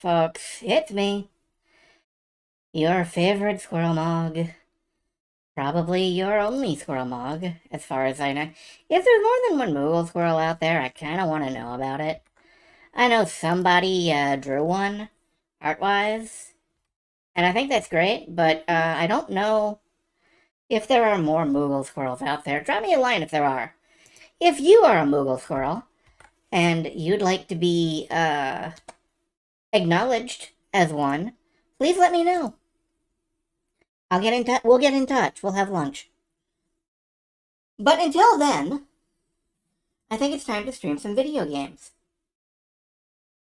Folks, it's me, your favorite Squirrel Mog. Probably your only Squirrel Mog, as far as I know. If there's more than one Moogle Squirrel out there, I kind of want to know about it. I know somebody drew one, art-wise, and I think that's great, but I don't know if there are more Moogle Squirrels out there. Drop me a line if there are. If you are a Moogle Squirrel, and you'd like to be acknowledged as one, please let me know. I'll get in touch. We'll get in touch. We'll have lunch. But until then, I think it's time to stream some video games.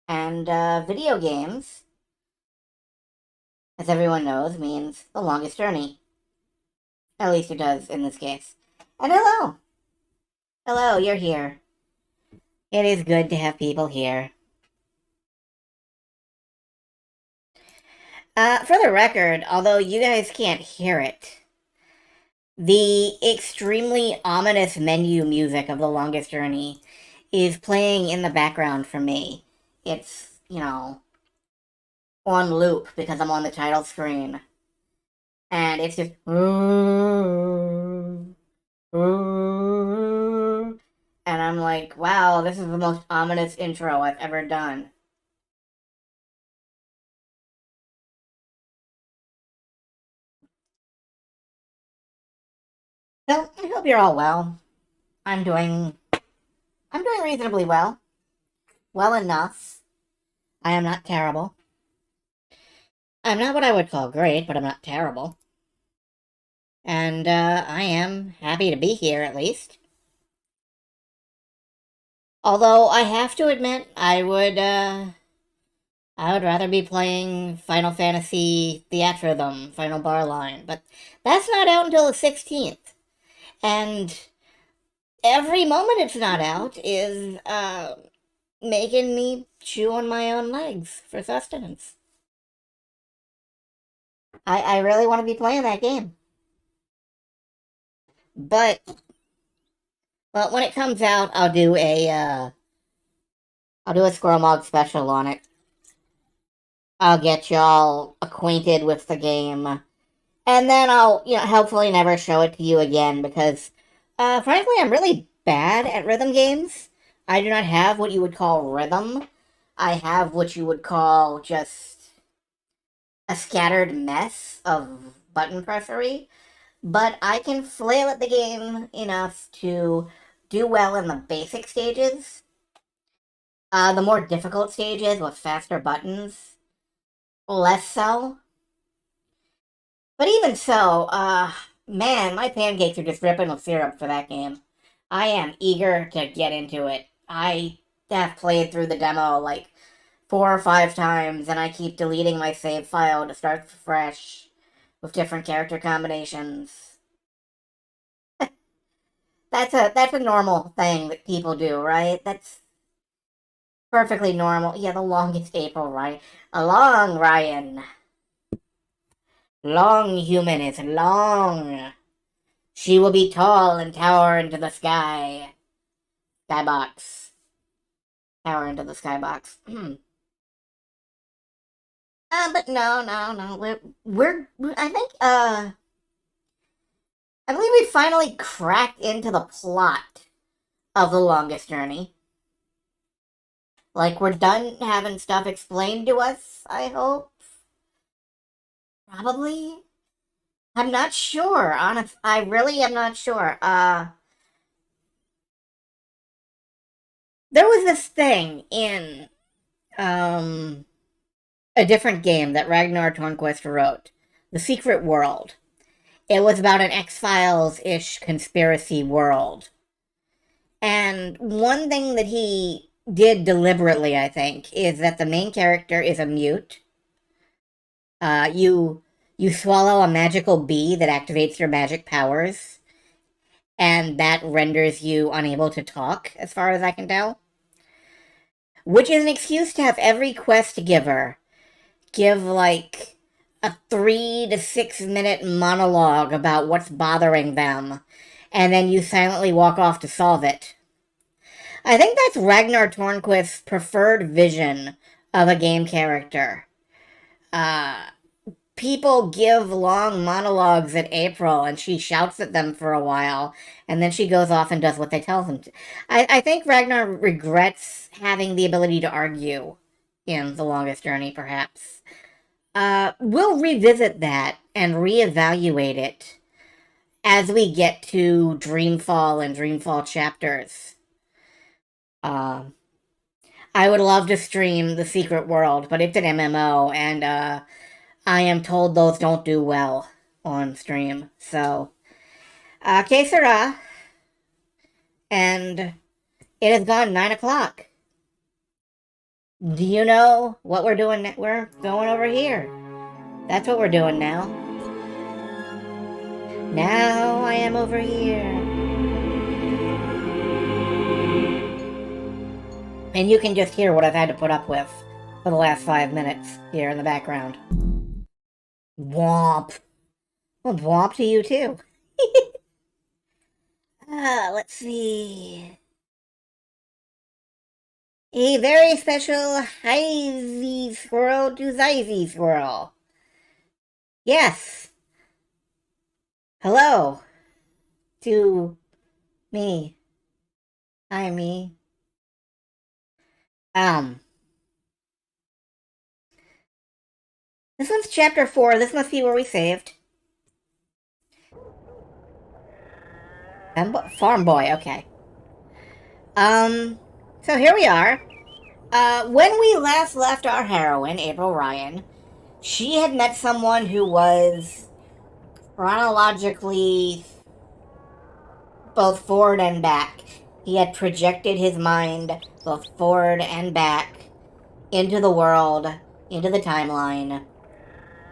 And video games, as everyone knows, means The Longest Journey. At least it does in this case. And hello! Hello, you're here. It is good to have people here. For the record, although you guys can't hear it, the extremely ominous menu music of The Longest Journey is playing in the background for me. It's, on loop because I'm on the title screen. And it's just... And I'm like, wow, this is the most ominous intro I've ever done. So, I hope you're all well. I'm doing reasonably well. Well enough. I am not terrible. I'm not what I would call great, but I'm not terrible. And I am happy to be here, at least. Although I have to admit, I would rather be playing Final Fantasy Theatrhythm, Final Bar Line, but that's not out until the 16th. And every moment it's not out is making me chew on my own legs for sustenance. I really want to be playing that game. But when it comes out, I'll do a Squirrel Mog special on it. I'll get y'all acquainted with the game, and then I'll hopefully never show it to you again because, frankly, I'm really bad at rhythm games. I do not have what you would call rhythm. I have what you would call just a scattered mess of button pressery. But I can flail at the game enough to do well in the basic stages. The more difficult stages with faster buttons, less so. But even so, man, my pancakes are just dripping with syrup for that game. I am eager to get into it. I have played through the demo like 4 or 5 times, and I keep deleting my save file to start fresh with different character combinations. That's a normal thing that people do, right? That's perfectly normal. Yeah, the longest April, right? A long Ryan. Long human is long. She will be tall and tower into the sky. Skybox. Tower into the skybox. But no. I think, I believe we finally cracked into the plot of The Longest Journey. Like, we're done having stuff explained to us, I hope. Probably. I'm not sure, honest. I really am not sure. There was this thing in, a different game that Ragnar Tornquist wrote, The Secret World. It was about an X-Files-ish conspiracy world. And one thing that he did deliberately, I think, is that the main character is a mute. You swallow a magical bee that activates your magic powers, and that renders you unable to talk, as far as I can tell. Which is an excuse to have every quest giver give, like, a 3 to 6 minute monologue about what's bothering them, and then you silently walk off to solve it. I think that's Ragnar Tornquist's preferred vision of a game character. Uh, People give long monologues at April, and she shouts at them for a while, and then she goes off and does what they tell them to. I think Ragnar regrets having the ability to argue in The Longest Journey, perhaps. We'll revisit that and reevaluate it as we get to Dreamfall and Dreamfall chapters. I would love to stream The Secret World, but it's an MMO, and I am told those don't do well on stream. So, que sera? And it has gone 9 o'clock. Do you know what we're doing? We're going over here. That's what we're doing now. Now I am over here. And you can just hear what I've had to put up with for the last 5 minutes here in the background. Womp. Well, womp to you too. Let's see. A very special Heisey Squirrel to Zeisey Squirrel. Yes. Hello. To me. Hi, me. This one's chapter 4. This must be where we saved. Farm boy, okay. So here we are. When we last left our heroine, April Ryan, she had met someone who was chronologically both forward and back. He had projected his mind both forward and back into the world, into the timeline.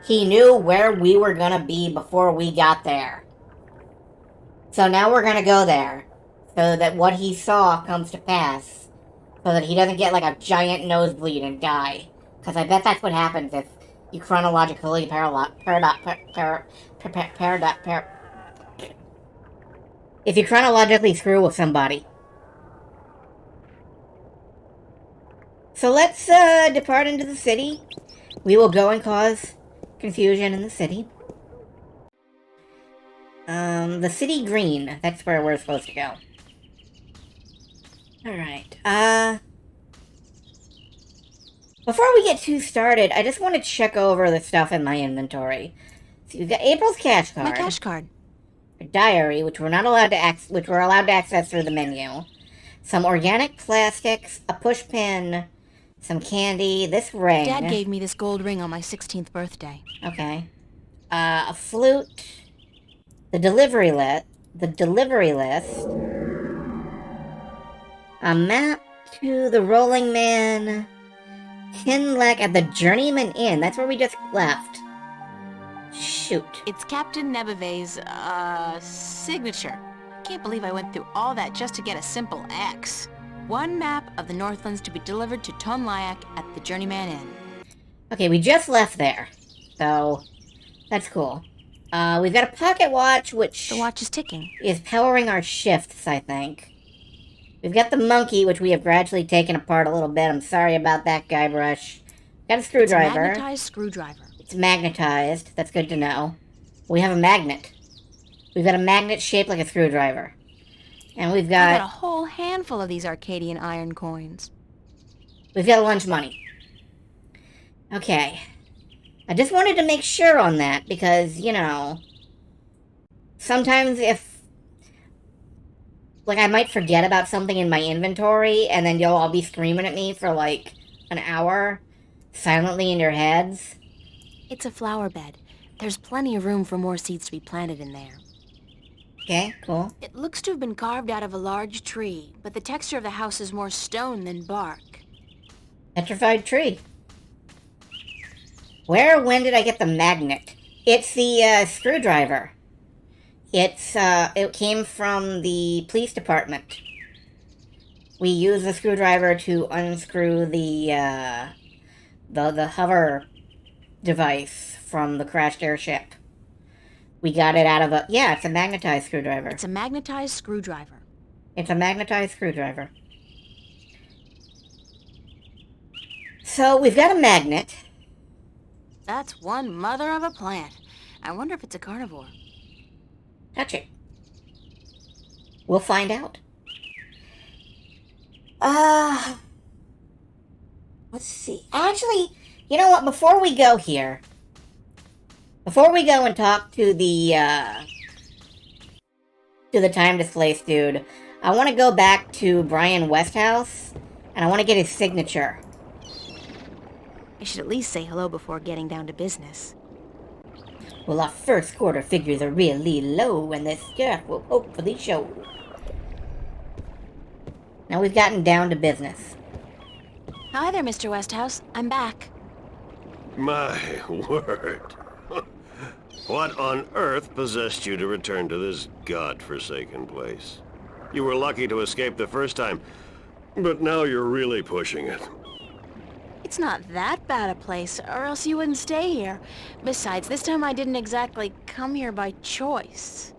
He knew where we were gonna be before we got there. So now we're gonna go there, so that what he saw comes to pass, so that he doesn't get like a giant nosebleed and die. Because I bet that's what happens if you chronologically if you chronologically screw with somebody. So let's depart into the city. We will go and cause confusion in the city. The city green. That's where we're supposed to go. Alright, before we get too started, I just want to check over the stuff in my inventory. So you've got April's cash card. My cash card. A diary, which we're allowed to access through the menu. Some organic plastics, a push pin, some candy, this ring. Dad gave me this gold ring on my 16th birthday. Okay. A flute. The delivery list. A map to the Rolling Man. Kinlek at the Journeyman Inn. That's where we just left. Shoot. It's Captain Nebeve's, signature. I can't believe I went through all that just to get a simple X. One map of the Northlands to be delivered to Tonlayak at the Journeyman Inn. Okay, we just left there. So, that's cool. We've got a pocket watch, which... The watch is ticking. Is powering our shifts, I think. We've got the monkey, which we have gradually taken apart a little bit. I'm sorry about that, Guybrush. Got a screwdriver. It's a magnetized screwdriver. It's magnetized. That's good to know. We have a magnet. We've got a magnet shaped like a screwdriver. And we've got... I've got a whole handful of these Arcadian iron coins. We've got lunch money. Okay. I just wanted to make sure on that, because, you know... Sometimes if... Like, I might forget about something in my inventory, and then you'll all be screaming at me for, like, an hour, silently in your heads. It's a flower bed. There's plenty of room for more seeds to be planted in there. Okay, cool. It looks to have been carved out of a large tree, but the texture of the house is more stone than bark. Petrified tree. When did I get the magnet? It's the, screwdriver. It came from the police department. We use the screwdriver to unscrew the hover device from the crashed airship. We got it out of a... Yeah, it's a magnetized screwdriver. It's a magnetized screwdriver. So we've got a magnet. That's one mother of a plant. I wonder if it's a carnivore. Touch it. We'll find out. Uh, let's see. Actually, you know what? Before we go and talk to the time displaced dude, I want to go back to Brian Westhouse, and I want to get his signature. I should at least say hello before getting down to business. Well, our first quarter figures are really low, and this stuff will hopefully show. Now we've gotten down to business. Hi there, Mr. Westhouse. I'm back. My word. What on earth possessed you to return to this godforsaken place? You were lucky to escape the first time, but now you're really pushing it. It's not that bad a place, or else you wouldn't stay here. Besides, this time I didn't exactly come here by choice.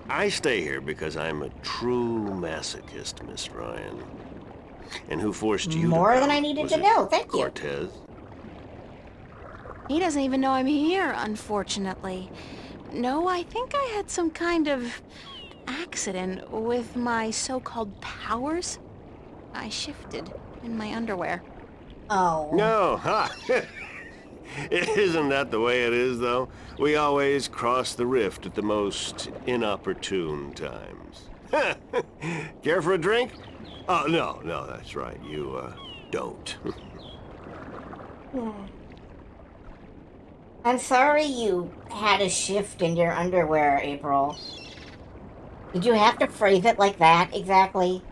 I stay here because I'm a true masochist, Miss Ryan. And who forced you More to than come? I needed Was to it know, thank you. Cortez? He doesn't even know I'm here, unfortunately. No, I think I had some kind of accident with my so-called powers. I shifted in my underwear. Oh. No, ha! Isn't that the way it is, though? We always cross the rift at the most inopportune times. Care for a drink? Oh, no, that's right. You, don't. I'm sorry you had a shift in your underwear, April. Did you have to phrase it like that, exactly?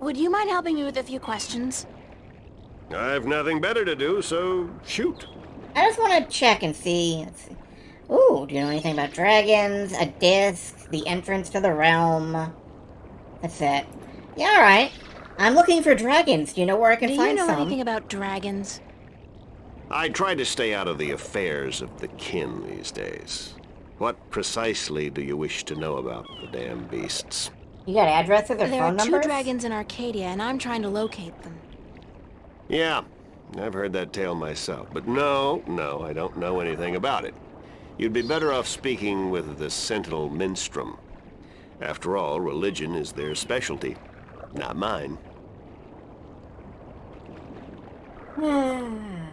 Would you mind helping me with a few questions? I've nothing better to do, so shoot. I just want to check and see. Let's see. Ooh, do you know anything about dragons, a disc, the entrance to the realm? That's it. Yeah, alright. I'm looking for dragons. Do you know where I can Do find you know some? anything about dragons? I try to stay out of the affairs of the kin these days. What precisely do you wish to know about the damn beasts? You got addresses or There phone are two numbers? dragons in Arcadia, and I'm trying to locate them. Yeah, I've heard that tale myself. But no, I don't know anything about it. You'd be better off speaking with the Sentinel Minstrom. After all, religion is their specialty, not mine. I'm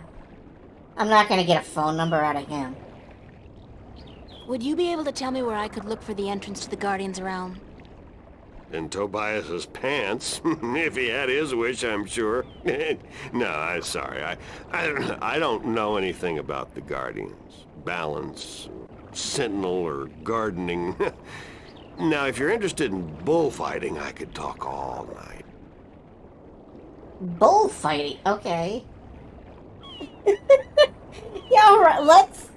not going to get a phone number out of him. Would you be able to tell me where I could look for the entrance to the Guardian's Realm? In Tobias's pants, if he had his wish, I'm sure. No, I'm sorry. I don't know anything about the Guardians, balance, Sentinel, or gardening. Now, if you're interested in bullfighting, I could talk all night. Bullfighting? Okay. Yeah, alright, let's...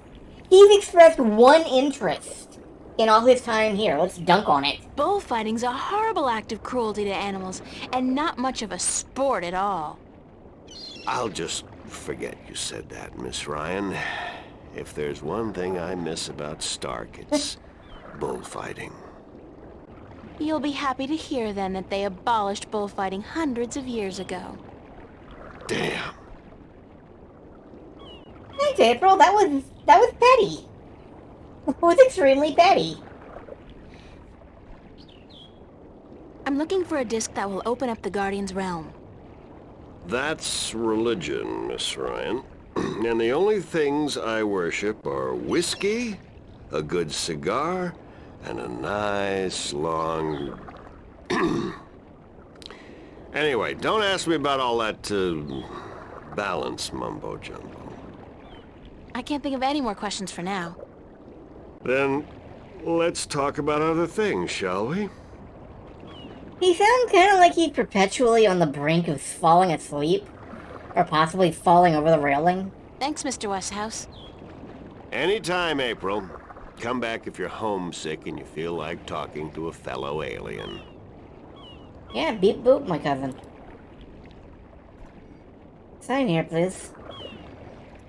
He's expressed one interest in all his time here. Let's dunk on it. Bullfighting's a horrible act of cruelty to animals, and not much of a sport at all. I'll just forget you said that, Miss Ryan. If there's one thing I miss about Stark, it's bullfighting. You'll be happy to hear, then, that they abolished bullfighting hundreds of years ago. Damn. Thanks, April. That was petty. It was extremely petty. I'm looking for a disc that will open up the Guardian's Realm. That's religion, Miss Ryan. And the only things I worship are whiskey, a good cigar, and a nice long... Anyway, don't ask me about all that, balance mumbo-jumbo. I can't think of any more questions for now. Then, let's talk about other things, shall we? He sounds kind of like he's perpetually on the brink of falling asleep. Or possibly falling over the railing. Thanks, Mr. Westhouse. Anytime, April. Come back if you're homesick and you feel like talking to a fellow alien. Yeah, beep boop, my cousin. Sign here, please.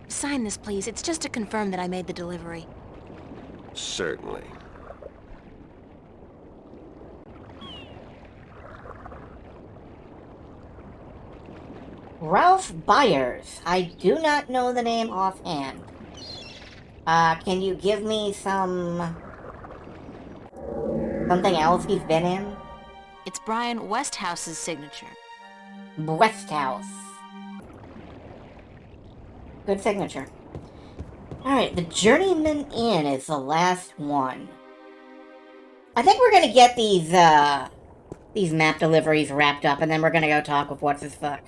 Sign this, please. It's just to confirm that I made the delivery. Certainly. Ralph Byers. I do not know the name offhand. Can you give me something else he's been in? It's Brian Westhouse's signature. Westhouse. Good signature. Alright, the Journeyman Inn is the last one. I think we're gonna get these map deliveries wrapped up, and then we're gonna go talk with what's-his-fuck.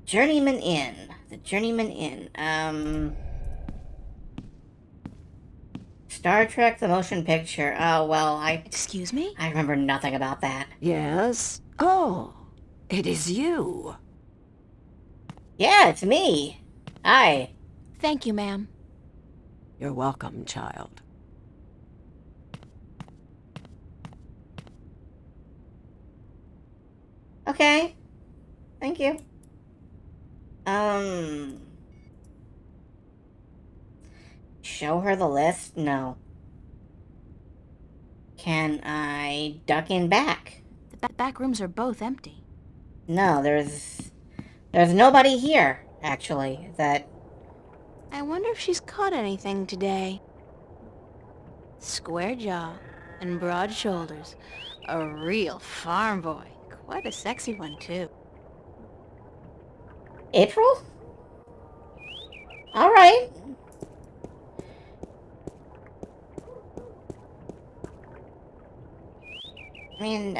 Journeyman Inn. The Journeyman Inn. Star Trek the Motion Picture. Oh, well, Excuse me? I remember nothing about that. Yes? Oh, it is you. Yeah, it's me. Hi. Thank you, ma'am. You're welcome, child. Okay. Thank you. Show her the list? No. Can I duck in back? The back rooms are both empty. No, there's nobody here, actually, that... I wonder if she's caught anything today. Square jaw and broad shoulders. A real farm boy. Quite a sexy one, too. April? Alright. I mean,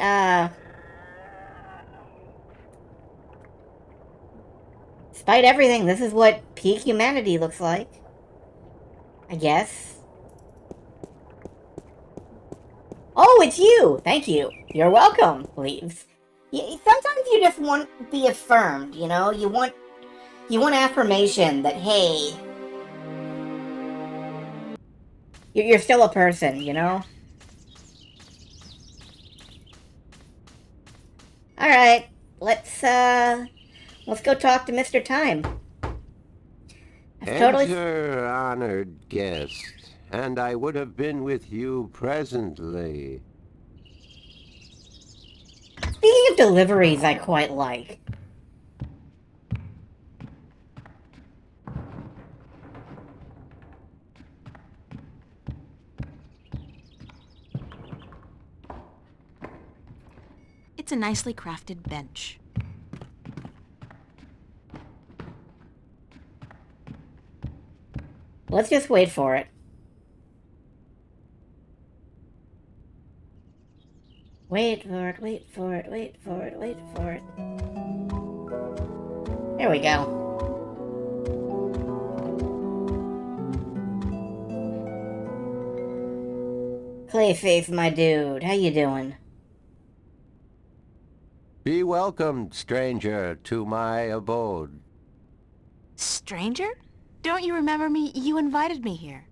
despite everything, this is what peak humanity looks like. I guess. Oh, it's you! Thank you. You're welcome, Leaves. Sometimes you just want to be affirmed, you know? You want affirmation that, hey, you're still a person, you know? Alright, let's go talk to Mr. Time. Enter, honored guest, and I would have been with you presently. Speaking of deliveries, I quite like. It's a nicely crafted bench. Let's just wait for it. Wait for it, wait for it, wait for it, wait for it. There we go. Clayface, my dude, how you doing? Be welcomed, stranger, to my abode. Stranger? Don't you remember me? You invited me here.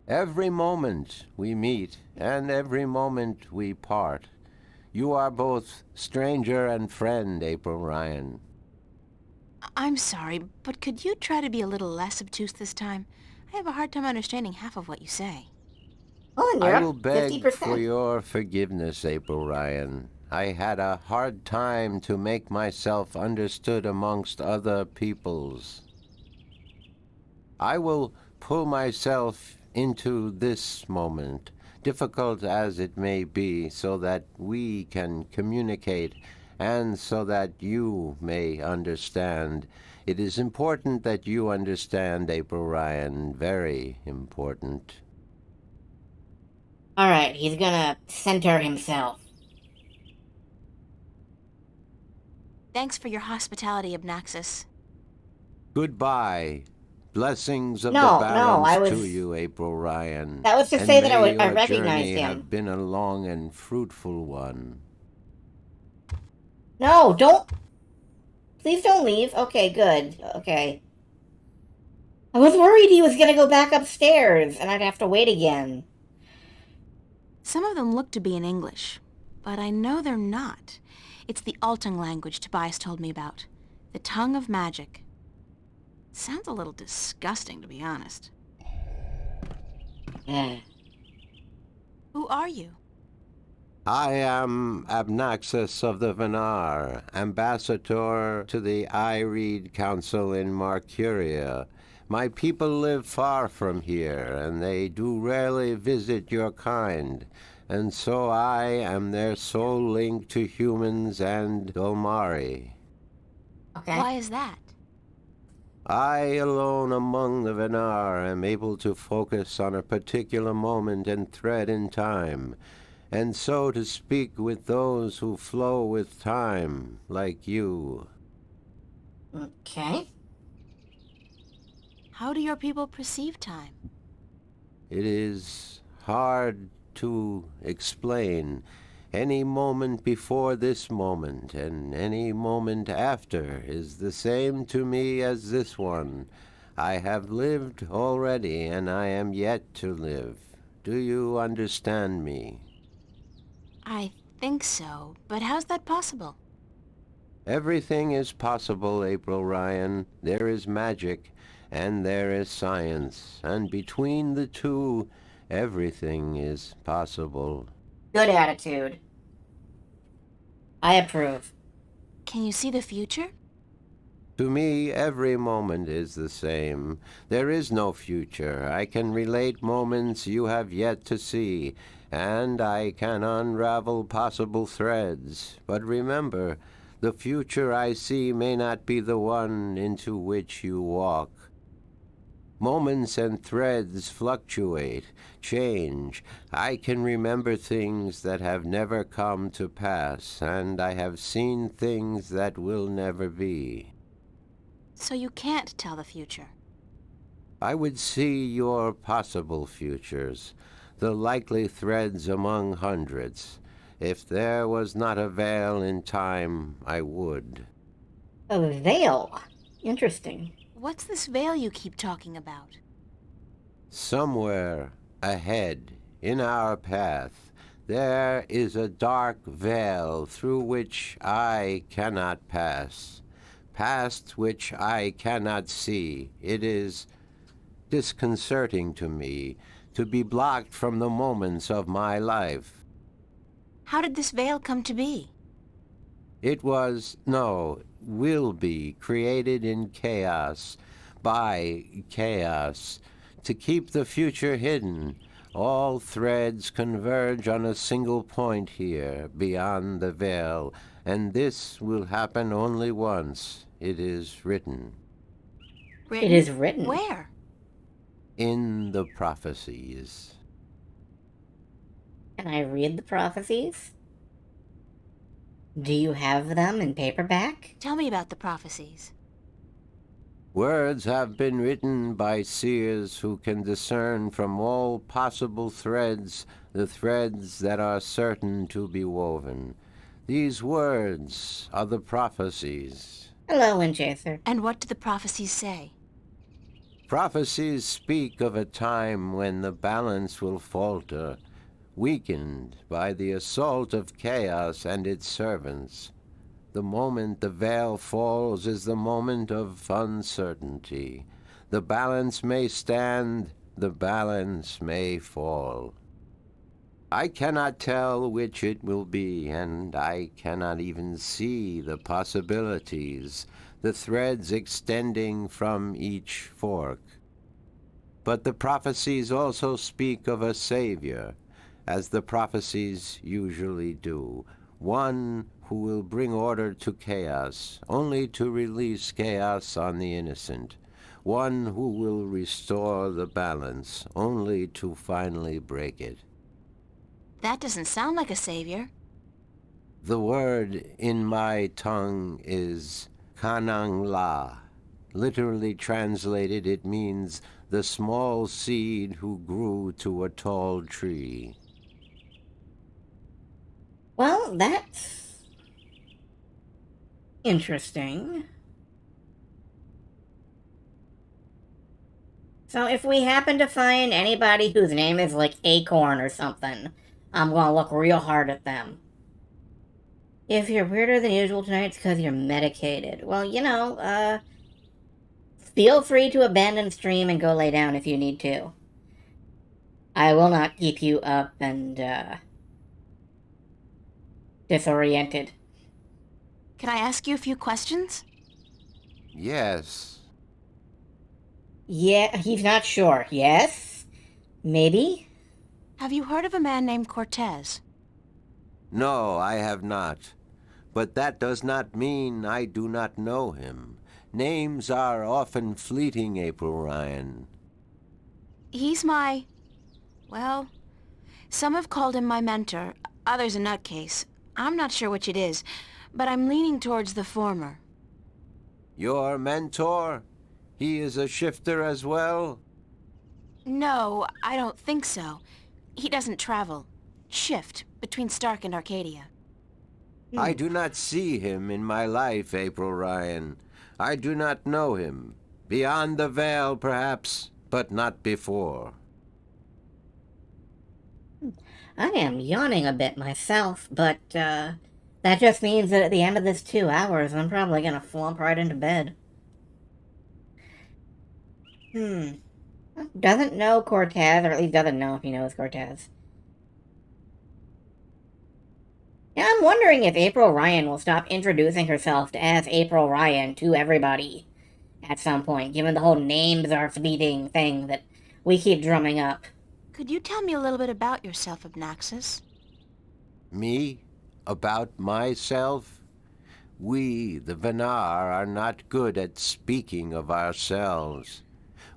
Every moment we meet, and every moment we part. You are both stranger and friend, April Ryan. I'm sorry, but could you try to be a little less obtuse this time? I have a hard time understanding half of what you say. Oh, and you're I will up beg 50%. for your forgiveness, April Ryan. I had a hard time to make myself understood amongst other peoples. I will pull myself into this moment, difficult as it may be, so that we can communicate and so that you may understand. It is important that you understand, April Ryan, very important. Alright, he's gonna center himself. Thanks for your hospitality, Obnaxis. Goodbye. Blessings of No, the no, balance I was- to you, April Ryan. That was to And say that may I your recognized journey him. have been a long and fruitful one. No, don't... Please don't leave. Okay, good. Okay. I was worried he was gonna go back upstairs, and I'd have to wait again. Some of them look to be in English, but I know they're not. It's the Altung language Tobias told me about. The tongue of magic. Sounds a little disgusting, to be honest. Eh. Who are you? I am Abnaxus of the Venar, ambassador to the Ireed Council in Marcuria. My people live far from here, and they do rarely visit your kind, and so I am their sole link to humans and Dolmari. Okay. Why is that? I alone among the Venar am able to focus on a particular moment and thread in time, and so to speak with those who flow with time, like you. Okay. How do your people perceive time? It is hard to explain. Any moment before this moment and any moment after is the same to me as this one. I have lived already, and I am yet to live. Do you understand me? I think so, but how's that possible? Everything is possible, April Ryan. There is magic, and there is science, and between the two, everything is possible. Good attitude. I approve. Can you see the future? To me, every moment is the same. There is no future. I can relate moments you have yet to see, and I can unravel possible threads. But remember, the future I see may not be the one into which you walk. Moments and threads fluctuate, change. I can remember things that have never come to pass, and I have seen things that will never be. So you can't tell the future. I would see your possible futures, the likely threads among hundreds. If there was not a veil in time, I would. A veil. Interesting. What's this veil you keep talking about? Somewhere ahead, in our path, there is a dark veil through which I cannot pass, past which I cannot see. It is disconcerting to me to be blocked from the moments of my life. How did this veil come to be? It was, no, will be, created in chaos, by chaos, to keep the future hidden. All threads converge on a single point here, beyond the veil, and this will happen only once. It is written. Written? It is written. Where? In the prophecies. Can I read the prophecies? Do you have them in paperback? Tell me about the prophecies. Words have been written by seers who can discern from all possible threads the threads that are certain to be woven. These words are the prophecies. Hello, Windchaser. And what do the prophecies say? Prophecies speak of a time when the balance will falter, weakened by the assault of chaos and its servants. The moment the veil falls is the moment of uncertainty. The balance may stand, the balance may fall. I cannot tell which it will be, and I cannot even see the possibilities, the threads extending from each fork. But the prophecies also speak of a savior, as the prophecies usually do, one who will bring order to chaos, only to release chaos on the innocent, one who will restore the balance, only to finally break it. That doesn't sound like a savior. The word in my tongue is Kanang La. Literally translated, it means the small seed who grew to a tall tree. Well, that's interesting. So if we happen to find anybody whose name is like Acorn or something, I'm gonna look real hard at them. If you're weirder than usual tonight, it's because you're medicated. Well, feel free to abandon stream and go lay down if you need to. I will not keep you up and, disoriented. Can I ask you a few questions? Yes. Yeah, he's not sure. Yes? Maybe? Have you heard of a man named Cortez? No, I have not. But that does not mean I do not know him. Names are often fleeting, April Ryan. He's my... well, some have called him my mentor, others a nutcase. I'm not sure which it is, but I'm leaning towards the former. Your mentor? He is a shifter as well? No, I don't think so. He doesn't travel. Shift between Stark and Arcadia. I do not see him in my life, April Ryan. I do not know him. Beyond the veil, perhaps, but not before. I am yawning a bit myself, but, that just means that at the end of this 2 hours, I'm probably gonna flump right into bed. Doesn't know Cortez, or at least doesn't know if he knows Cortez. Yeah, I'm wondering if April Ryan will stop introducing herself as April Ryan to everybody at some point, given the whole names are fleeting thing that we keep drumming up. Could you tell me a little bit about yourself, Abnaxis? Me? About myself? We, the Venar, are not good at speaking of ourselves.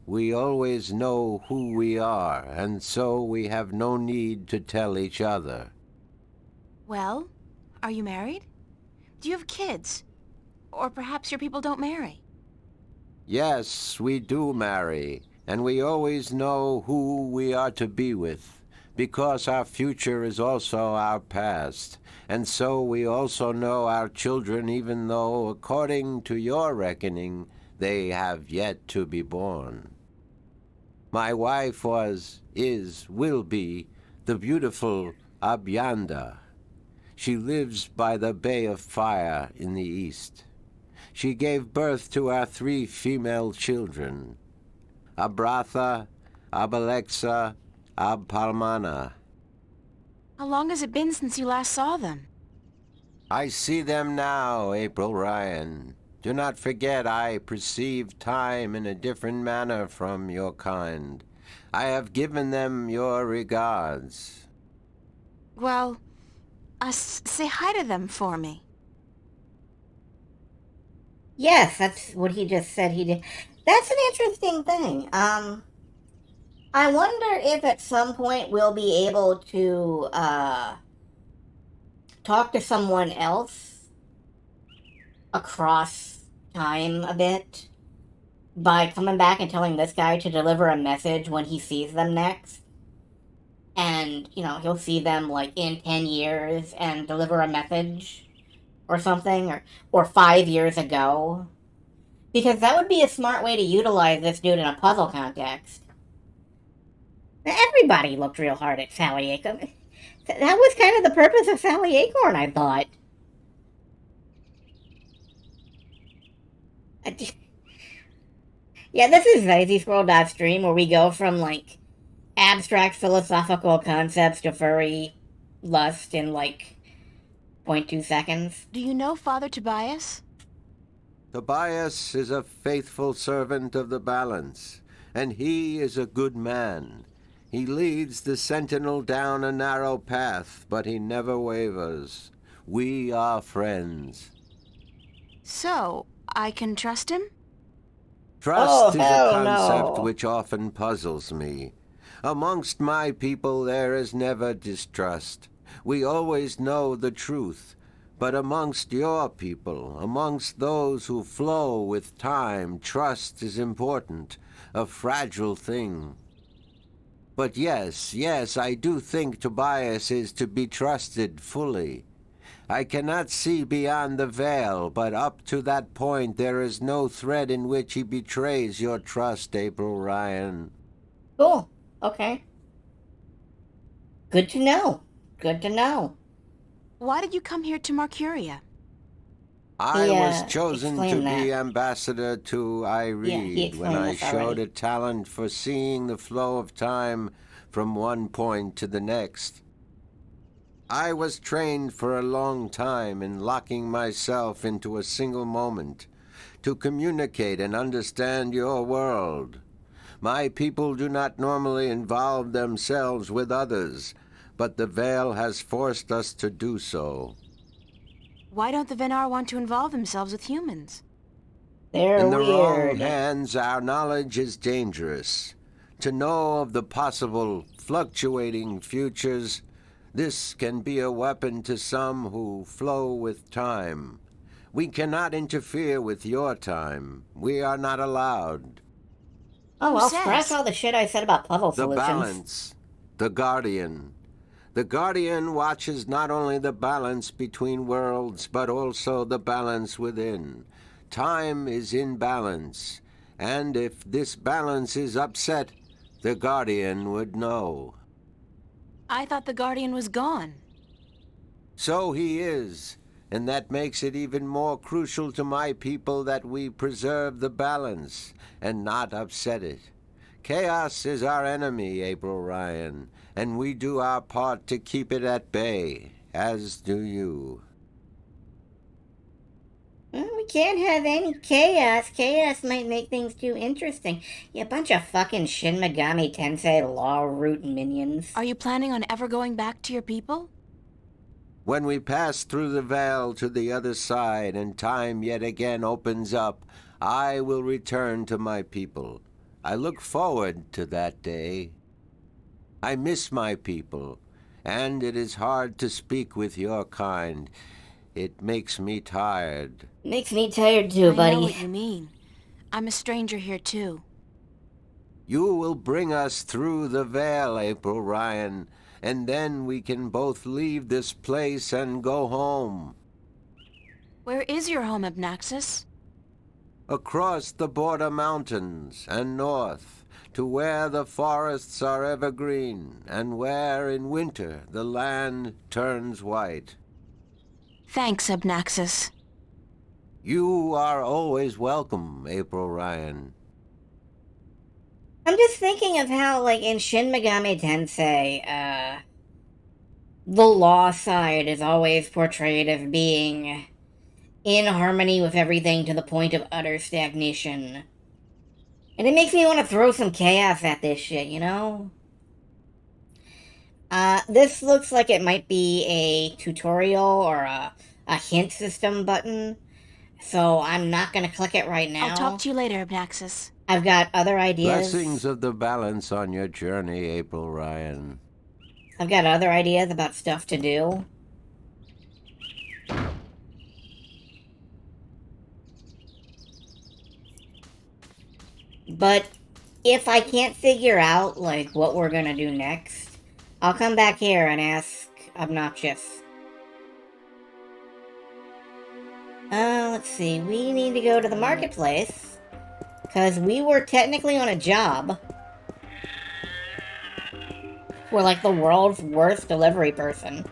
We always know who we are, and so we have no need to tell each other. Well, are you married? Do you have kids? Or perhaps your people don't marry? Yes, we do marry, and we always know who we are to be with, because our future is also our past, and so we also know our children even though, according to your reckoning, they have yet to be born. My wife will be, the beautiful Abyanda. She lives by the Bay of Fire in the east. She gave birth to our 3 female children, Abratha, Abalexa, Abpalmana. How long has it been since you last saw them? I see them now, April Ryan. Do not forget I perceive time in a different manner from your kind. I have given them your regards. Well, say hi to them for me. Yes, that's what he just said he did. That's an interesting thing. I wonder if at some point we'll be able to, talk to someone else across time a bit by coming back and telling this guy to deliver a message when he sees them next. And, he'll see them like in 10 years and deliver a message or something, or 5 years ago. Because that would be a smart way to utilize this dude in a puzzle context. Everybody looked real hard at Sally Acorn. That was kind of the purpose of Sally Acorn, I thought. Yeah, this is Lazy Scroll.stream, where we go from, like, abstract philosophical concepts to furry lust in, like, 0.2 seconds. Do you know Father Tobias? Tobias is a faithful servant of the balance, and he is a good man. He leads the sentinel down a narrow path, but he never wavers. We are friends. So, I can trust him? Trust is a hell concept no. which often puzzles me. Amongst my people there is never distrust. We always know the truth. But amongst your people, amongst those who flow with time, trust is important, a fragile thing. But yes, I do think Tobias is to be trusted fully. I cannot see beyond the veil, but up to that point there is no thread in which he betrays your trust, April Ryan. Cool. Okay. Good to know. Good to know. Why did you come here to Marcuria? I He, was chosen to explained be that. ambassador to Irede explained when I this showed already. a talent for seeing the flow of time from one point to the next. I was trained for a long time in locking myself into a single moment to communicate and understand your world. My people do not normally involve themselves with others, but the Veil has forced us to do so. Why don't the Venar want to involve themselves with humans? They're In the wrong weird. hands, our knowledge is dangerous. To know of the possible fluctuating futures, this can be a weapon to some who flow with time. We cannot interfere with your time. We are not allowed. Oh, Who well, says? scratch all the shit I said about puzzle The solutions. balance. The Guardian. The Guardian watches not only the balance between worlds, but also the balance within. Time is in balance, and if this balance is upset, the Guardian would know. I thought the Guardian was gone. So he is, and that makes it even more crucial to my people that we preserve the balance and not upset it. Chaos is our enemy, April Ryan, and we do our part to keep it at bay, as do you. Well, we can't have any chaos. Chaos might make things too interesting. You bunch of fucking Shin Megami Tensei law root minions. Are you planning on ever going back to your people? When we pass through the veil to the other side and time yet again opens up, I will return to my people. I look forward to that day. I miss my people, and it is hard to speak with your kind. It makes me tired. Makes me tired too, I buddy. know what you mean. I'm a stranger here too. You will bring us through the veil, April Ryan, and then we can both leave this place and go home. Where is your home, Abnaxis? Across the border mountains and north, to where the forests are evergreen, and where in winter the land turns white. Thanks, Abnaxis. You are always welcome, April Ryan. I'm just thinking of how, like, in Shin Megami Tensei, the law side is always portrayed as being in harmony with everything to the point of utter stagnation. And it makes me want to throw some chaos at this shit, you know? This looks like it might be a tutorial or a hint system button, so I'm not gonna click it right now. I'll talk to you later, Abnaxis. I've got other ideas. Blessings of the balance on your journey, April Ryan. I've got other ideas about stuff to do. But if I can't figure out, like, what we're gonna do next, I'll come back here and ask Obnoxious. Let's see. We need to go to the marketplace, because we were technically on a job. We're like the world's worst delivery person.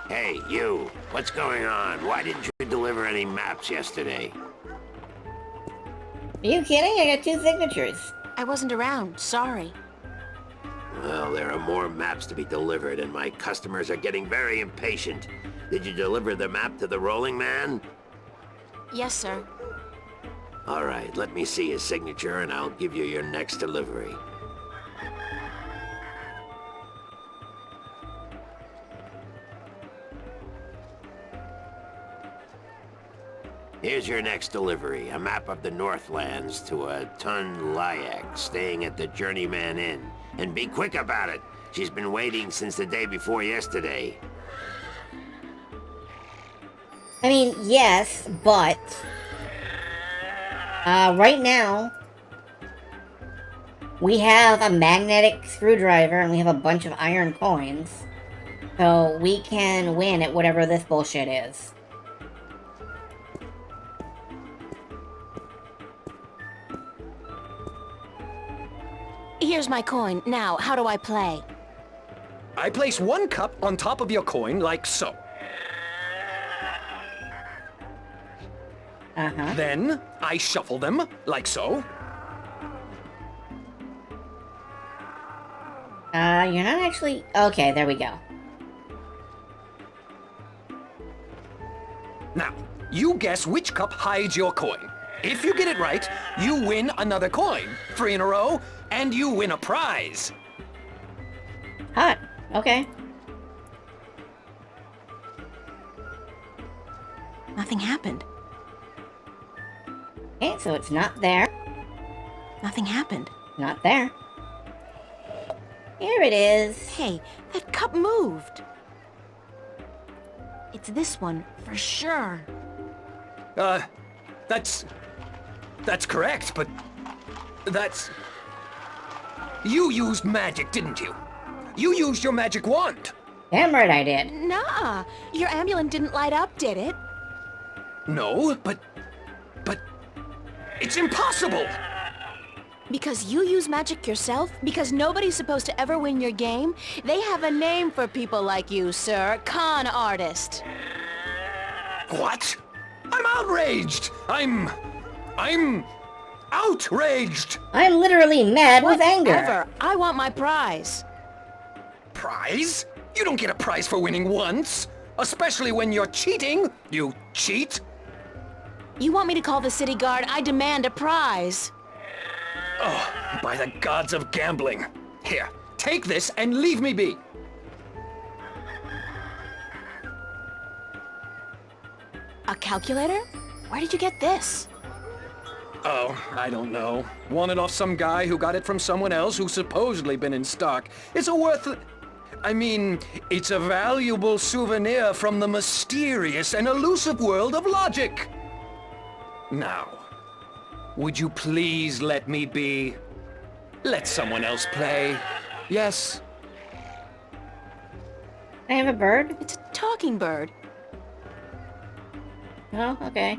Hey, you! What's going on? Why didn't you deliver any maps yesterday? Are you kidding? I got 2 signatures. I wasn't around, sorry. Well, there are more maps to be delivered, and my customers are getting very impatient. Did you deliver the map to the Rolling Man? Yes, sir. All right, let me see his signature, and I'll give you your next delivery. Here's your next delivery, a map of the Northlands to a Tun Layak staying at the Journeyman Inn. And be quick about it. She's been waiting since the day before yesterday. I mean, yes, but... right now... we have a magnetic screwdriver and we have a bunch of iron coins. So we can win at whatever this bullshit is. Here's my coin. Now, how do I play? I place 1 cup on top of your coin like so. Uh-huh. Then I shuffle them like so. You're not actually... Okay, there we go. Now, you guess which cup hides your coin. If you get it right, you win another coin. 3 in a row, and you win a prize. Hot. Okay. Nothing happened. Okay, so it's not there. Nothing happened. Not there. Here it is. Hey, that cup moved. It's this one, for sure. That's correct, but that's... You used magic, didn't you? You used your magic wand. Damn right I did. Nah, your amulet didn't light up, did it? No, but it's impossible. Because you use magic yourself? Because nobody's supposed to ever win your game? They have a name for people like you, sir. Con artist. What? I'm outraged. I'm outraged. I'm literally mad with anger. Whatever. I want my prize. Prize? You don't get a prize for winning once. Especially when you're cheating. You cheat. You want me to call the city guard? I demand a prize. Oh, by the gods of gambling. Here, take this and leave me be. A calculator? Where did you get this? Oh, I don't know. Won it off some guy who got it from someone else who's supposedly been in stock. It's it's a valuable souvenir from the mysterious and elusive world of logic. Now, would you please let me be? Let someone else play. Yes? I have a bird? It's a talking bird. Oh, okay.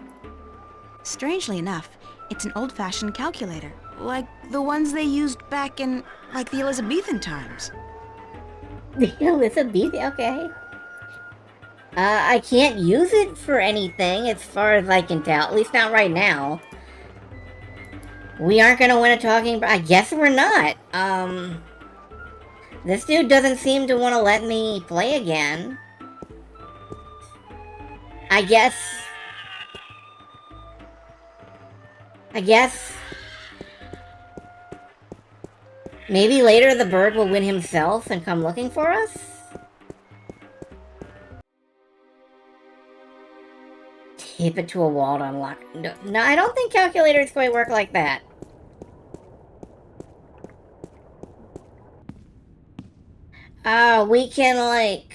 Strangely enough, it's an old-fashioned calculator. Like the ones they used back in, like, the Elizabethan times. The Elizabethan, okay. I can't use it for anything as far as I can tell. At least not right now. We aren't gonna win a talking bird. I guess we're not. This dude doesn't seem to want to let me play again. I guess... Maybe later the bird will win himself and come looking for us? Tape it to a wall to unlock... No, I don't think calculators quite work like that. We can, like...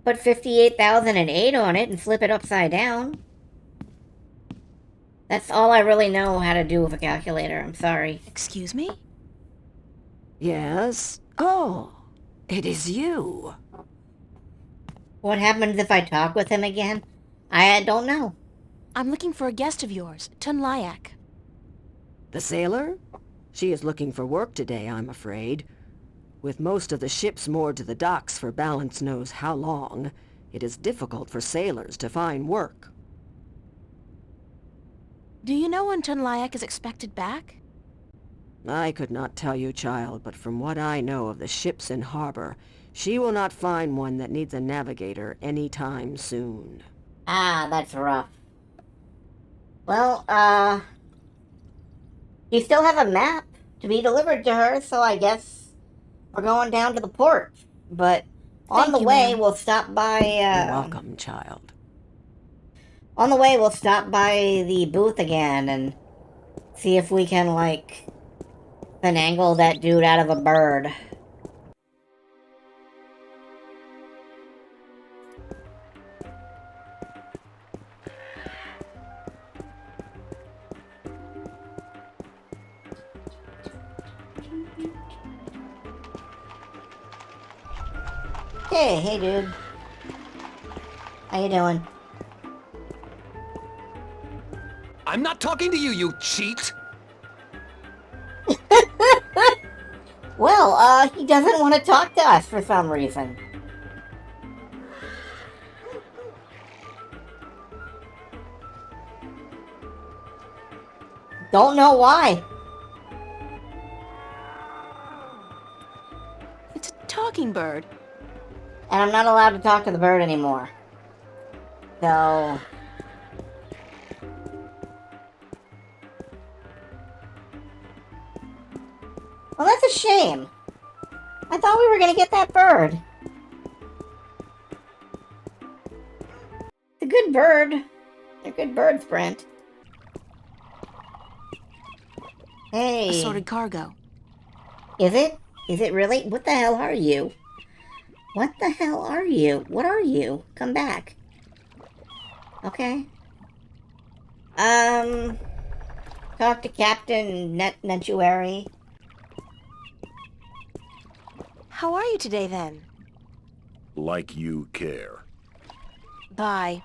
put 58,008 on it and flip it upside down. That's all I really know how to do with a calculator, I'm sorry. Excuse me? Yes? Oh, it is you. What happens if I talk with him again? I don't know. I'm looking for a guest of yours, Tun Lyak. The sailor? She is looking for work today, I'm afraid. With most of the ships moored to the docks for balance knows how long, it is difficult for sailors to find work. Do you know when Tun Lyak is expected back? I could not tell you, child, but from what I know of the ships in harbor, she will not find one that needs a navigator anytime soon. Ah, that's rough. Well, you still have a map to be delivered to her, so I guess we're going down to the port. But on Thank the you, way, ma'am. we'll stop by, You're welcome, child. On the way, we'll stop by the booth again and see if we can, like, finagle that dude out of a bird. Hey dude. How you doing? I'm not talking to you, you cheat! Well, he doesn't want to talk to us for some reason. Don't know why. bird. And I'm not allowed to talk to the bird anymore. So... Well, that's a shame. I thought we were gonna get that bird. It's a good bird. They're good birds, Brent. Hey. Assorted cargo. Is it? Is it really? What the hell are you? What the hell are you? What are you? Come back. Okay. Talk to Captain Netuary. How are you today, then? Like you care. Bye.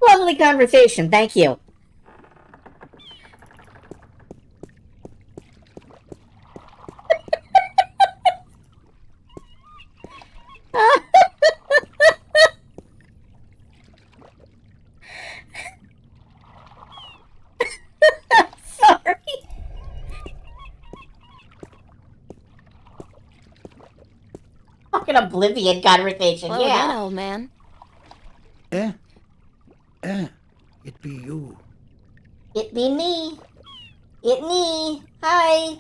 Lovely conversation, thank you. Sorry. Fucking Oblivion conversation, Hello again, yeah. old man. It be you. It be me. It me. Hi.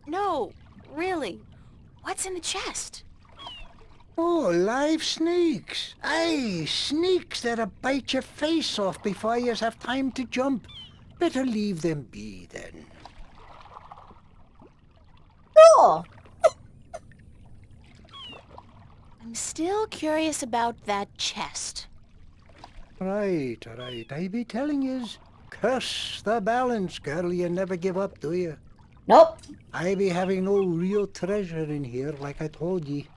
No, really. What's in the chest? Oh, live snakes. Aye, snakes that'll bite your face off before you have time to jump. Better leave them be, then. Cool. I'm still curious about that chest. Right. I be telling yous. Curse the balance, girl. You never give up, do you? Nope. I be having no real treasure in here, like I told ye.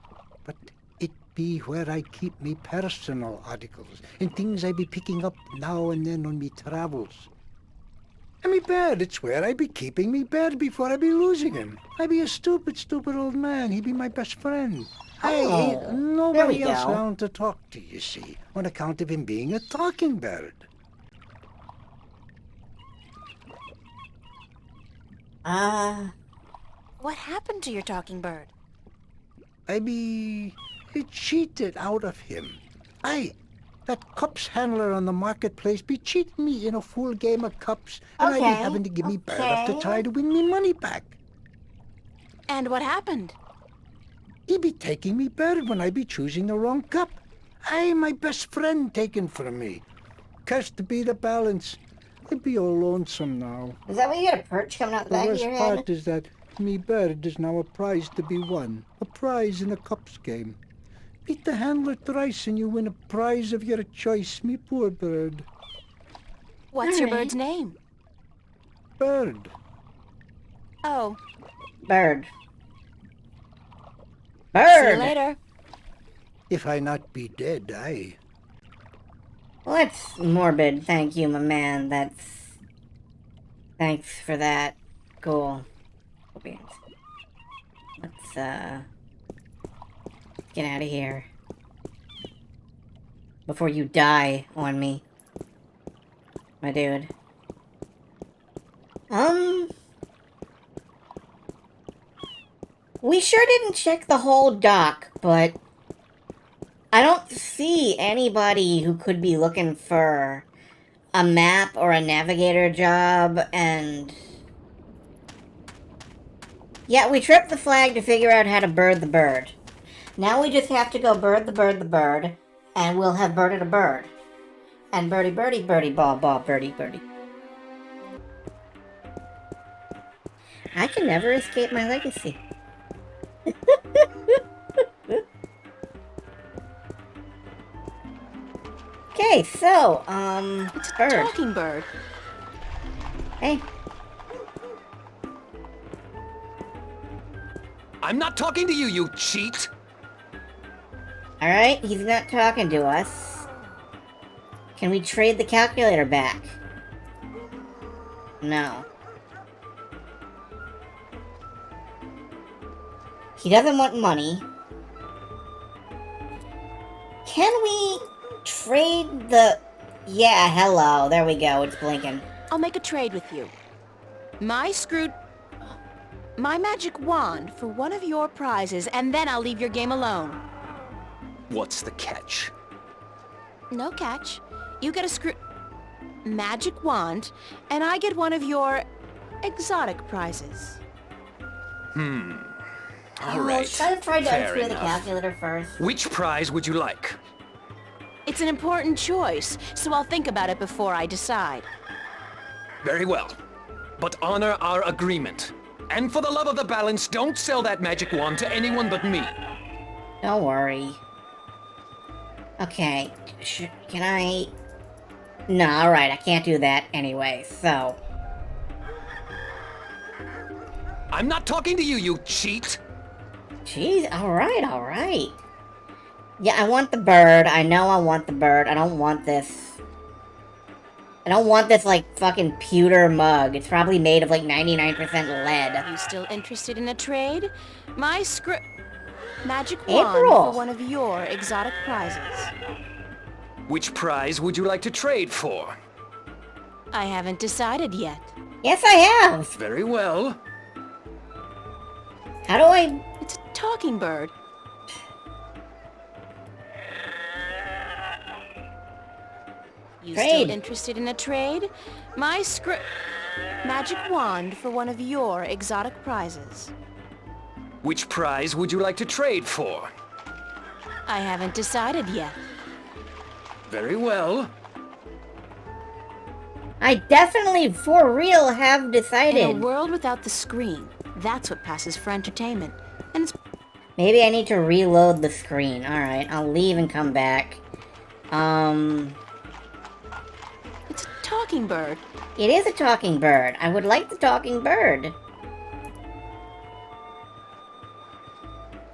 But it be where I keep me personal articles and things I be picking up now and then on me travels. And me bed, it's where I be keeping me bed before I be losing him. I be a stupid old man. He be my best friend. I ain't there nobody we else go. around to talk to, you see, on account of him being a talking bird. What happened to your talking bird? I be cheated out of him. Aye, that cups handler on the marketplace be cheating me in a full game of cups, and I be Okay, having to give me bird up to okay. try to win me money back. And what happened? He be taking me bird when I be choosing the wrong cup. Aye, my best friend taken from me. Cursed be the balance. I be all lonesome now. Is that why you got a perch coming out the The back of worst your part head? is that me bird is now a prize to be won. A prize in a cups game. Beat the handler thrice and you win a prize of your choice, me poor bird. What's your Alright. bird's name? Bird. Oh, Bird. see you Bird! later. If I not be dead, aye. Well, that's morbid. Thank you, my man. That's... Thanks for that. Cool. Cool beans. Let's, get out of here. Before you die on me. My dude. We sure didn't check the whole dock, but I don't see anybody who could be looking for a map or a navigator job, and... Yeah, we tripped the flag to figure out how to bird the bird. Now we just have to go bird the bird, and we'll have birded a bird. And birdie, ball, birdie. I can never escape my legacy. Okay, so, It's a bird. talking bird. Hey, I'm not talking to you, you cheat! alright, he's not talking to us. Can we trade the calculator back? No. He doesn't want money. afraid the... Yeah, hello. There we go. It's blinking. I'll make a trade with you. My magic wand for one of your prizes, and then I'll leave your game alone. What's the catch? No catch. You get a magic wand, and I get one of your exotic prizes. All right. Should I have tried to Fair unscrew the enough. calculator first? Which prize would you like? It's an important choice, so I'll think about it before I decide. Very well. But honor our agreement. And for the love of the balance, don't sell that magic wand to anyone but me. Don't worry. Okay. Can I... No, alright. I can't do that anyway, so... I'm not talking to you, you cheat! Jeez, alright. Yeah, I want the bird. I know I want the bird. I don't want this... like, fucking pewter mug. It's probably made of, like, 99% lead. You still interested in a trade? My magic April. wand for one of your exotic prizes. Which prize would you like to trade for? I haven't decided yet. Yes, I have! Very well. How do I... It's a talking bird. You Trade. still interested in a trade? My magic wand for one of your exotic prizes. Which prize would you like to trade for? I haven't decided yet. Very well. I definitely, for real, have In decided. a world without the screen, that's what passes for entertainment. And it's Maybe I need to reload the screen. Alright, I'll leave and come back. it's a talking bird. It is a talking bird. I would like the talking bird.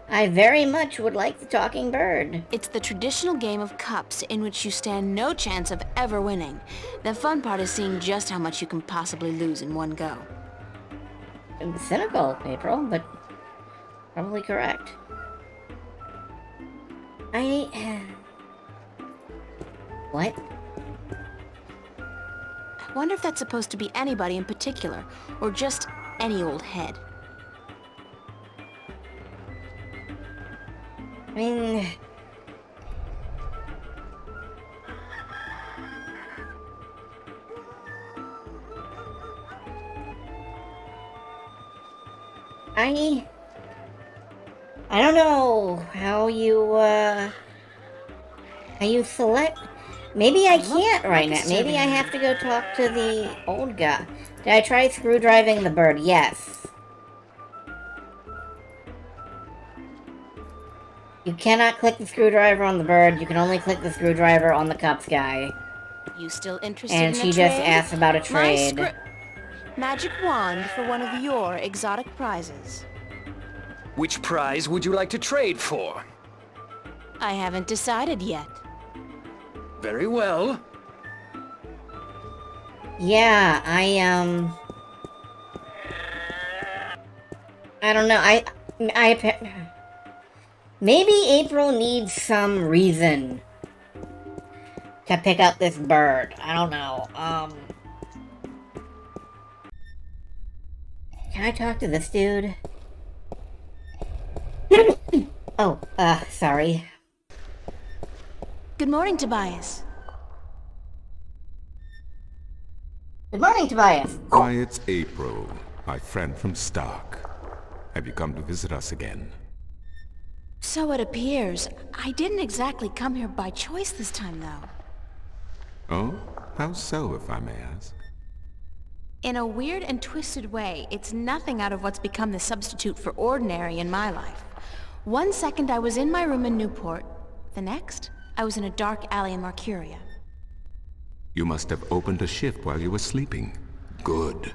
I very much would like the talking bird. It's the traditional game of cups in which you stand no chance of ever winning. The fun part is seeing just how much you can possibly lose in one go. Cynical, April, but probably correct. What? I wonder if that's supposed to be anybody in particular, or just any old head. I mean... I don't know how you select... Maybe I can't right now. Maybe I have to go talk to the old guy. Did I try screwdriving the bird? Yes. You cannot click the screwdriver on the bird. You can only click the screwdriver on the cups guy. You still interested And in a she trade? just asked about a trade. My magic wand for one of your exotic prizes. Which prize would you like to trade for? I haven't decided yet. Very well. Yeah, I don't know. Maybe April needs some reason to pick up this bird. I don't know. Can I talk to this dude? Oh, sorry. Good morning, Tobias. Good morning, Tobias. Why, it's April, my friend from Stark. Have you come to visit us again? So it appears. I didn't exactly come here by choice this time, though. Oh? How so, if I may ask? In a weird and twisted way, it's nothing out of what's become the substitute for ordinary in my life. One second I was in my room in Newport. The next, I was in a dark alley in Marcuria. You must have opened a shift while you were sleeping. Good.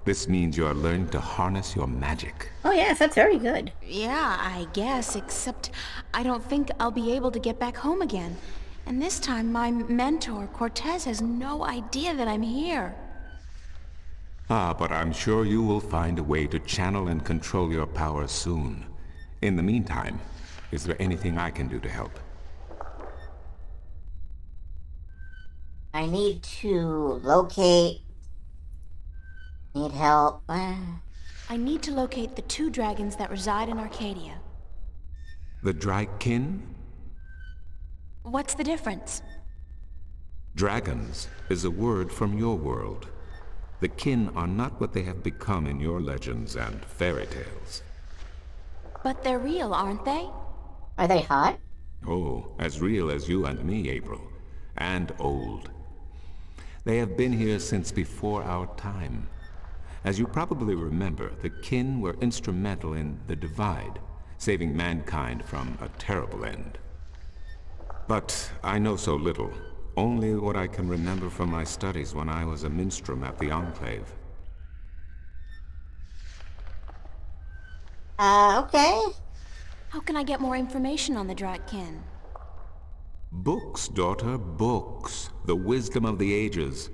This means you are learning to harness your magic. Oh yes, that's very good. Yeah, I guess, except I don't think I'll be able to get back home again. And this time my mentor, Cortez, has no idea that I'm here. Ah, but I'm sure you will find a way to channel and control your power soon. In the meantime, is there anything I can do to help? I need to locate... Need help. I need to locate the 2 dragons that reside in Arcadia. The Drykin? What's the difference? Dragons is a word from your world. The kin are not what they have become in your legends and fairy tales. But they're real, aren't they? Are they hot? Oh, as real as you and me, April. And old. They have been here since before our time. As you probably remember, the kin were instrumental in the Divide, saving mankind from a terrible end. But I know so little. Only what I can remember from my studies when I was a minstrel at the Enclave. Okay. How can I get more information on the Drakkin? Books, daughter, books. The wisdom of the ages.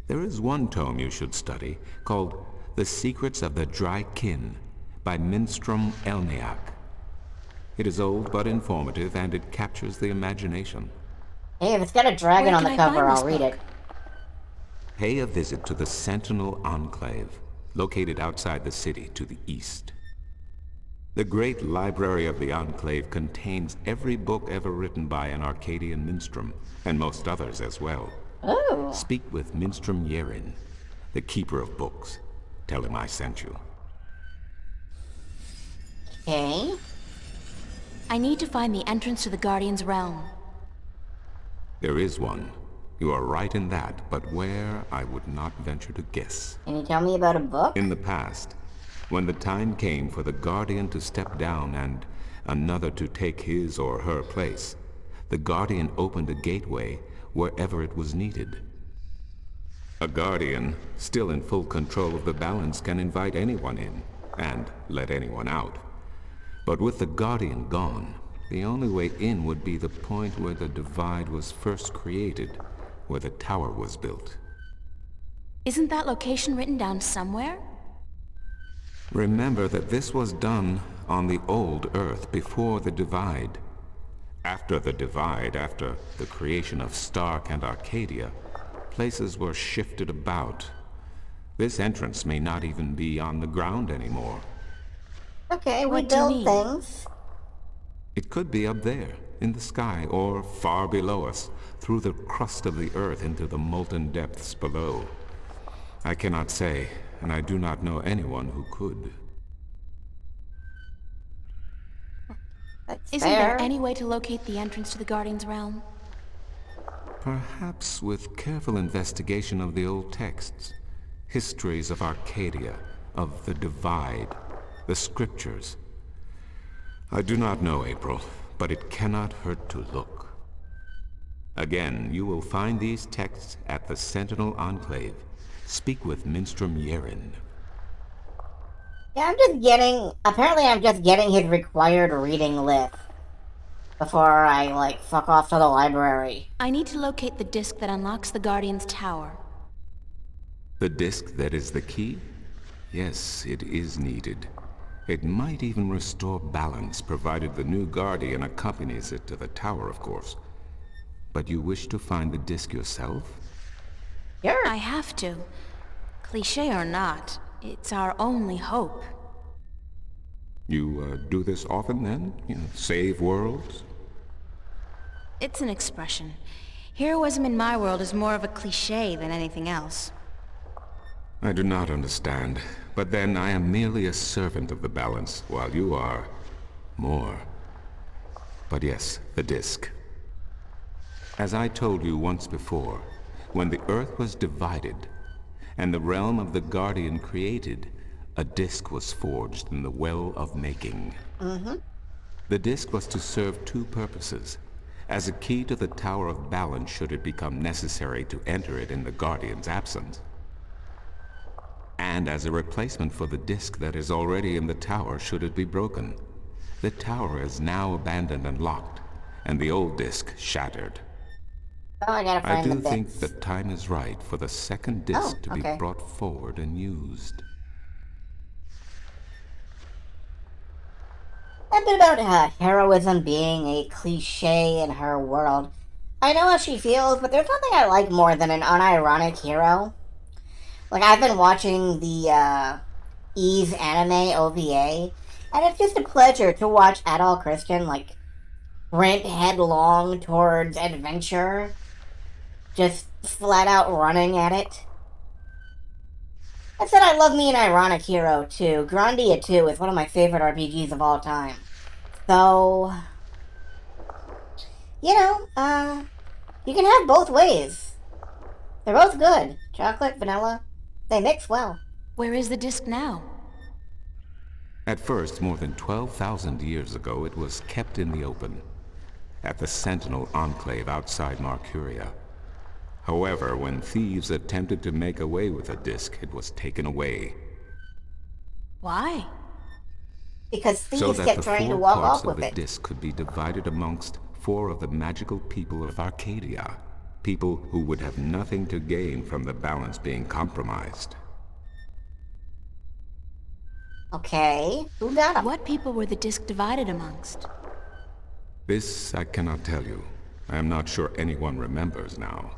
There is one tome you should study, called The Secrets of the Drykin, by Minstrom Elniak. It is old but informative, and it captures the imagination. Hey, if it's got a dragon Where on can the I cover, find this I'll read book? it. Pay a visit to the Sentinel Enclave, located outside the city to the east. The great library of the Enclave contains every book ever written by an Arcadian minstrel, and most others as well. Ooh. Speak with Minstrom Yerin, the keeper of books. Tell him I sent you. Okay. I need to find the entrance to the Guardian's realm. There is one. You are right in that, but where, I would not venture to guess. Can you tell me about a book? In the past, when the time came for the Guardian to step down and another to take his or her place, the Guardian opened a gateway wherever it was needed. A Guardian, still in full control of the balance, can invite anyone in, and let anyone out. But with the Guardian gone, the only way in would be the point where the Divide was first created, where the tower was built. Isn't that location written down somewhere? Remember that this was done on the old Earth before the Divide. After the Divide, after the creation of Stark and Arcadia, places were shifted about. This entrance may not even be on the ground anymore. Okay, we What do you build mean? things. It could be up there, in the sky, or far below us, through the crust of the earth into the molten depths below. I cannot say, and I do not know anyone who could. That's Isn't fair. there any way to locate the entrance to the Guardian's realm? Perhaps with careful investigation of the old texts, histories of Arcadia, of the Divide, the scriptures. I do not know, April, but it cannot hurt to look. Again, you will find these texts at the Sentinel Enclave. Speak with Minstrom Yerin. Yeah, apparently I'm just getting his required reading list before I, fuck off to the library. I need to locate the disc that unlocks the Guardian's tower. The disc that is the key? Yes, it is needed. It might even restore balance, provided the new Guardian accompanies it to the tower, of course. But you wish to find the disc yourself? Sure. I have to. Cliché or not, it's our only hope. You do this often, then? Save worlds? It's an expression. Heroism in my world is more of a cliché than anything else. I do not understand. But then I am merely a servant of the balance, while you are more. But yes, the disc. As I told you once before, when the Earth was divided, and the realm of the Guardian created, a disc was forged in the Well of Making. The disc was to serve 2 purposes. As a key to the Tower of Balance should it become necessary to enter it in the Guardian's absence. And as a replacement for the disc that is already in the tower should it be broken. The tower is now abandoned and locked, and the old disc shattered. Oh, I gotta I find do the think bits. the time is right for the second disc to okay. be brought forward and used. A bit about heroism being a cliche in her world. I know how she feels, but there's nothing I like more than an unironic hero. Like, I've been watching the Eve anime OVA, and it's just a pleasure to watch adult Christian, like, sprint headlong towards adventure, just flat out running at it. I said I love me an ironic hero, too. Grandia 2 is one of my favorite RPGs of all time. So, you know, you can have both ways. They're both good. Chocolate, vanilla, they mix well. Where is the disc now? At first, more than 12,000 years ago, it was kept in the open, at the Sentinel Enclave outside Marcuria. However, when thieves attempted to make away with the disc, it was taken away. Why? Because So thieves that kept the trying to four walk parts off of with the it. disc could be divided amongst 4 of the magical people of Arcadia. People who would have nothing to gain from the balance being compromised. Okay, who got them? What people were the disc divided amongst? This I cannot tell you. I am not sure anyone remembers now.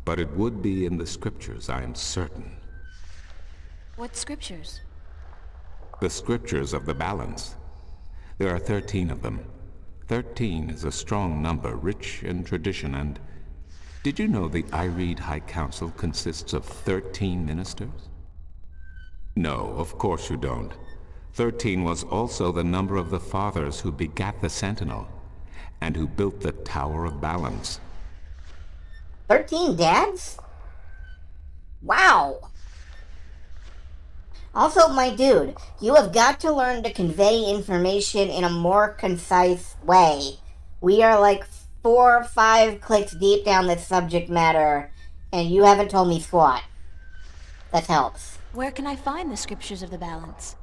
But it would be in the scriptures, I am certain. What scriptures? The scriptures of the balance. There are 13 of them. 13 is a strong number, rich in tradition, and... Did you know the Ireed High Council consists of 13 ministers? No, of course you don't. 13 was also the number of the fathers who begat the Sentinel, and who built the Tower of Balance. 13 dads? Wow. Also, my dude, you have got to learn to convey information in a more concise way. We are like 4 or 5 clicks deep down this subject matter, and you haven't told me squat. That helps. Where can I find the scriptures of the balance?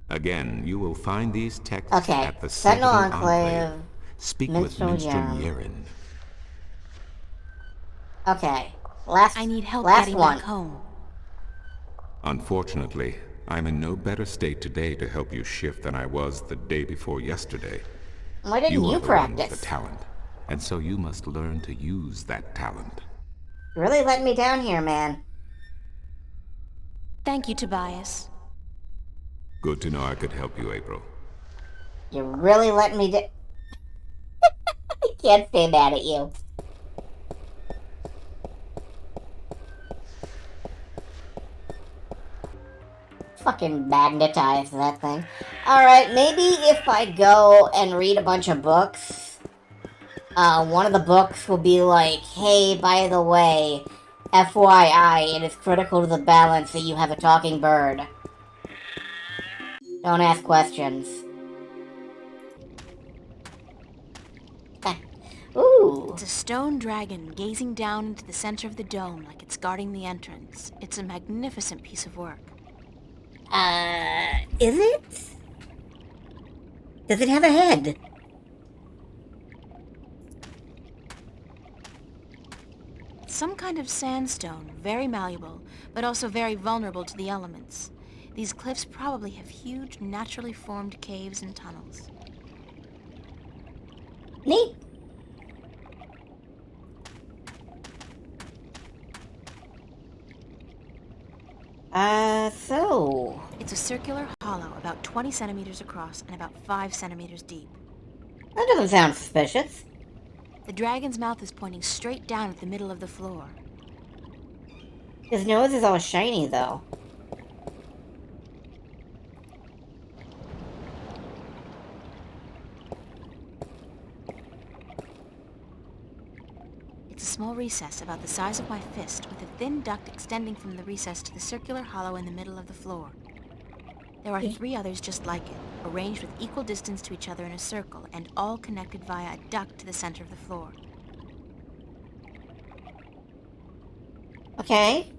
Again, you will find these texts Okay, at the Sentinel Sentinel Enclave, Speak Minstrel with Minstrel Yeren. Yeren. Okay, last I need help last getting one. back home. Unfortunately, I'm in no better state today to help you shift than I was the day before yesterday. Why didn't you are the one with practice? the talent, and so you must learn to use that talent. You really let me down here, man. Thank you, Tobias. Good to know I could help you, April. You really let me down. I can't stay mad at you. Fucking magnetize that thing. Alright, maybe if I go and read a bunch of books, one of the books will be like, hey, by the way, FYI, it is critical to the balance that you have a talking bird. Don't ask questions. Ooh. It's a stone dragon gazing down into the center of the dome like it's guarding the entrance. It's a magnificent piece of work. Is it? Does it have a head? It's some kind of sandstone, very malleable, but also very vulnerable to the elements. These cliffs probably have huge, naturally formed caves and tunnels. Neat. So... It's a circular hollow about 20 centimeters across and about 5 centimeters deep. That doesn't sound suspicious. The dragon's mouth is pointing straight down at the middle of the floor. His nose is all shiny, though. It's a small recess about the size of my fist with a thin duct extending from the recess to the circular hollow in the middle of the floor. There are 3 others just like it, arranged with equal distance to each other in a circle and all connected via a duct to the center of the floor. Okay.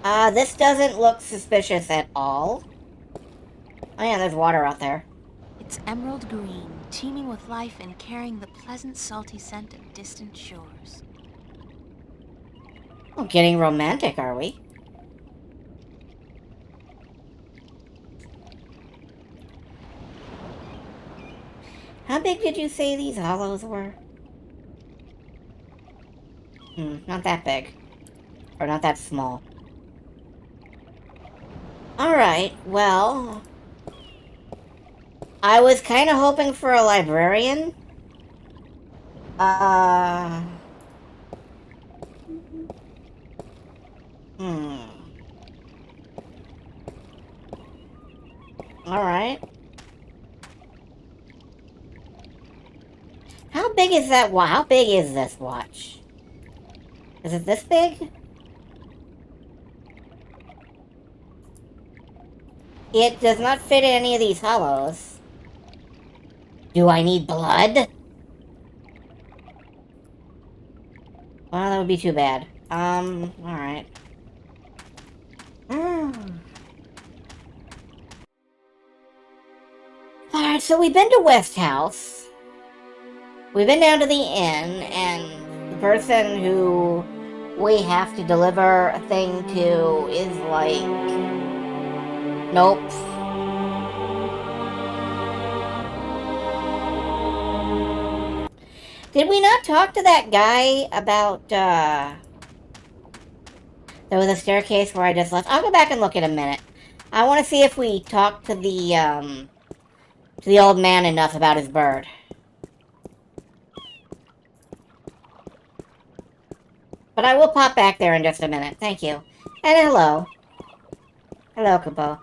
This doesn't look suspicious at all. Oh yeah, there's water out there. It's emerald green, teeming with life and carrying the pleasant salty scent of distant shores. Oh, getting romantic, are we? How big did you say these hollows were? Not that big. Or not that small. Alright, well... I was kind of hoping for a librarian. Alright. How big is that watch? How big is this watch? Is it this big? It does not fit in any of these hollows. Do I need blood? Well, that would be too bad. Alright. Alright, so we've been to West House. We've been down to the inn, and the person who we have to deliver a thing to is like... Nope. Did we not talk to that guy about, There was a staircase where I just left. I'll go back and look in a minute. I want to see if we talked to the old man enough about his bird. But I will pop back there in just a minute. Thank you. And hello. Hello, Kupo.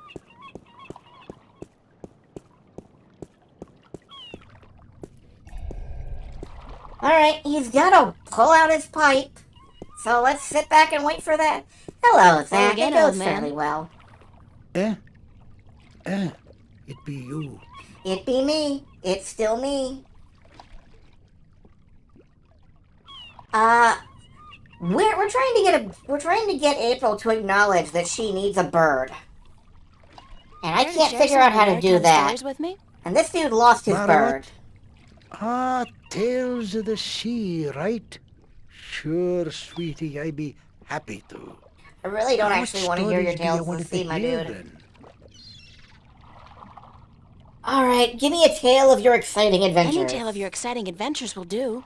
Alright, he's gotta pull out his pipe. So let's sit back and wait for that. Hello, Zach. It goes fairly well. It be you. It be me. It's still me. We're trying to get April to acknowledge that she needs a bird. And I can't figure out how to do that. With me? And this dude lost his bird. Tales of the sea, right? Sure, sweetie, I'd be happy to. I really don't actually want to hear your tales of the sea, my dude. Then? Alright, give me a tale of your exciting adventures. Any tale of your exciting adventures will do.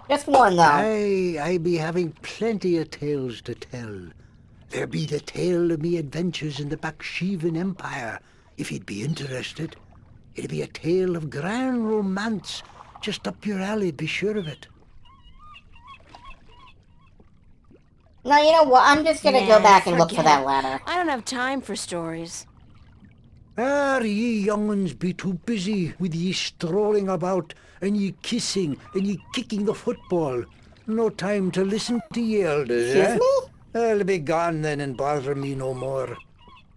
Just one, though. I be having plenty of tales to tell. There be the tale of me adventures in the Baksheevan Empire, if you'd be interested. It'd be a tale of grand romance, just up your alley, be sure of it. No, you know what? I'm just gonna go back and look for that ladder. I don't have time for stories. Ye young'uns be too busy with ye strolling about, and ye kissing, and ye kicking the football. No time to listen to ye elders, Excuse me? Well, be gone then and bother me no more.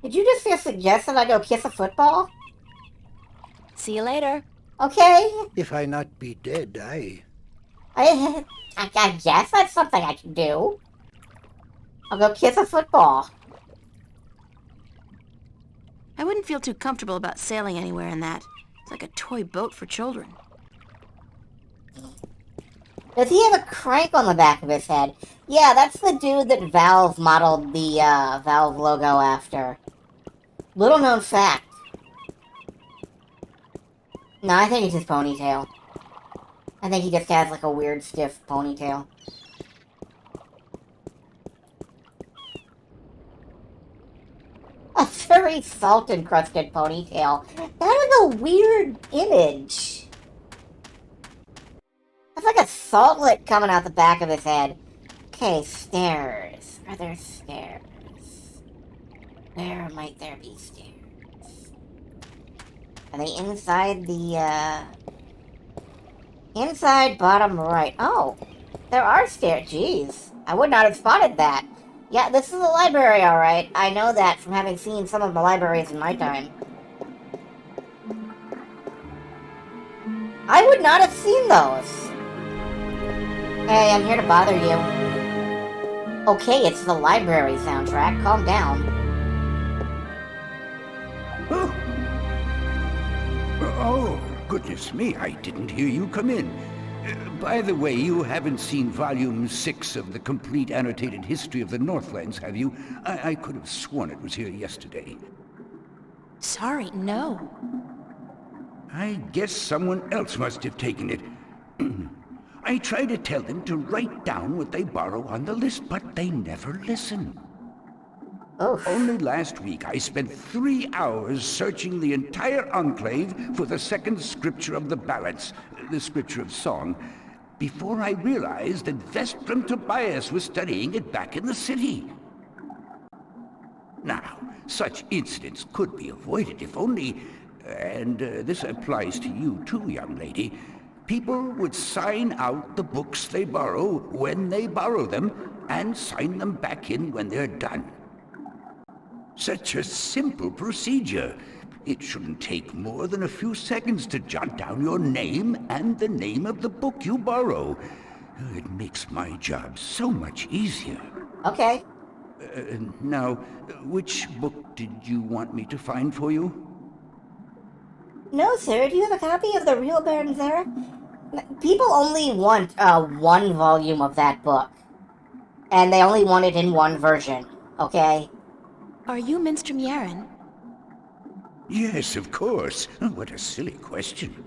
Did you just suggest that I go kiss a football? See you later. Okay. If I not be dead, I guess that's something I can do. I'll go kiss a football. I wouldn't feel too comfortable about sailing anywhere in that. It's like a toy boat for children. Does he have a crank on the back of his head? Yeah, that's the dude that Valve modeled the Valve logo after. Little known fact. No, I think it's his ponytail. I think he just has like a weird stiff ponytail. A very salt-encrusted ponytail. That was a weird image. That's like a salt lick coming out the back of his head. Okay, stairs. Are there stairs? Where might there be stairs? Are they inside the, inside bottom right? Oh, there are stairs. Jeez, I would not have spotted that. Yeah, this is a library, alright. I know that from having seen some of the libraries in my time. I would not have seen those. Hey, I'm here to bother you. Okay, it's the library soundtrack. Calm down. Oh, goodness me, I didn't hear you come in. By the way, you haven't seen Volume 6 of the Complete Annotated History of the Northlands, have you? I could have sworn it was here yesterday. Sorry, no. I guess someone else must have taken it. I try to tell them to write down what they borrow on the list, but they never listen. Oh. Only last week I spent 3 hours searching the entire enclave for the second scripture of the ballads, the scripture of song, before I realized that Vestrum Tobias was studying it back in the city. Now, such incidents could be avoided if only, and this applies to you too, young lady, people would sign out the books they borrow when they borrow them and sign them back in when they're done. Such a simple procedure. It shouldn't take more than a few seconds to jot down your name and the name of the book you borrow. It makes my job so much easier. Okay. Now, which book did you want me to find for you? No, sir. Do you have a copy of The Real Baron Zara? People only want one volume of that book. And they only want it in one version, okay? Are you Minstrom Yaren? Yes, of course. What a silly question.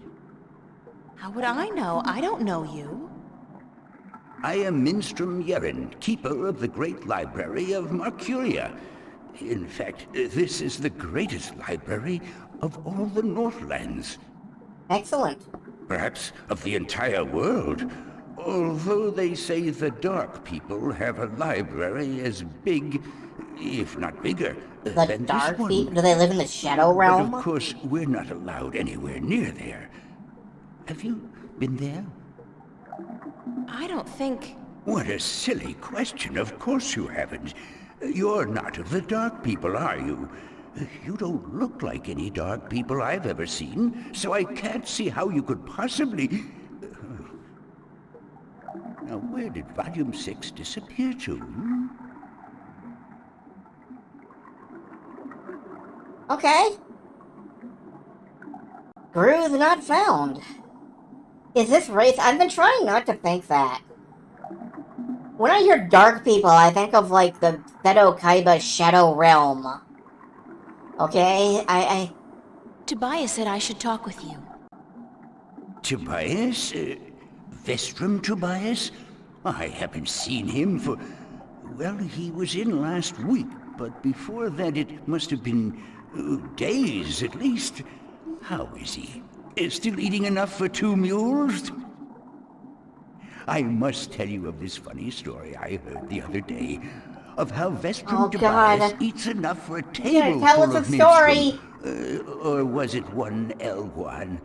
How would I know? I don't know you. I am Minstrom Yeren, keeper of the great library of Marcuria. In fact, this is the greatest library of all the Northlands. Excellent. Perhaps of the entire world. Although they say the Dark People have a library as big, if not bigger, The than Dark this one. People? Do they live in the Shadow Realm? But of course, we're not allowed anywhere near there. Have you been there? I don't think... What a silly question. Of course you haven't. You're not of the Dark People, are you? You don't look like any Dark People I've ever seen, so I can't see how you could possibly... Now, where did Volume 6 disappear to? Okay. Groove not found. Is this race? I've been trying not to think that. When I hear Dark People, I think of, like, the Seto Kaiba Shadow Realm. Okay? Tobias said I should talk with you. Tobias? Vestrum Tobias? I haven't seen him for... Well, he was in last week, but before that it must have been days at least. How is he? Still eating enough for 2 mules? I must tell you of this funny story I heard the other day of how Vestrum Tobias eats enough for a table tell full us of a story. or was it one Elguan?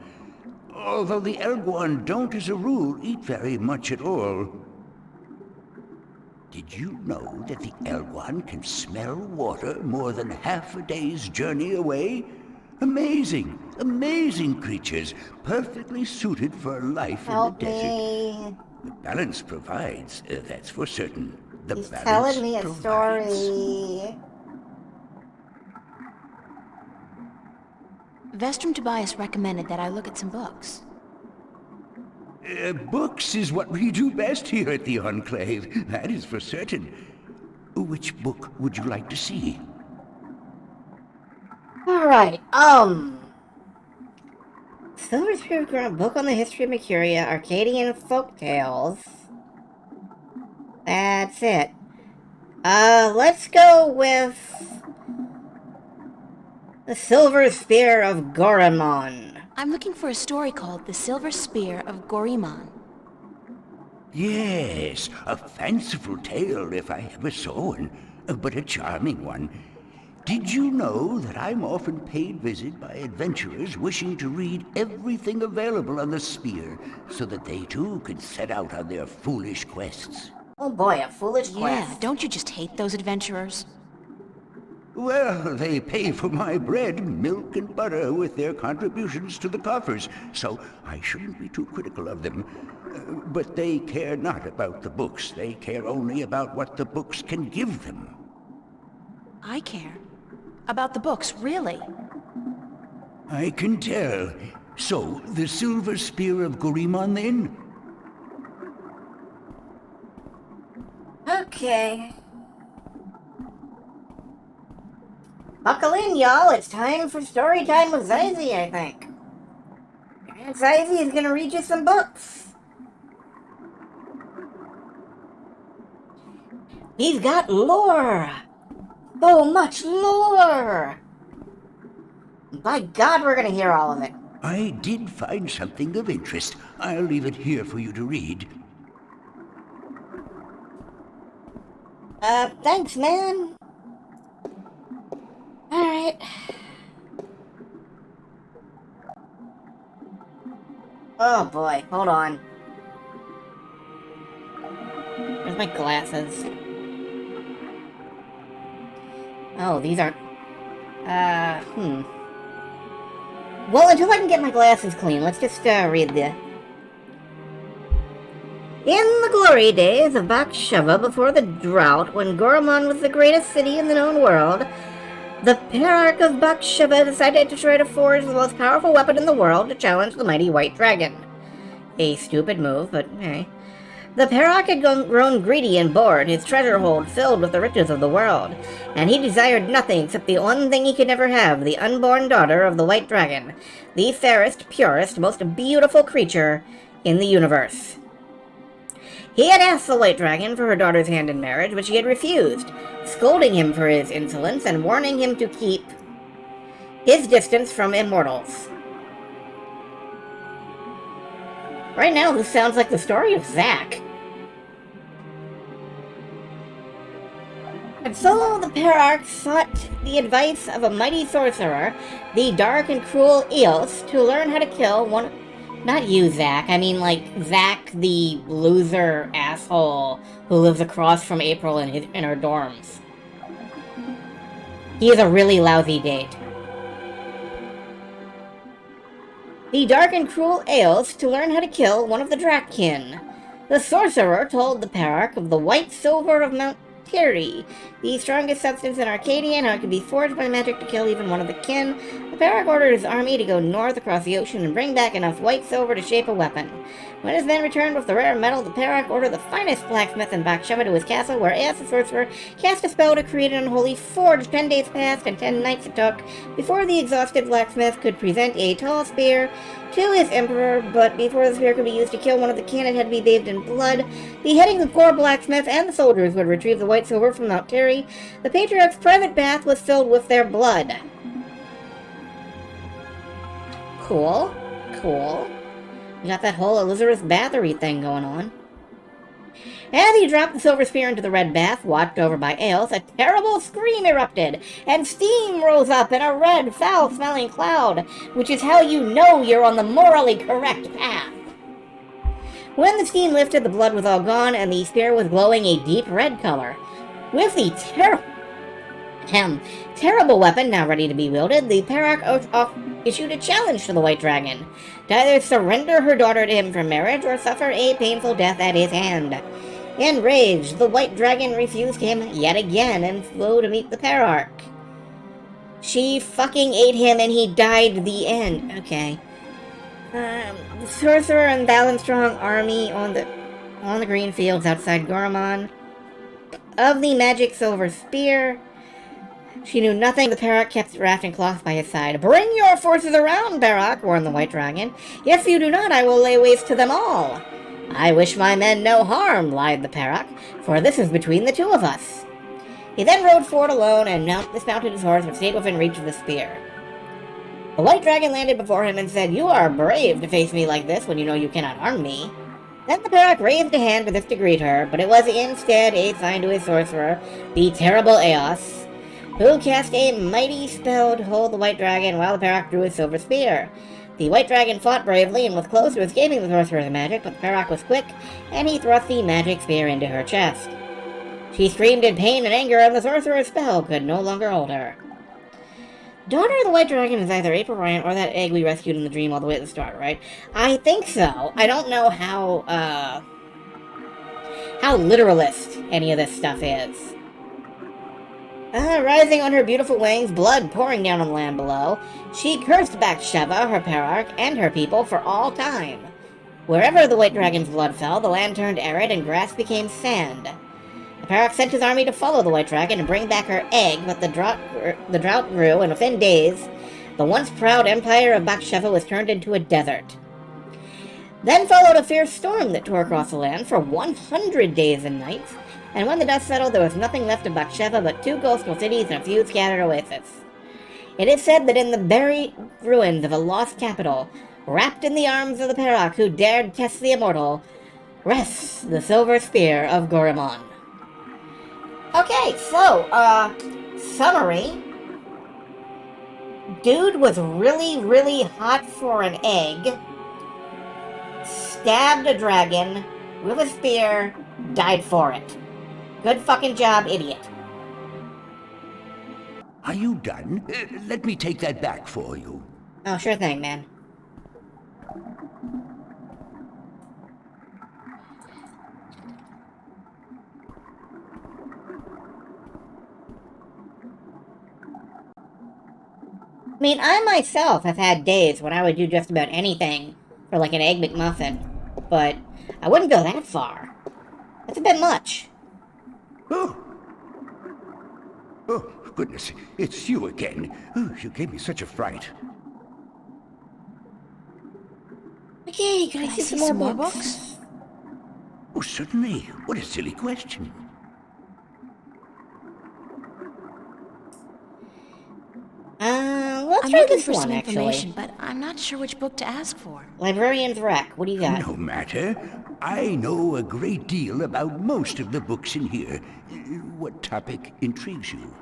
Although the Elguan don't, as a rule, eat very much at all. Did you know that the Elguan can smell water more than half a day's journey away? Amazing, amazing creatures, perfectly suited for life in the desert. Me. The balance provides, that's for certain. The He's balance telling me a provides. story. Vestrum Tobias recommended that I look at some books. Books is what we do best here at the Enclave, that is for certain. Which book would you like to see? Alright, Silver Spirit Ground book on the history of Mercuria, Arcadian folk tales. That's it. Let's go with the Silver Spear of Gorimon. I'm looking for a story called The Silver Spear of Gorimon. Yes, a fanciful tale if I ever saw one, but a charming one. Did you know that I'm often paid visit by adventurers wishing to read everything available on the spear so that they too can set out on their foolish quests? Oh boy, a foolish Yeah, quest. don't you just hate those adventurers? Well, they pay for my bread, milk, and butter with their contributions to the coffers, so I shouldn't be too critical of them. But they care not about the books. They care only about what the books can give them. I care. About the books, really. I can tell. So, the Silver Spear of Gorimon, then? Okay. Buckle in, y'all. It's time for story time with Zazie, I think. Aunt Ivy is gonna read you some books. He's got lore! So much lore! By God, we're gonna hear all of it. I did find something of interest. I'll leave it here for you to read. Thanks, man. Alright. Oh boy, hold on. Where's my glasses? Oh, these aren't... Well, until I can get my glasses clean, let's just, read the... In the glory days of Bakshava, before the drought, when Goramon was the greatest city in the known world, the Perarch of Bakshava decided to try to forge the most powerful weapon in the world to challenge the mighty White Dragon. A stupid move, but hey. The Perarch had grown greedy and bored, his treasure hold filled with the riches of the world, and he desired nothing except the one thing he could never have, the unborn daughter of the White Dragon, the fairest, purest, most beautiful creature in the universe. He had asked the White Dragon for her daughter's hand in marriage, but she had refused, scolding him for his insolence and warning him to keep his distance from immortals. Right now, this sounds like the story of Zack. And so the Perarch sought the advice of a mighty sorcerer, the dark and cruel Eos, to learn how to kill one... Not you, Zack. I mean, like, Zack, the loser asshole who lives across from April in her dorms. He is a really lousy date. The dark and cruel Eos to learn how to kill one of the Drakkin. The sorcerer told the Perarch of the white silver of Mount Tiri, the strongest substance in Arcadia, and how it could be forged by magic to kill even one of the kin. The Perarch ordered his army to go north across the ocean and bring back enough white silver to shape a weapon. When his men returned with the rare metal, the Perarch ordered the finest blacksmith in Bakshava to his castle, where Eos the sorcerer cast a spell to create an unholy forge. 10 days passed, and 10 nights it took before the exhausted blacksmith could present a tall spear to his emperor, but before the spear could be used to kill one of the kin, it had to be bathed in blood. Beheading the poor blacksmith and the soldiers would retrieve the white silver from Mount Tiri. The Patriarch's private bath was filled with their blood. Cool. Cool. We got that whole Elizabeth Bathory thing going on. As he dropped the silver spear into the red bath, watched over by Eos, a terrible scream erupted, and steam rose up in a red, foul-smelling cloud, which is how you know you're on the morally correct path. When the steam lifted, the blood was all gone, and the spear was glowing a deep red color. With the terrible weapon now ready to be wielded, the Perarch issued a challenge to the White Dragon, to either surrender her daughter to him for marriage or suffer a painful death at his hand. Enraged, the White Dragon refused him yet again and flew to meet the Perarch. She fucking ate him and he died the end. Okay. The sorcerer and Balanstrong army on the green fields outside Goramon. Of the magic silver spear. She knew nothing. The Perarch kept raft and cloth by his side. Bring your forces around, Perarch, warned the White Dragon. If you do not, I will lay waste to them all. I wish my men no harm, lied the Perarch, for this is between the two of us. He then rode forward alone and dismounted his horse, but stayed within reach of the spear. The White Dragon landed before him and said, You are brave to face me like this when you know you cannot harm me. Then the Perarch raised a hand as if to greet her, but it was instead a sign to his sorcerer, the terrible Eos, who cast a mighty spell to hold the White Dragon while the Perarch drew his silver spear. The White Dragon fought bravely and was close to escaping the sorcerer's magic, but the Perarch was quick, and he thrust the magic spear into her chest. She screamed in pain and anger, and the sorcerer's spell could no longer hold her. Daughter of the White Dragon is either April Ryan or that egg we rescued in the dream all the way at the start, right? I think so. I don't know how literalist any of this stuff is. Rising on her beautiful wings, blood pouring down on the land below, she cursed Bakshava, her Perarch, and her people for all time. Wherever the White Dragon's blood fell, the land turned arid and grass became sand. The Perarch sent his army to follow the White Dragon and bring back her egg, but the drought grew, and within days, the once proud empire of Bakshava was turned into a desert. Then followed a fierce storm that tore across the land for 100 days and nights, and when the dust settled, there was nothing left of Baksheva but 2 coastal cities and a few scattered oases. It is said that in the buried ruins of a lost capital, wrapped in the arms of the Perak who dared test the immortal, rests the silver spear of Gorimon. Okay, so, summary. Dude was really, really hot for an egg, stabbed a dragon with a spear, died for it. Good fucking job, idiot. Are you done? Let me take that back for you. Oh, sure thing, man. I mean, I myself have had days when I would do just about anything for like an Egg McMuffin, but I wouldn't go that far. That's a bit much. Oh, goodness, it's you again. Oh, you gave me such a fright. Okay, can I see some more books? Oh, certainly. What a silly question. Let's I'm try looking this for one, some actually. information, but I'm not sure which book to ask for. Librarian's Wreck. What do you got? No matter. I know a great deal about most of the books in here. What topic intrigues you?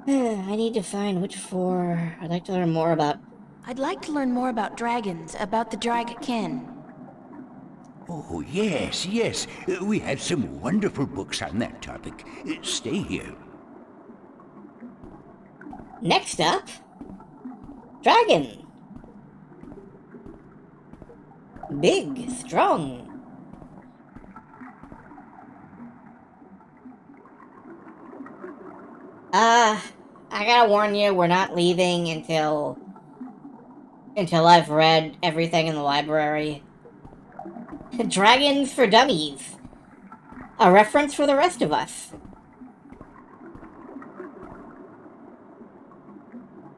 I need to find which 4. I'd like to learn more about... I'd like to learn more about dragons, about the Dragkin. Oh, yes, yes. We have some wonderful books on that topic. Stay here. Next up... Dragon. Big, strong. I gotta warn you, we're not leaving until I've read everything in the library. Dragons for Dummies. A reference for the rest of us.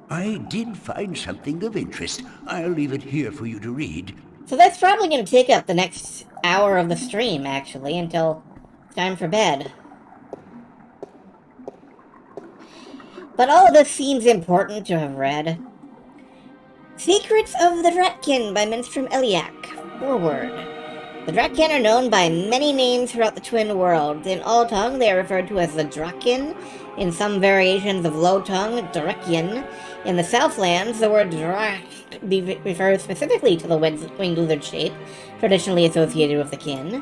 I did find something of interest. I'll leave it here for you to read. So that's probably going to take up the next hour of the stream, actually, until it's time for bed. But all of this seems important to have read. Secrets of the Dratkin by Minstrom Eliak. Forward. The Dratkin are known by many names throughout the Twin Worlds. In All Tongue, they are referred to as the Drakin. In some variations of Low Tongue, Drakian. In the Southlands, the word Drak refers specifically to the winged lizard shape, traditionally associated with the kin.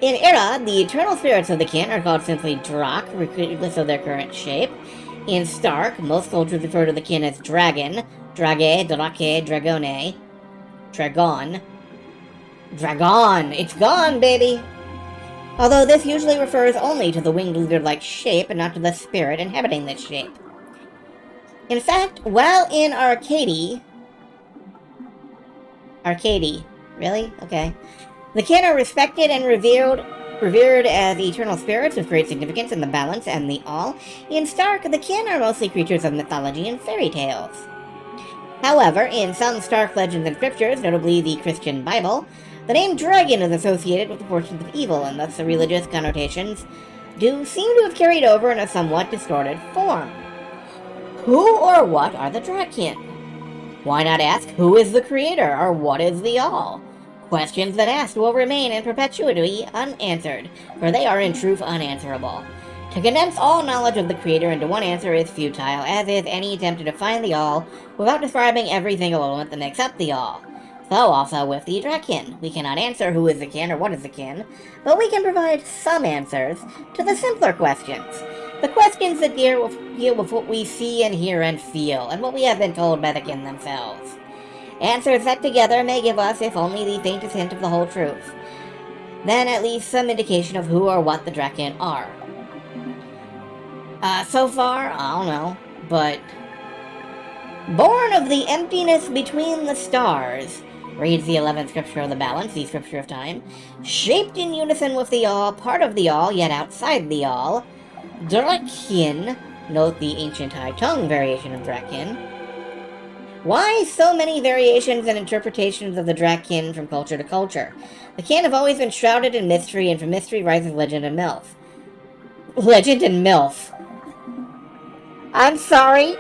In Ira, the eternal spirits of the kin are called simply Drak, regardless of their current shape. In Stark, most cultures refer to the kin as Dragon, Drage, Drake, Dragone, Dragon. Dragon! It's gone, baby! Although this usually refers only to the winged lizard-like shape and not to the spirit inhabiting this shape. In fact, while in Arcady... Really? Okay. The kin are respected and revered as eternal spirits with great significance in the balance and the all. In Stark, the kin are mostly creatures of mythology and fairy tales. However, in some Stark legends and scriptures, notably the Christian Bible, the name dragon is associated with the forces of evil, and thus the religious connotations do seem to have carried over in a somewhat distorted form. Who or what are the Dratkin? Why not ask who is the creator or what is the all? Questions that asked will remain in perpetuity unanswered, for they are in truth unanswerable. To condense all knowledge of the creator into one answer is futile, as is any attempt to define the all without describing every single element that makes up the all. So also with the Dratkin. We cannot answer who is the kin or what is the kin, but we can provide some answers to the simpler questions. The questions that deal with what we see and hear and feel, and what we have been told by the kin themselves. Answers that together may give us, if only the faintest hint of the whole truth, then at least some indication of who or what the Dratkin are. So far, I don't know, but... Born of the emptiness between the stars, reads the 11th scripture of the balance, the scripture of time, shaped in unison with the all, part of the all, yet outside the all, Dratkin, note the ancient High Tongue variation of Dratkin, Why so many variations and interpretations of the Drakkyn from culture to culture? The Kin have always been shrouded in mystery, and from mystery rises legend and MILF. Legend and MILF. I'm sorry.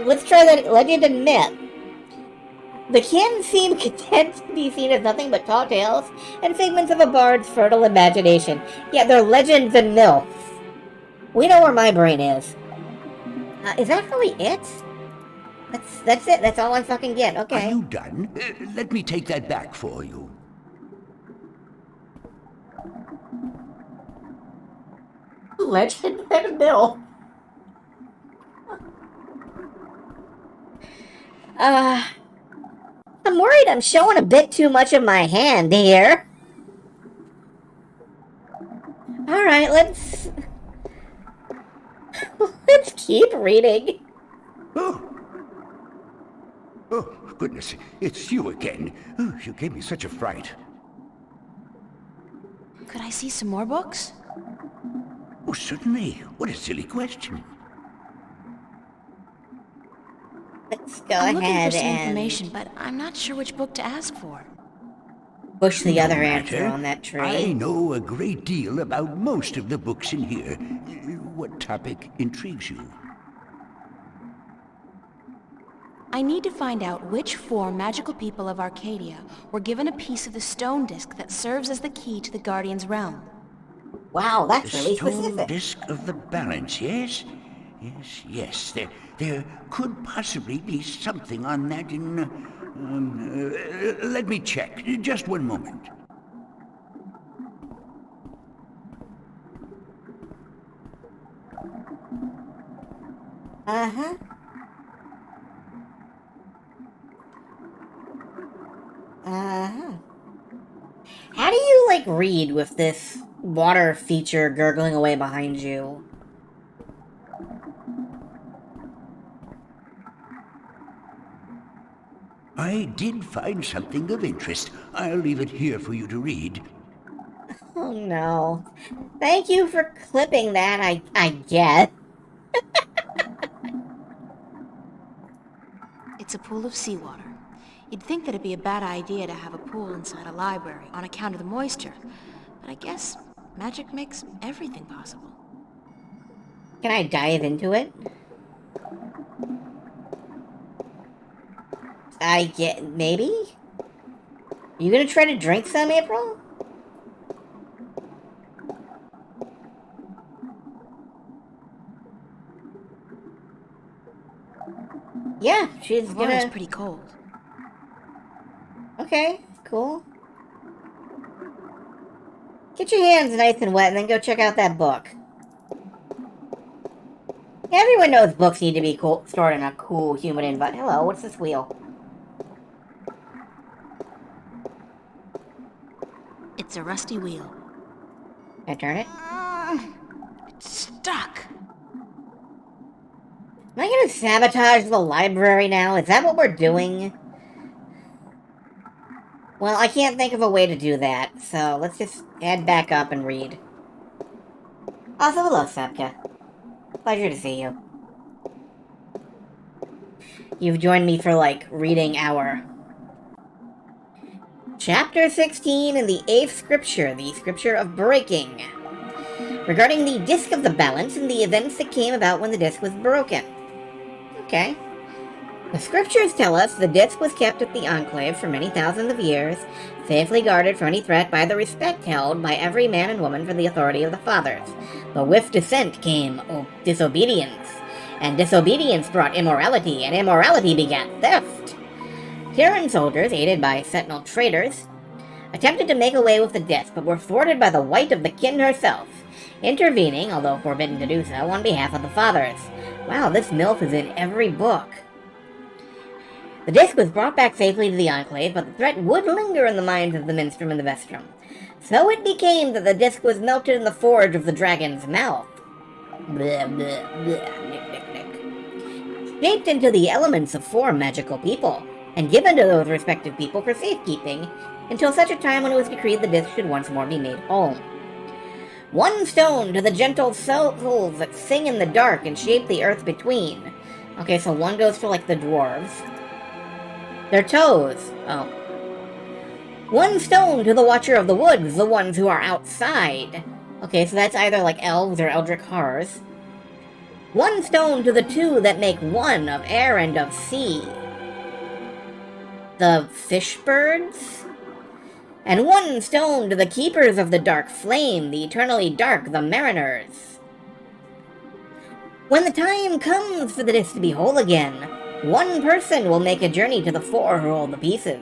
Let's try that. Legend and myth. The Kin seem content to be seen as nothing but tall tales and figments of a bard's fertile imagination. Yeah, they're legends and MILFs. We know where my brain is. Is that really it? That's it. That's all I fucking get. Okay. Are you done? Let me take that back for you. Legend and MILF. I'm worried I'm showing a bit too much of my hand here. Alright, let's keep reading. Oh, goodness, it's you again. Oh, you gave me such a fright. Could I see some more books? Oh, certainly. What a silly question. Let's go I'm looking ahead for some and information, but I'm not sure which book to ask for. push the other No answer matter. on that tree. I know a great deal about most of the books in here. What topic intrigues you? I need to find out which 4 magical people of Arcadia were given a piece of the stone disc that serves as the key to the Guardian's realm. Wow, that's The really stone specific. disc of the balance, yes? Yes. There could possibly be something on that in... let me check. Just one moment. Uh-huh. Uh-huh. How do you, like, read with this water feature gurgling away behind you? I did find something of interest. I'll leave it here for you to read. Oh, no. Thank you for clipping that, I guess. It's a pool of seawater. You'd think that it'd be a bad idea to have a pool inside a library on account of the moisture, but I guess magic makes everything possible. Can I dive into it? Maybe? You gonna try to drink some, April? Yeah, she's The water's gonna... pretty cold. Okay, cool. Get your hands nice and wet and then go check out that book. Everyone knows books need to be stored in a cool, humid environment. Hello, what's this wheel? It's a rusty wheel. Can I turn it? It's stuck. Am I gonna sabotage the library now? Is that what we're doing? Well, I can't think of a way to do that, so let's just head back up and read. Also, hello, Sepka. Pleasure to see you. You've joined me for, like, reading hour. Chapter 16 in the 8th scripture, the scripture of breaking. Regarding the disc of the balance and the events that came about when the disc was broken. Okay. The scriptures tell us the disc was kept at the Enclave for many thousands of years, safely guarded from any threat by the respect held by every man and woman for the authority of the Fathers. But with dissent came disobedience, and disobedience brought immorality, and immorality begat theft. Terran soldiers, aided by Sentinel traitors, attempted to make away with the disc, but were thwarted by the Wight of the Kin herself, intervening, although forbidden to do so, on behalf of the Fathers. Wow, this MILF is in every book. The disc was brought back safely to the Enclave, but the threat would linger in the minds of the Minstrum and the Vestrum. So it became that the disc was melted in the forge of the dragon's mouth. Bleh, bleh, bleh, nick, nick, nick. Shaped into the elements of 4 magical people, and given to those respective people for safekeeping, until such a time when it was decreed the disc should once more be made whole. 1 stone to the gentle souls that sing in the dark and shape the earth between. Okay, so 1 goes to, like, the dwarves. Their toes. Oh. 1 stone to the Watcher of the Woods, the ones who are outside. Okay, so that's either like elves or eldritch horrors. 1 stone to the 2 that make 1 of air and of sea. The fish birds? And 1 stone to the keepers of the dark flame, the eternally dark, the mariners. When the time comes for the disc to be whole again, 1 person will make a journey to the 4 who hold the pieces.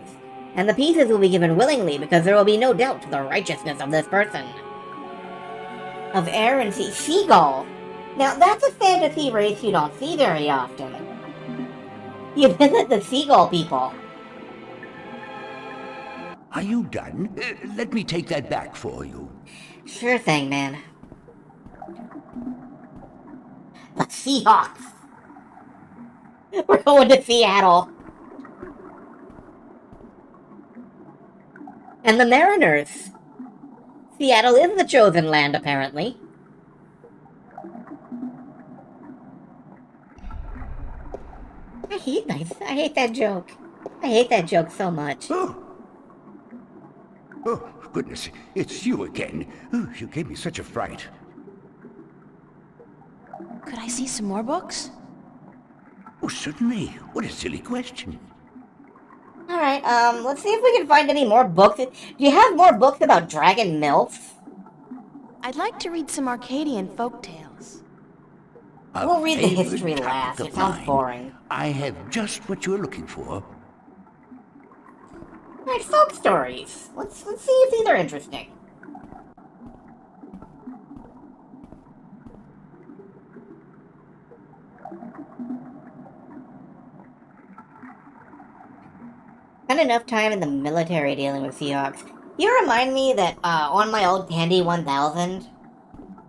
And the pieces will be given willingly, because there will be no doubt to the righteousness of this person. Of air and sea. Seagull! Now, that's a fantasy race you don't see very often. You visit the seagull people. Are you done? Let me take that back for you. Sure thing, man. The Seahawks! We're going to Seattle! And the Mariners! Seattle is the chosen land, apparently. I hate that joke. I hate that joke so much. Oh, goodness, it's you again. Oh, you gave me such a fright. Could I see some more books? Oh, certainly. What a silly question. Alright, let's see if we can find any more books. Do you have more books about dragon milfs? I'd like to read some Arcadian folktales. We'll read the history last. It sounds boring. I have just what you're looking for. Alright, folk stories. Let's see if these are interesting. Spent enough time in the military dealing with Seahawks. You remind me that on my old Tandy 1000,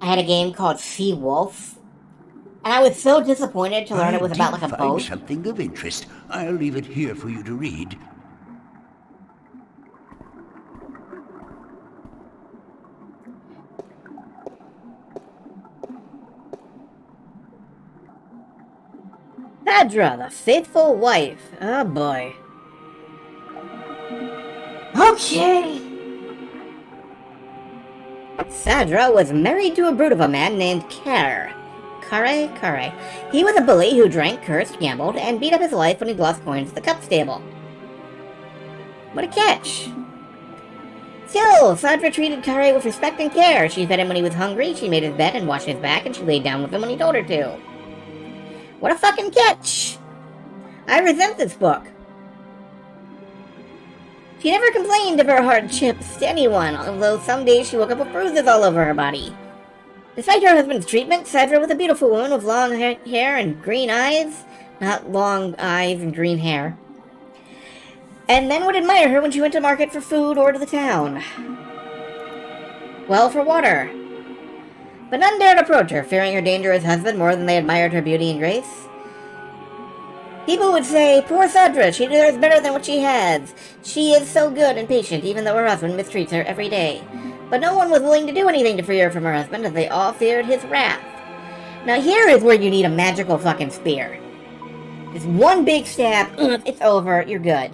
I had a game called Sea Wolf, and I was so disappointed to learn it was about like a boat. Something of interest. I'll leave it here for you to read. Sadra, the faithful wife. Oh boy. Okay. Sadra was married to a brute of a man named Kare. Kare. He was a bully who drank, cursed, gambled, and beat up his wife when he lost coins at the cup stable. What a catch. Still, Sadra treated Kare with respect and care. She fed him when he was hungry, she made his bed and washed his back, and she laid down with him when he told her to. What a fucking catch! I resent this book. She never complained of her hardships to anyone, although some days she woke up with bruises all over her body. Despite her husband's treatment, Sadra was a beautiful woman with long hair and green eyes. Not long eyes and green hair. And men would admire her when she went to market for food or to the town. Well, for water. But none dared approach her, fearing her dangerous husband more than they admired her beauty and grace. People would say, poor Sadra, she deserves better than what she has. She is so good and patient, even though her husband mistreats her every day. But no one was willing to do anything to free her from her husband, as they all feared his wrath. Now here is where you need a magical fucking spear. Just one big stab, it's over, you're good.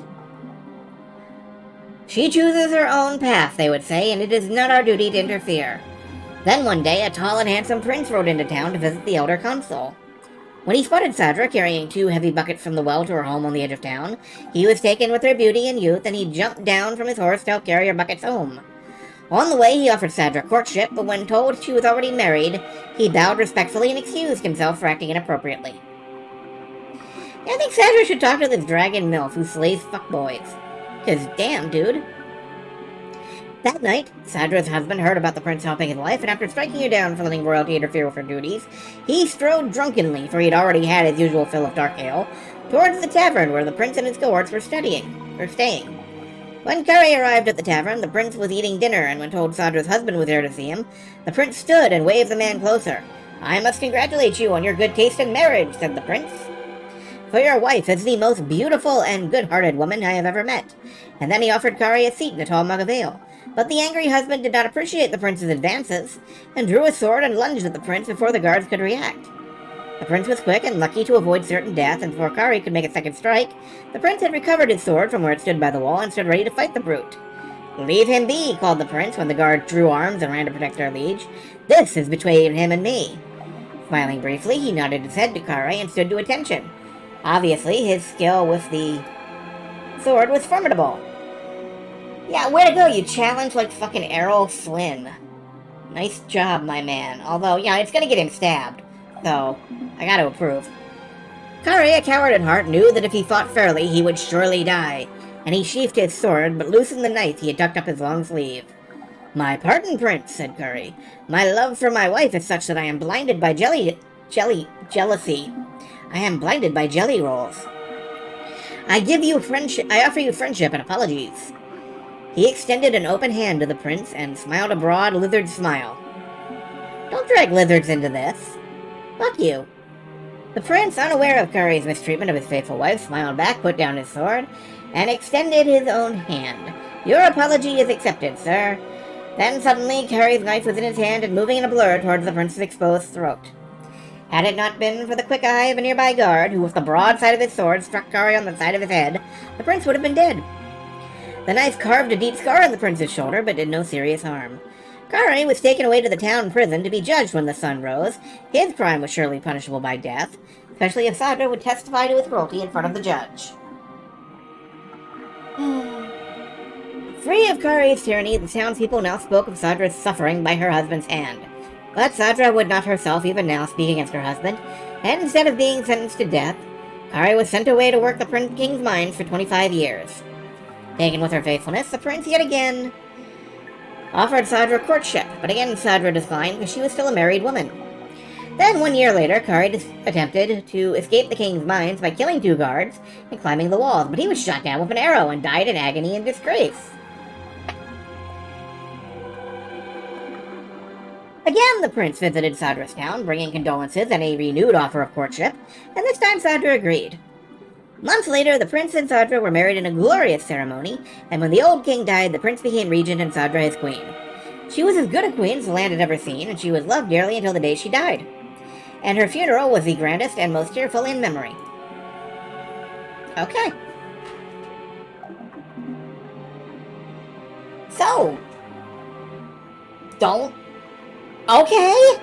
She chooses her own path, they would say, and it is not our duty to interfere. Then one day, a tall and handsome prince rode into town to visit the elder consul. When he spotted Sadra carrying 2 heavy buckets from the well to her home on the edge of town, he was taken with her beauty and youth, and he jumped down from his horse to help carry her buckets home. On the way, he offered Sadra courtship, but when told she was already married, he bowed respectfully and excused himself for acting inappropriately. I think Sadra should talk to this dragon milf who slays fuckboys. 'Cause damn, dude. That night, Sadra's husband heard about the prince helping his wife, and after striking her down for letting royalty interfere with her duties, he strode drunkenly, for he had already had his usual fill of dark ale, towards the tavern where the prince and his cohorts were staying. When Kare arrived at the tavern, the prince was eating dinner, and when told Sadra's husband was there to see him, the prince stood and waved the man closer. "I must congratulate you on your good taste in marriage," said the prince. "For your wife is the most beautiful and good-hearted woman I have ever met." And then he offered Kare a seat in a tall mug of ale. But the angry husband did not appreciate the prince's advances, and drew his sword and lunged at the prince before the guards could react. The prince was quick and lucky to avoid certain death, and before Kari could make a second strike, the prince had recovered his sword from where it stood by the wall and stood ready to fight the brute. "Leave him be," called the prince when the guard drew arms and ran to protect their liege. "This is between him and me." Smiling briefly, he nodded his head to Kari and stood to attention. Obviously, his skill with the sword was formidable. Yeah, way to go, you challenge like fucking Errol Flynn. Nice job, my man. Although, yeah, it's gonna get him stabbed. So, I gotta approve. Kari, a coward at heart, knew that if he fought fairly, he would surely die, and he sheathed his sword, but loosened the knife he had tucked up his long sleeve. "My pardon, Prince," said Kari. "My love for my wife is such that I am blinded by jealousy. I am blinded by jelly rolls. I offer you friendship and apologies." He extended an open hand to the prince and smiled a broad, lizard smile. "Don't drag lizards into this. Fuck you." The prince, unaware of Kari's mistreatment of his faithful wife, smiled back, put down his sword, and extended his own hand. "Your apology is accepted, sir." Then suddenly, Kari's knife was in his hand and moving in a blur towards the prince's exposed throat. Had it not been for the quick eye of a nearby guard, who with the broad side of his sword struck Kari on the side of his head, the prince would have been dead. The knife carved a deep scar on the prince's shoulder, but did no serious harm. Kari was taken away to the town prison to be judged when the sun rose. His crime was surely punishable by death, especially if Sadra would testify to his cruelty in front of the judge. Free of Kari's tyranny, the townspeople now spoke of Sadra's suffering by her husband's hand. But Sadra would not herself even now speak against her husband, and instead of being sentenced to death, Kari was sent away to work the king's mines for 25 years. Taken with her faithfulness, the prince yet again offered Sadra courtship, but again Sadra declined because she was still a married woman. Then, 1 year later, Kari attempted to escape the king's mines by killing 2 guards and climbing the walls, but he was shot down with an arrow and died in agony and disgrace. Again, the prince visited Sadra's town, bringing condolences and a renewed offer of courtship, and this time Sadra agreed. Months later, the prince and Sadra were married in a glorious ceremony, and when the old king died, the prince became regent and Sadra his queen. She was as good a queen as the land had ever seen, and she was loved dearly until the day she died. And her funeral was the grandest and most tearful in memory. Okay. So, don't... Okay?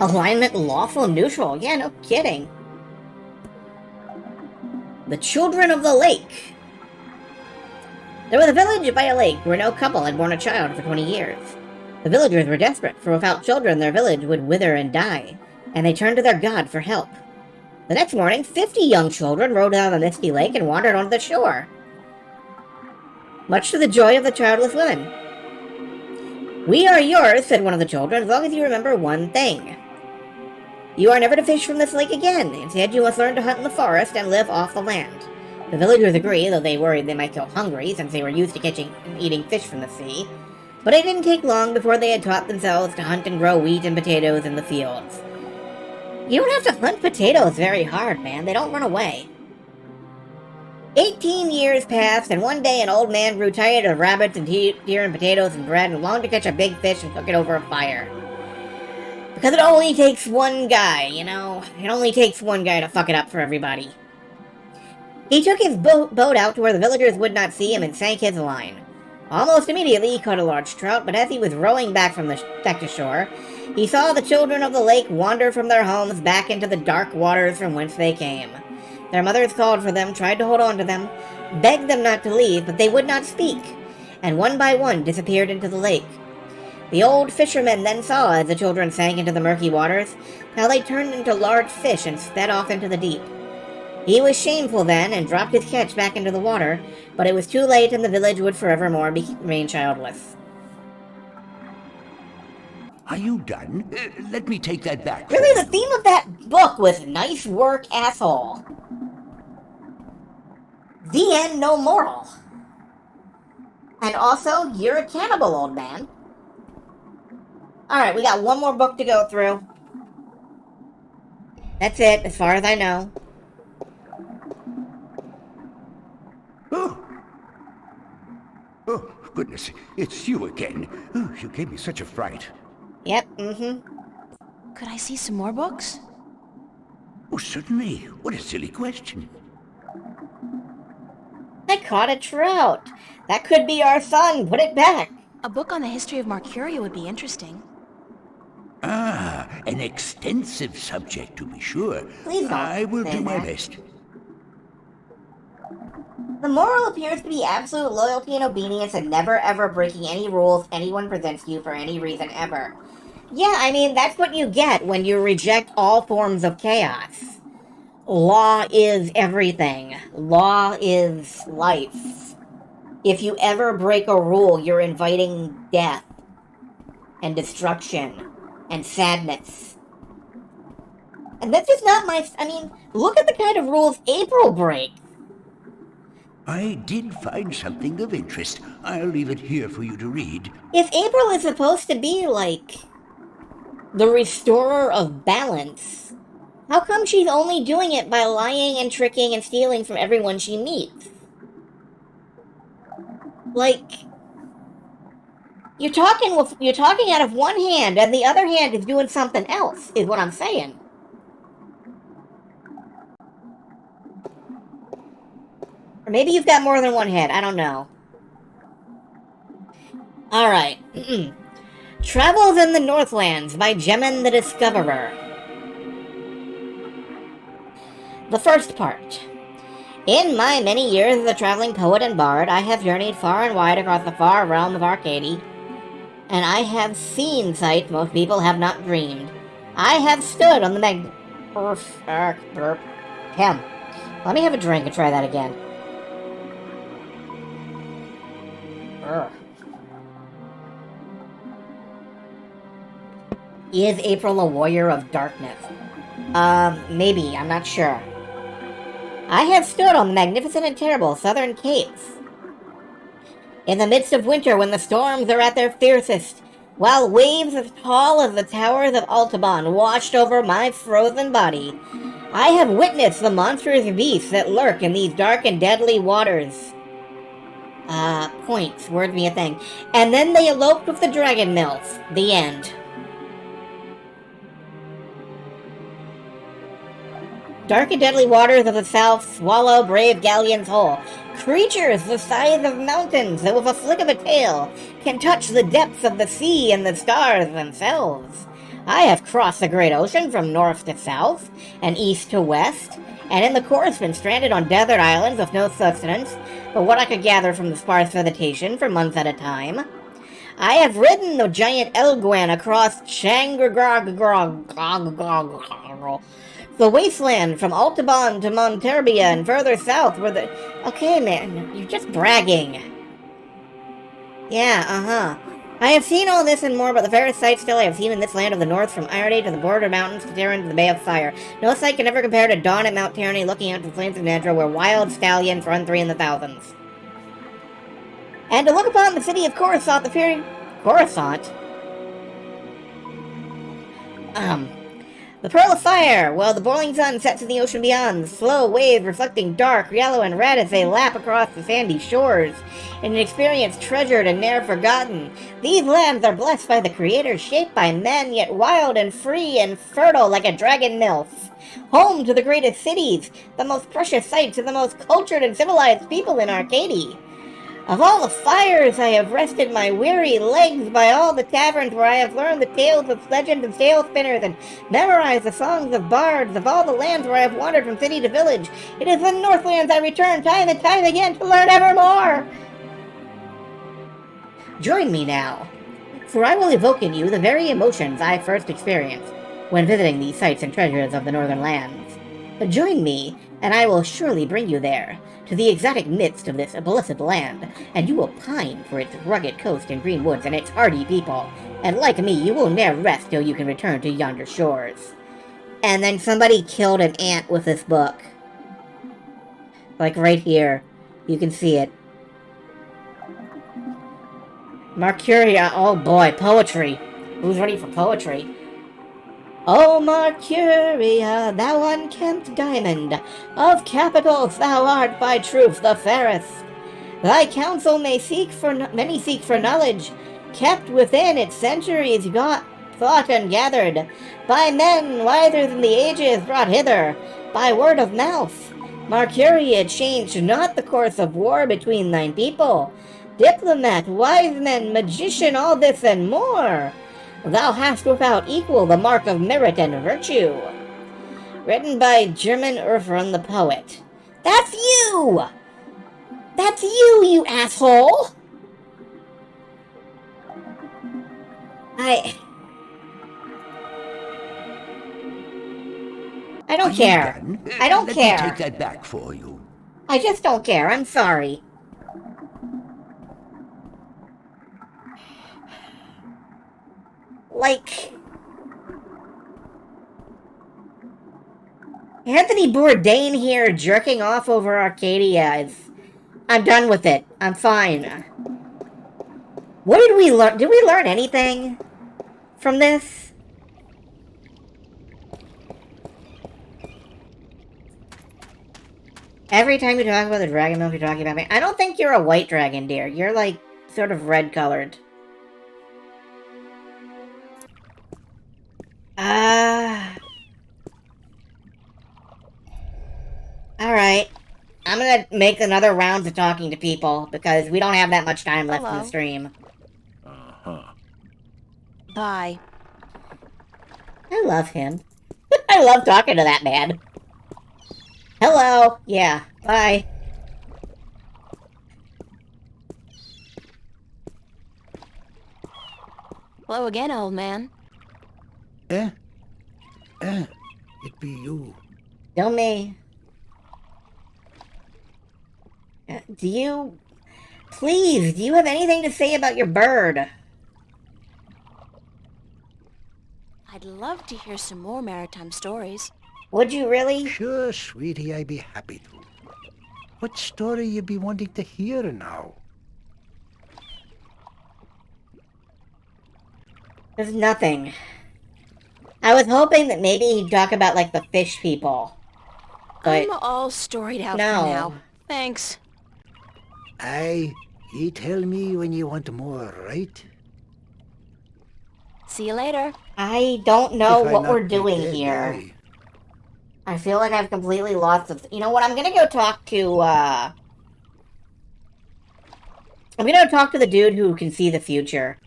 Alignment lawful neutral. Yeah, no kidding. The Children of the Lake. There was a village by a lake where no couple had borne a child for 20 years. The villagers were desperate, for without children their village would wither and die, and they turned to their god for help. The next morning, 50 young children rode out on the misty lake and wandered onto the shore, much to the joy of the childless women. "We are yours," said one of the children, "as long as you remember one thing. You are never to fish from this lake again. Instead, you must learn to hunt in the forest and live off the land." The villagers agreed, though they worried they might go hungry since they were used to catching and eating fish from the sea. But it didn't take long before they had taught themselves to hunt and grow wheat and potatoes in the fields. You don't have to hunt potatoes very hard, man. They don't run away. 18 years passed, and one day an old man grew tired of rabbits and deer and potatoes and bread and longed to catch a big fish and cook it over a fire. Because it only takes one guy, you know? It only takes one guy to fuck it up for everybody. He took his boat out to where the villagers would not see him and sank his line. Almost immediately he caught a large trout, but as he was rowing back to shore, he saw the children of the lake wander from their homes back into the dark waters from whence they came. Their mothers called for them, tried to hold on to them, begged them not to leave, but they would not speak, and one by one disappeared into the lake. The old fisherman then saw, as the children sank into the murky waters, how they turned into large fish and sped off into the deep. He was shameful then, and dropped his catch back into the water, but it was too late and the village would forevermore remain childless. Are you done? Let me take that back. Really, the theme of that book was nice work, asshole. The end, no moral. And also, you're a cannibal, old man. Alright, we got one more book to go through. That's it, as far as I know. Oh, goodness, it's you again. Oh, you gave me such a fright. Yep, mm-hmm. Could I see some more books? Oh, certainly. What a silly question. I caught a trout. That could be our son. Put it back. A book on the history of Marcuria would be interesting. Ah, an extensive subject, to be sure. Please don't I will say do my that. best. The moral appears to be absolute loyalty and obedience and never ever breaking any rules anyone presents to you for any reason ever. Yeah, I mean, that's what you get when you reject all forms of chaos. Law is everything. Law is life. If you ever break a rule, you're inviting death and destruction and sadness. And that's just not my... I mean, look at the kind of rules April breaks. I did find something of interest. I'll leave it here for you to read. If April is supposed to be, like, the restorer of balance, how come she's only doing it by lying and tricking and stealing from everyone she meets? Like, you're talking out of one hand, and the other hand is doing something else, is what I'm saying. Or maybe you've got more than one head, I don't know. Alright. Travels in the Northlands by Gemin the Discoverer. The first part. In my many years as a traveling poet and bard, I have journeyed far and wide across the far realm of Arcady, and I have seen sights most people have not dreamed. I have stood on the Let me have a drink and try that again. Is April a warrior of darkness? Maybe, I'm not sure. I have stood on the magnificent and terrible southern capes. In the midst of winter, when the storms are at their fiercest, while waves as tall as the towers of Altaban washed over my frozen body, I have witnessed the monstrous beasts that lurk in these dark and deadly waters. Points, word me a thing. And then they eloped with the dragon mills. The end. Dark and deadly waters of the south swallow brave galleons whole. Creatures the size of mountains that with a flick of a tail can touch the depths of the sea and the stars themselves. I have crossed the great ocean from north to south and east to west, and in the course been stranded on desert islands with no sustenance but what I could gather from the sparse vegetation for months at a time. I have ridden the giant Elguan across the wasteland from Altaban to Monterbia and further south where the... Okay, man, you're just bragging. Yeah, I have seen all this and more, but the fairest sight still I have seen in this land of the north, from Irony to the border mountains to Terran to the Bay of Fire. No sight can ever compare to dawn at Mount Tyranny looking out to the flames of Nadra, where wild stallions run 3 in the thousands. And to look upon the city of Coruscant, the fairy... Coruscant? The Pearl of Fire, while the boiling sun sets in the ocean beyond, slow waves reflecting dark, yellow, and red as they lap across the sandy shores, in an experience treasured and ne'er forgotten. These lands are blessed by the Creator, shaped by men, yet wild and free and fertile like a dragon milf. Home to the greatest cities, the most precious sights, and the most cultured and civilized people in Arcady. Of all the fires I have rested my weary legs, by all the taverns where I have learned the tales of legends and tale spinners and memorized the songs of bards, of all the lands where I have wandered from city to village, it is the Northlands I return time and time again to learn ever more. Join me now, for I will evoke in you the very emotions I first experienced when visiting these sights and treasures of the northern lands. Join me, and I will surely bring you there, to the exotic midst of this blessed land, and you will pine for its rugged coast and green woods and its hardy people, and like me, you will ne'er rest till you can return to yonder shores. And then somebody killed an ant with this book. Like right here. You can see it. Marcuria, oh boy, poetry. Who's ready for poetry? O Marcuria, thou unkempt diamond, of capitals thou art by truth the fairest. Thy counsel many seek for knowledge, kept within its centuries thought and gathered, by men wiser than the ages brought hither, by word of mouth. Mercuria changed not the course of war between thine people. Diplomat, wise man, magician, all this and more. Thou hast without equal the mark of merit and virtue. Written by German Urfrun the poet. That's you! That's you, you asshole! I don't care. I don't care. Let me take that back for you. I just don't care. I'm sorry. Like, Anthony Bourdain here jerking off over Arcadia is... I'm done with it. I'm fine. What did we learn? Did we learn anything from this? Every time you talk about the dragon milk, you're talking about me. I don't think you're a white dragon, dear. You're, like, sort of red-colored. Alright. I'm gonna make another round of talking to people, because we don't have that much time left in the stream. Bye. I love him. I love talking to that man. Hello. Yeah. Bye. Hello again, old man. It be you. Still me. Do you... Please, do you have anything to say about your bird? I'd love to hear some more maritime stories. Would you really? Sure, sweetie, I'd be happy to. What story you be wanting to hear now? There's nothing. I was hoping that maybe he'd talk about, like, the fish people. But I'm all storied out no. for now. Thanks. Aye, ye tell me when you want more, right? See you later. I don't know If I what not we're be doing dead, here. aye. I feel like I've completely lost it. You know what? I'm gonna go talk to, I'm gonna talk to the dude who can see the future.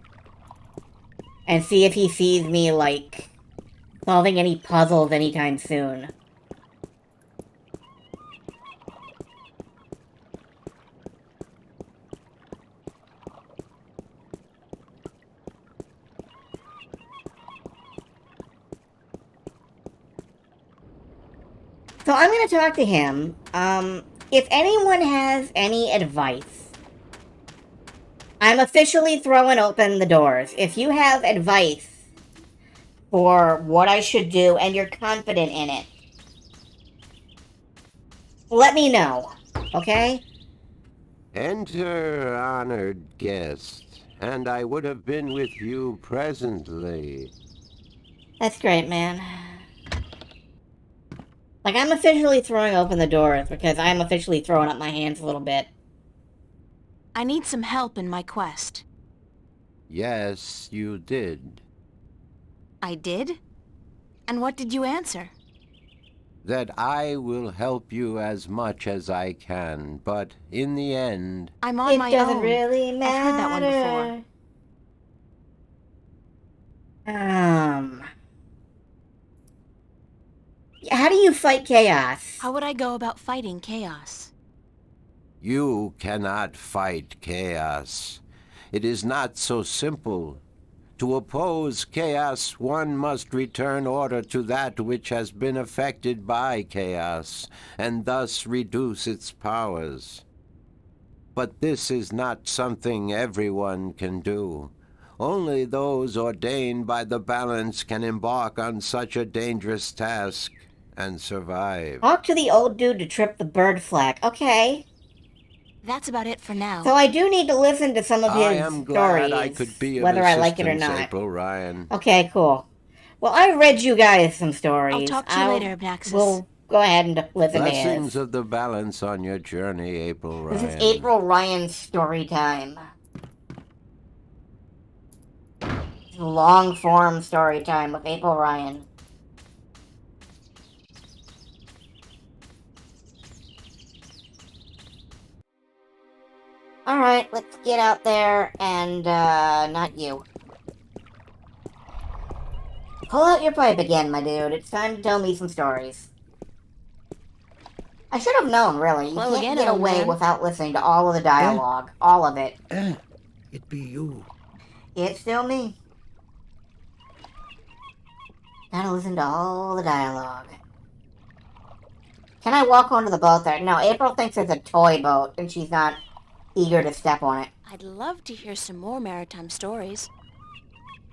And see if he sees me, like, solving any puzzles anytime soon. So I'm gonna talk to him. If anyone has any advice, I'm officially throwing open the doors. If you have advice for what I should do and you're confident in it, let me know, okay? Enter, honored guest, and I would have been with you presently. That's great, man. Like, I'm officially throwing open the doors because I'm officially throwing up my hands a little bit. I need some help in my quest. Yes, you did. I did? And what did you answer? That I will help you as much as I can, but in the end... I'm on my It doesn't own. really matter. I've heard that one before. How do you fight chaos? How would I go about fighting chaos? You cannot fight chaos. It is not so simple. To oppose chaos, one must return order to that which has been affected by chaos, and thus reduce its powers. But this is not something everyone can do. Only those ordained by the balance can embark on such a dangerous task and survive. Talk to the old dude to trip the bird flag. Okay. That's about it for now. So I do need to listen to some of his I am glad stories, I could be of whether I like it or assistance, not. April Ryan. Okay, cool. Well, I read you guys some stories. I'll talk to you later, Abnaxis. We'll go ahead and listen to Blessings his. of the balance on your journey, April Ryan. This is April Ryan's story time. long-form story time with April Ryan. Alright, let's get out there and, not you. Pull out your pipe again, my dude. It's time to tell me some stories. I should have known, really. You Hello can't again, get old away man. without listening to all of the dialogue. All of it. It be you. It's still me. Gotta listen to all the dialogue. Can I walk onto the boat there? No, April thinks it's a toy boat, and she's not eager to step on it. I'd love to hear some more maritime stories.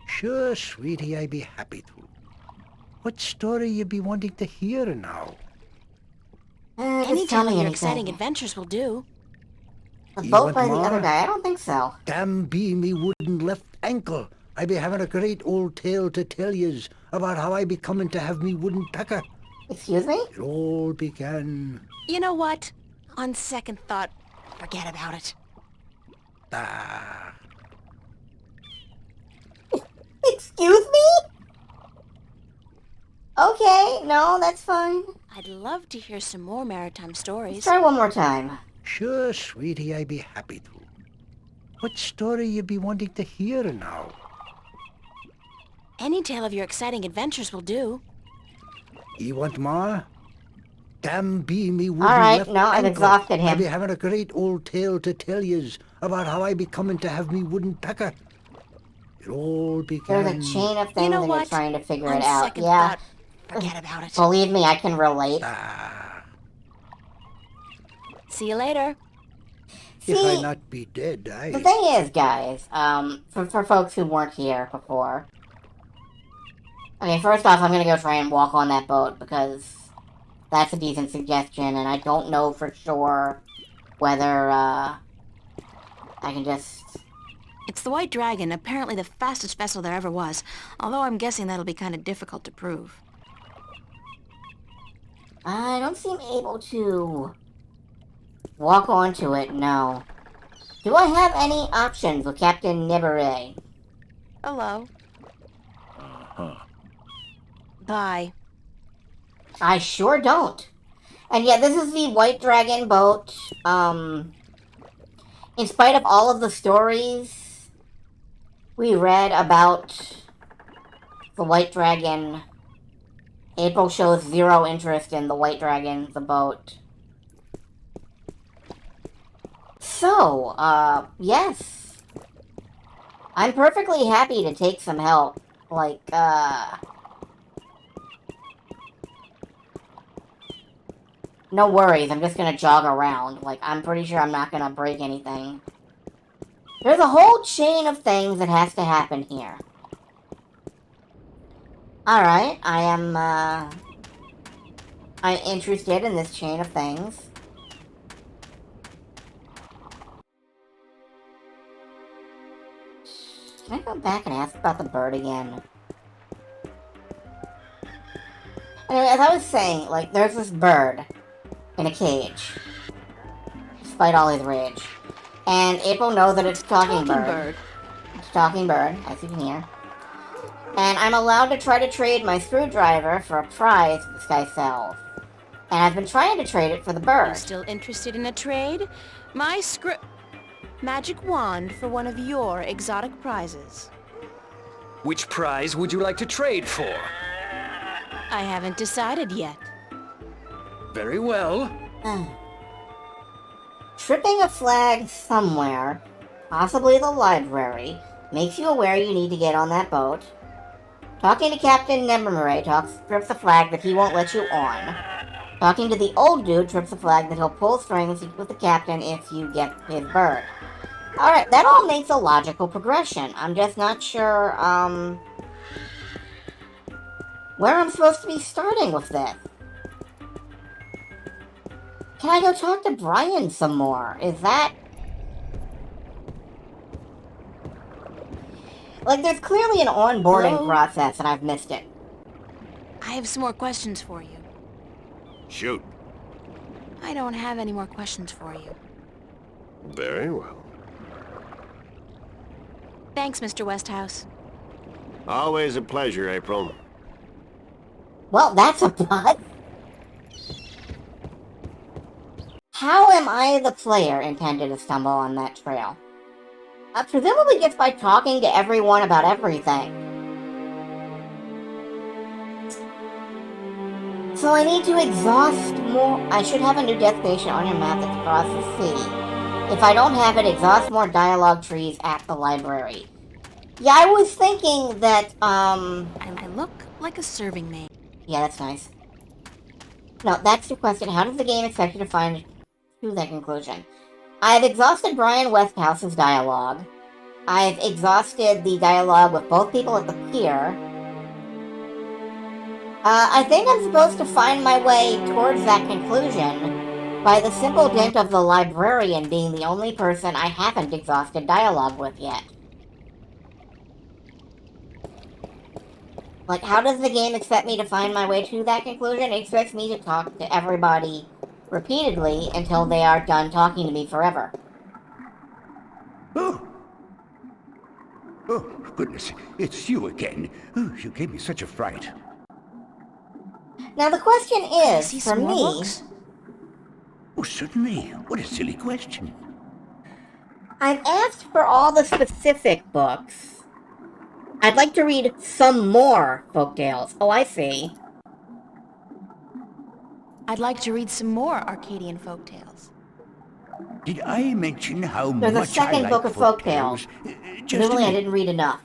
Sure, sweetie, I be happy to. What story you be wanting to hear now? Any Just tell tale me of your anything. exciting adventures will do. The You boat want by the more? other guy? I don't think so. Damn be me wooden left ankle. I be having a great old tale to tell yez about how I be coming to have me wooden pecker. Excuse me? It all began... You know what? On second thought, forget about it. Ah, Excuse me? Okay, no, that's fine. I'd love to hear some more maritime stories. Try one more time. sure, sweetie, I be happy to. What story you be wanting to hear now? Any tale of your exciting adventures will do. You want more? Damn be me wooden Alright, left no, I've ankle. exhausted I him. be having a great old tale to tell yez about how I be coming to have me wooden pecker. It all began... There's a chain of things know and what? you're trying to figure On it out. second Yeah. thought, forget about it. Believe me, I can relate. Ah, See you later. if I See, not be dead, the I... thing is, guys, for folks who weren't here before. Okay, first off, I'm gonna go try and walk on that boat because that's a decent suggestion, and I don't know for sure whether, I can just... It's the White Dragon, apparently the fastest vessel there ever was. Although I'm guessing that'll be kind of difficult to prove. I don't seem able to walk onto it, no. Do I have any options with Captain Nibere? Hello. Uh-huh. Bye. I sure don't. And yet, this is the White Dragon boat. In spite of all of the stories we read about the White Dragon, April shows zero interest in the White Dragon, the boat. So, yes. I'm perfectly happy to take some help. Like, no worries, I'm just gonna jog around. Like, I'm pretty sure I'm not gonna break anything. There's a whole chain of things that has to happen here. Alright, I'm interested in this chain of things. Can I go back and ask about the bird again? Anyway, as I was saying, like, there's this bird in a cage, despite all his rage. And April knows that it's a talking bird. It's a talking bird, as you can hear. And I'm allowed to try to trade my screwdriver for a prize that this guy sells. And I've been trying to trade it for the You bird. still interested in a trade? My magic wand for one of your exotic prizes. Which prize would you like to trade for? I haven't decided yet. Very well. Tripping a flag somewhere, possibly the library, makes you aware you need to get on that boat. Talking to Captain Nevermere trips a flag that he won't let you on. Talking to the old dude trips a flag that he'll pull strings with the captain if you get his bird. Alright, that all makes a logical progression. I'm just not sure, where I'm supposed to be starting with this. Can I go talk to Brian some more? Is that... Like, there's clearly an onboarding Hello? process, and I've missed it. I have some more questions for you. Shoot. I don't have any more questions for you. Very well. Thanks, Mr. Westhouse. Always a pleasure, April. Well, that's a plus. How am I, the player, intended to stumble on that trail? Presumably just by talking to everyone about everything. So I need to exhaust more. I should have a new destination on your map that's across the sea. If I don't have it, exhaust more dialogue trees at the library. Yeah, I was thinking that, I look like a serving maid. Yeah, that's nice. No, that's the question. How does the game expect you to find to that conclusion? I've exhausted Brian Westhouse's dialogue. I've exhausted the dialogue with both people at the pier. I think I'm supposed to find my way towards that conclusion by the simple dint of the librarian being the only person I haven't exhausted dialogue with yet. Like, how does the game expect me to find my way to that conclusion? It expects me to talk to everybody repeatedly until they are done talking to me forever. Oh, goodness, it's you again. Oh, you gave me such a fright. Now the question is, See for some more me... books? Oh, certainly. What a silly question. I've asked for all the specific books. I'd like to read some more folktales. Oh, I see. I'd like to read some more Arcadian folktales. Did I mention how There's much a second I book like of folktales. Presumably I didn't read enough.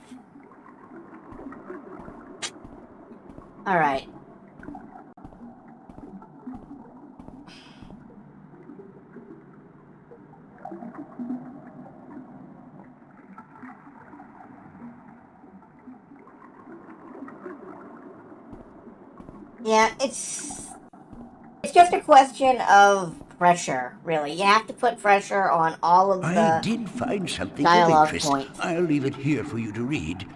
Alright. Yeah, it's just a question of pressure, really. You have to put pressure on all of the I did find something of dialogue interest. points. I'll leave it here for you to read.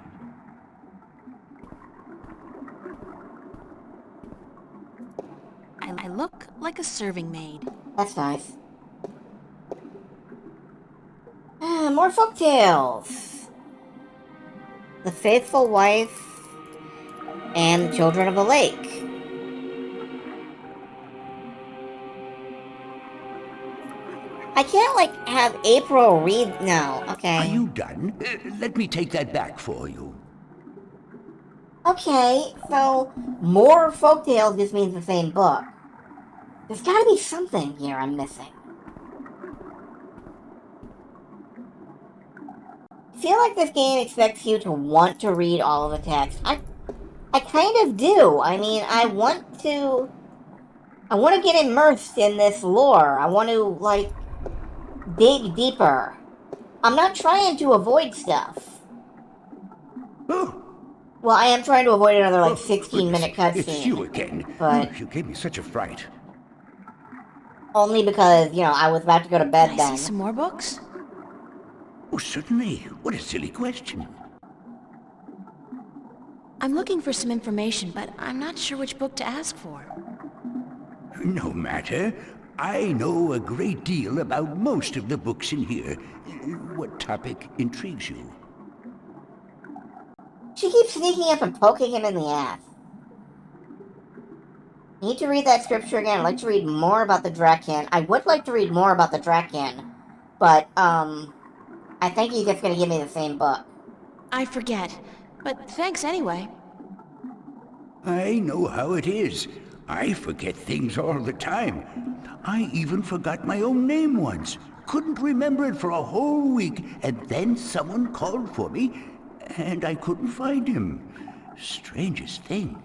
I look like a serving maid. That's nice. More folktales. The Faithful Wife and the Children of the Lake. I can't, like, have April read... No, okay. Are you done? Let me take that back for you. Okay, so more folktales just means the same book. There's gotta be something here I'm missing. I feel like this game expects you to want to read all of the text. I kind of do. I mean, I want to get immersed in this lore. I want to, like, dig deeper. I'm not trying to avoid stuff. Oh. Well, I am trying to avoid another, like, 16-minute cutscene. It's you again. But you gave me such a fright. only because, you know, I was about to go to bed Can I then. see some more books? Oh, certainly. What a silly question. I'm looking for some information, but I'm not sure which book to ask for. No matter. I know a great deal about most of the books in here. What topic intrigues you? She keeps sneaking up and poking him in the ass. Need to read that scripture again. I'd like to read more about the Draken. I would like to read more about the Draken, but, I think he's just gonna give me the same book. I forget, but thanks anyway. I know how it is. I forget things all the time. I even forgot my own name once. Couldn't remember it for a whole week, and then someone called for me, and I couldn't find him. Strangest thing.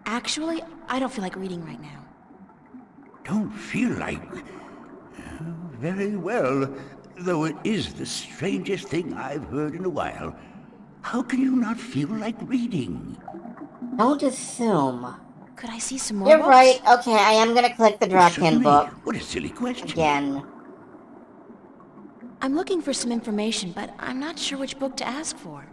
Actually, I don't feel like reading right now. Don't feel like... very well, though it is the strangest thing I've heard in a while. How can you not feel like reading? Don't assume. Could I see some more You're books? right. Okay, I am gonna click the Draken Certainly. book What a silly question. again. I'm looking for some information, but I'm not sure which book to ask for.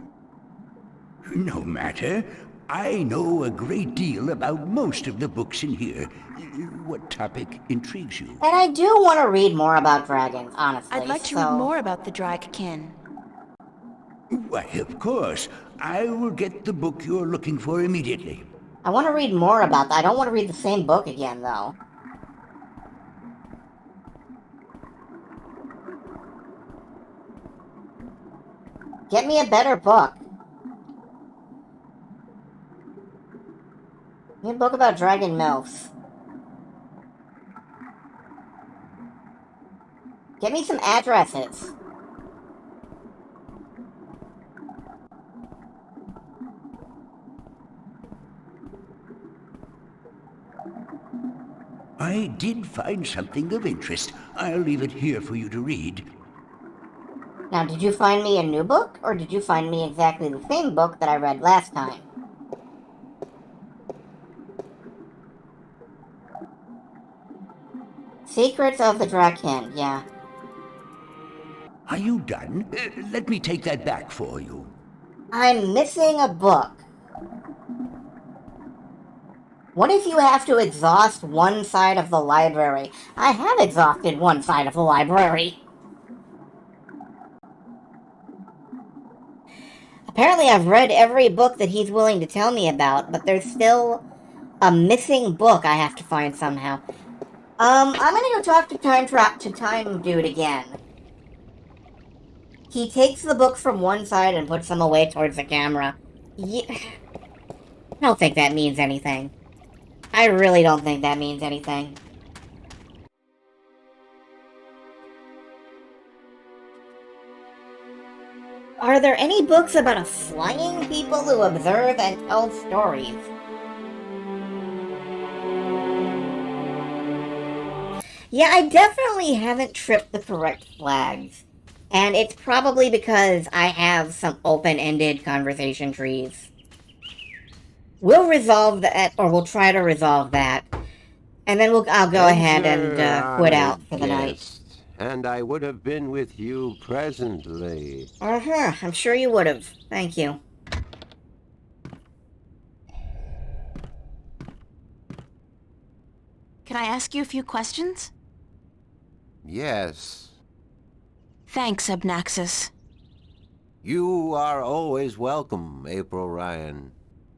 No matter. I know a great deal about most of the books in here. What topic intrigues you? And I do want to read more about dragons, honestly. I'd like to read more about the Dragonkin. Why, of course. I will get the book you're looking for immediately. I want to read more about that. I don't want to read the same book again, though. Get me a better book. Give me a book about dragon MILFs. Get me some addresses. I did find something of interest. I'll leave it here for you to read. Now, did you find me a new book, or did you find me exactly the same book that I read last time? Secrets of the Draken, yeah. Are you done? Let me take that back for you. I'm missing a book. What if you have to exhaust one side of the library? I have exhausted one side of the library. Apparently I've read every book that he's willing to tell me about, but there's still a missing book I have to find somehow. I'm gonna go talk to Time Dude again. He takes the books from one side and puts them away towards the camera. I don't think that means anything. I really don't think that means anything. Are there any books about a flying people who observe and tell stories? Yeah, I definitely haven't tripped the correct flags. And it's probably because I have some open-ended conversation trees. We'll resolve that, or we'll try to resolve that. And then I'll go ahead and quit out for the night. And I would have been with you presently. I'm sure you would have. Thank you. Can I ask you a few questions? Yes. Thanks, Abnaxis. You are always welcome, April Ryan.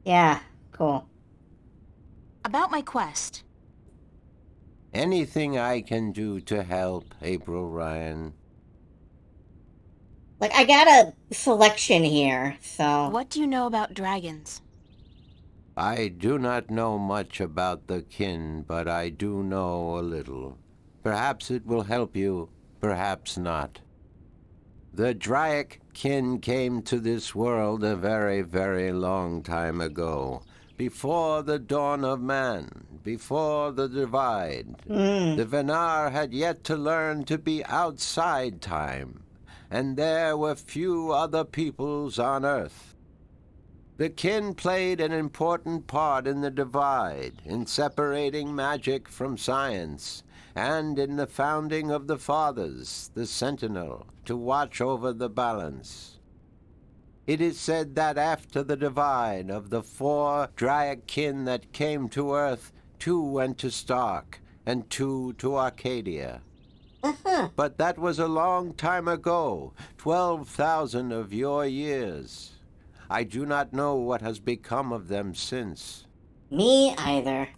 Yeah, cool. About my quest. Anything I can do to help, April Ryan. Like, I got a selection here, so... What do you know about dragons? I do not know much about the kin, but I do know a little. Perhaps it will help you, perhaps not. The Draic kin came to this world a very, very long time ago. Before the dawn of man, before the divide. The Venar had yet to learn to be outside time, and there were few other peoples on Earth. The kin played an important part in the divide, in separating magic from science, and in the founding of the Fathers, the Sentinel, to watch over the balance. It is said that after the divide of the 4 Draic kin that came to Earth, 2 went to Stark, and 2 to Arcadia. But that was a long time ago, 12,000 of your years. I do not know what has become of them since. Me either.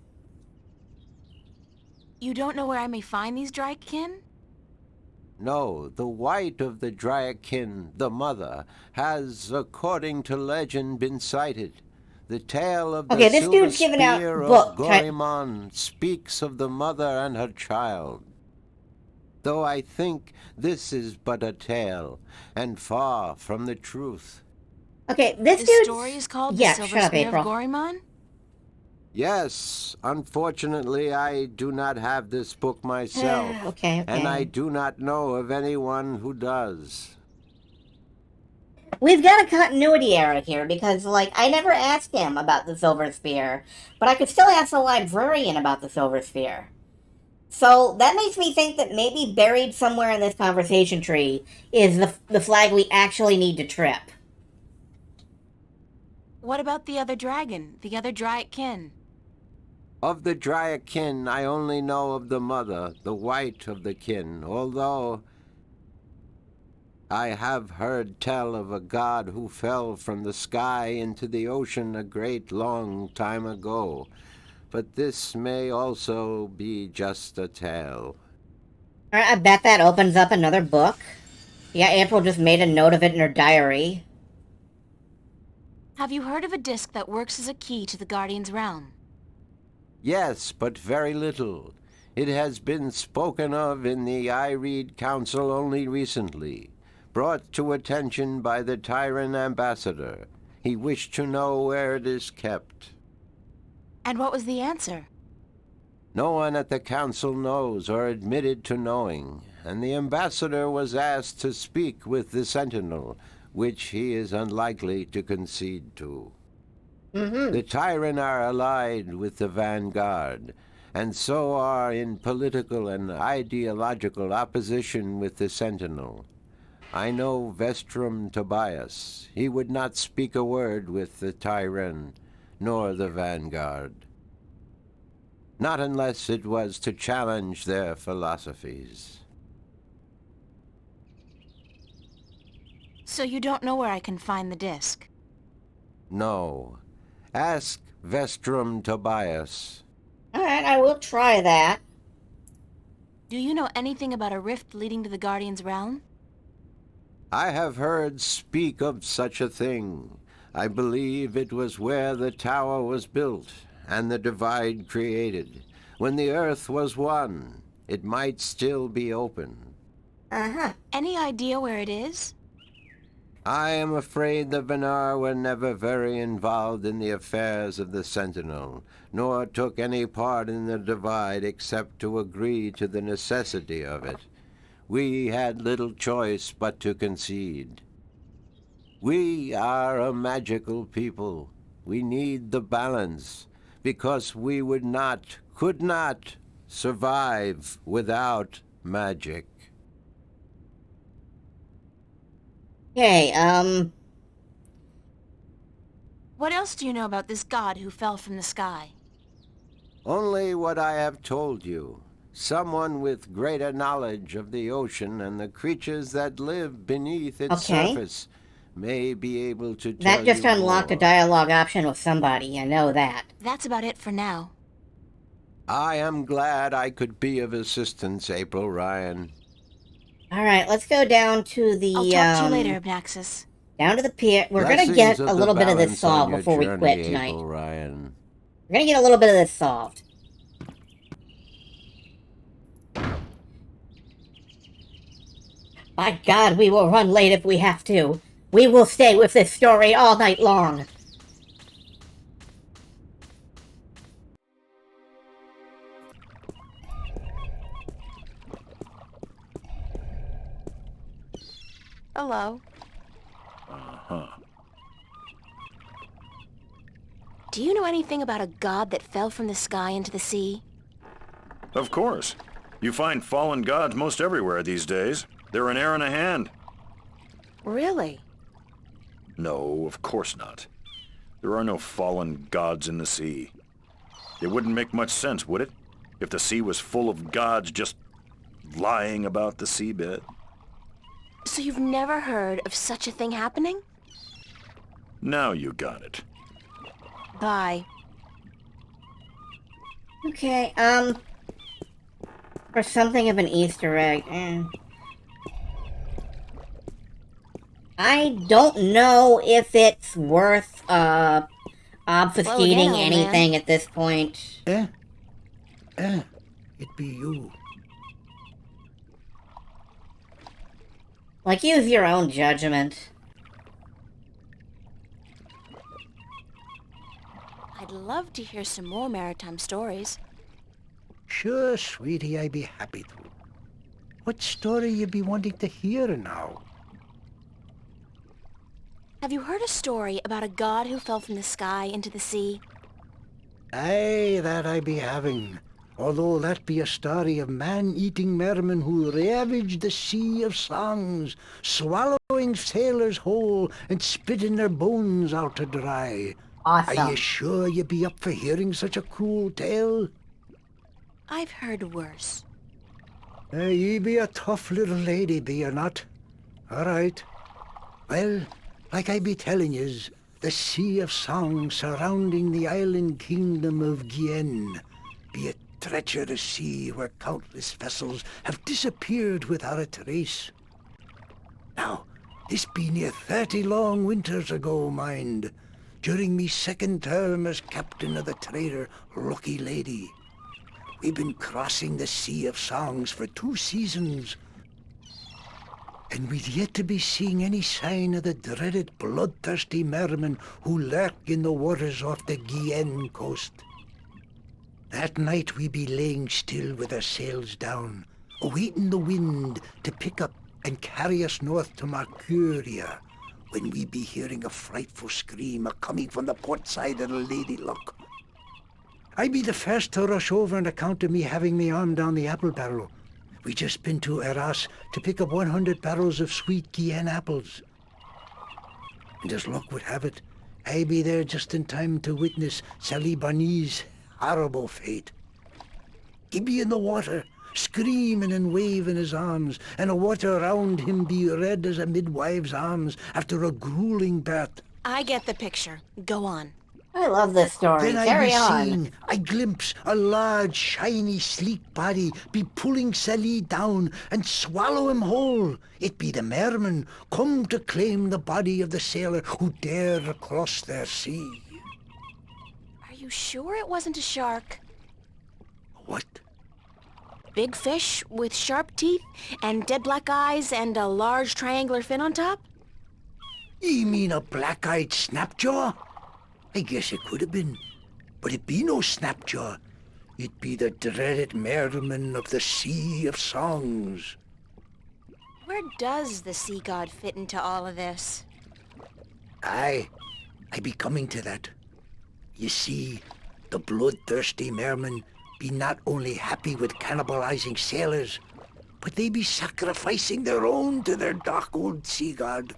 You don't know where I may find these Dragonkin? No, the white of the Draikin, the mother, has, according to legend, been sighted. The tale of the this silver dude's giving out spear book. of Gorimon speaks of the mother and her child. Though I think this is but a tale, and far from the truth. Okay, this The dude's... story is called Yeah, The Silver shut up, Spear April. of Gorimon? Yes, unfortunately I do not have this book myself. Okay. And I do not know of anyone who does. We've got a continuity error here, because, like, I never asked him about the Silver Spear, but I could still ask the librarian about the Silver Spear. So, that makes me think that maybe buried somewhere in this conversation tree is the flag we actually need to trip. What about the other dragon, the other Dryakin? Of the Dryakin, I only know of the mother, the white of the kin, although I have heard tell of a god who fell from the sky into the ocean a great long time ago. But this may also be just a tale. Alright, I bet that opens up another book. Yeah, April just made a note of it in her diary. Have you heard of a disc that works as a key to the Guardian's realm? Yes, but very little. It has been spoken of in the I Read Council only recently, brought to attention by the Tyrant Ambassador. He wished to know where it is kept. And what was the answer? No one at the council knows or admitted to knowing, and the ambassador was asked to speak with the Sentinel, which he is unlikely to concede to. The Tyrant are allied with the Vanguard, and so are in political and ideological opposition with the Sentinel. I know Vestrum Tobias. He would not speak a word with the Tyrant, nor the Vanguard. Not unless it was to challenge their philosophies. So you don't know where I can find the disc? No. Ask Vestrum Tobias. Alright, I will try that. Do you know anything about a rift leading to the Guardian's realm? I have heard speak of such a thing. I believe it was where the tower was built and the divide created. When the earth was one, it might still be open. Any idea where it is? I am afraid the Venar were never very involved in the affairs of the Sentinel, nor took any part in the divide except to agree to the necessity of it. We had little choice but to concede. We are a magical people. We need the balance, because we could not survive without magic. Okay, What else do you know about this god who fell from the sky? Only what I have told you. Someone with greater knowledge of the ocean and the creatures that live beneath its surface may be able to tell that just you unlocked more. a dialogue option with somebody, I know that. That's about it for now. I am glad I could be of assistance, April Ryan. Alright, let's go down to the, I'll talk to you later, Abnaxis. down to the pier. We're gonna Blessings get of a the little bit of this balance on solved your before we journey, quit tonight. April Ryan. We're gonna get a little bit of this solved. By God, we will run late if we have to. We will stay with this story all night long. Hello. Do you know anything about a god that fell from the sky into the sea? Of course. You find fallen gods most everywhere these days. They're an air and a hand. Really? No, of course not. There are no fallen gods in the sea. It wouldn't make much sense, would it? If the sea was full of gods just lying about the seabed. So you've never heard of such a thing happening? Now you got it. Bye. Okay, for something of an Easter egg. I don't know if it's worth, obfuscating anything at this point. It be you. Like, use your own judgment. I'd love to hear some more maritime stories. Sure, sweetie, I'd be happy to. What story you be wanting to hear now? Have you heard a story about a god who fell from the sky into the sea? Aye, that I be having. although that be a story of man-eating mermen who ravaged the sea of songs, swallowing sailors whole and spitting their bones out to dry. Are Awesome. you sure you be up for hearing such a cruel tale? I've heard worse. Ye be a tough little lady, be you not? All right. Well, like I be telling yous, the sea of songs surrounding the island kingdom of Gien be a treacherous sea where countless vessels have disappeared without a trace. Now, this be near 30 long winters ago, mind, during me second term as captain of the trader Lucky Lady. We've been crossing the Sea of Songs for 2 seasons, and we'd yet to be seeing any sign of the dreaded bloodthirsty mermen who lurk in the waters off the Gien coast. That night we be laying still with our sails down, awaiting the wind to pick up and carry us north to Mercuria, when we be hearing a frightful scream a-coming from the port side of the Lady Luck. I be the first to rush over on account of me having me arm down the apple barrel. We just been to Arras to pick up 100 barrels of sweet Gien apples. And as luck would have it, I be there just in time to witness Sally Barney's horrible fate. He be in the water, screaming and waving his arms, and the water around him be red as a midwife's arms after a grueling birth. I get the picture. Go on. I love this story. Then I Carry be on. seeing, I glimpse a large, shiny, sleek body be pulling Sally down and swallow him whole. It be the mermen come to claim the body of the sailor who dared across their sea. Are you sure it wasn't a shark? What? Big fish with sharp teeth and dead black eyes and a large triangular fin on top? You mean a black-eyed snapjaw? I guess it could have been, but it be no snapjaw. It be the dreaded merman of the Sea of Songs. Where does the sea god fit into all of this? I be coming to that. You see, the bloodthirsty mermen be not only happy with cannibalizing sailors, but they be sacrificing their own to their dark old sea god.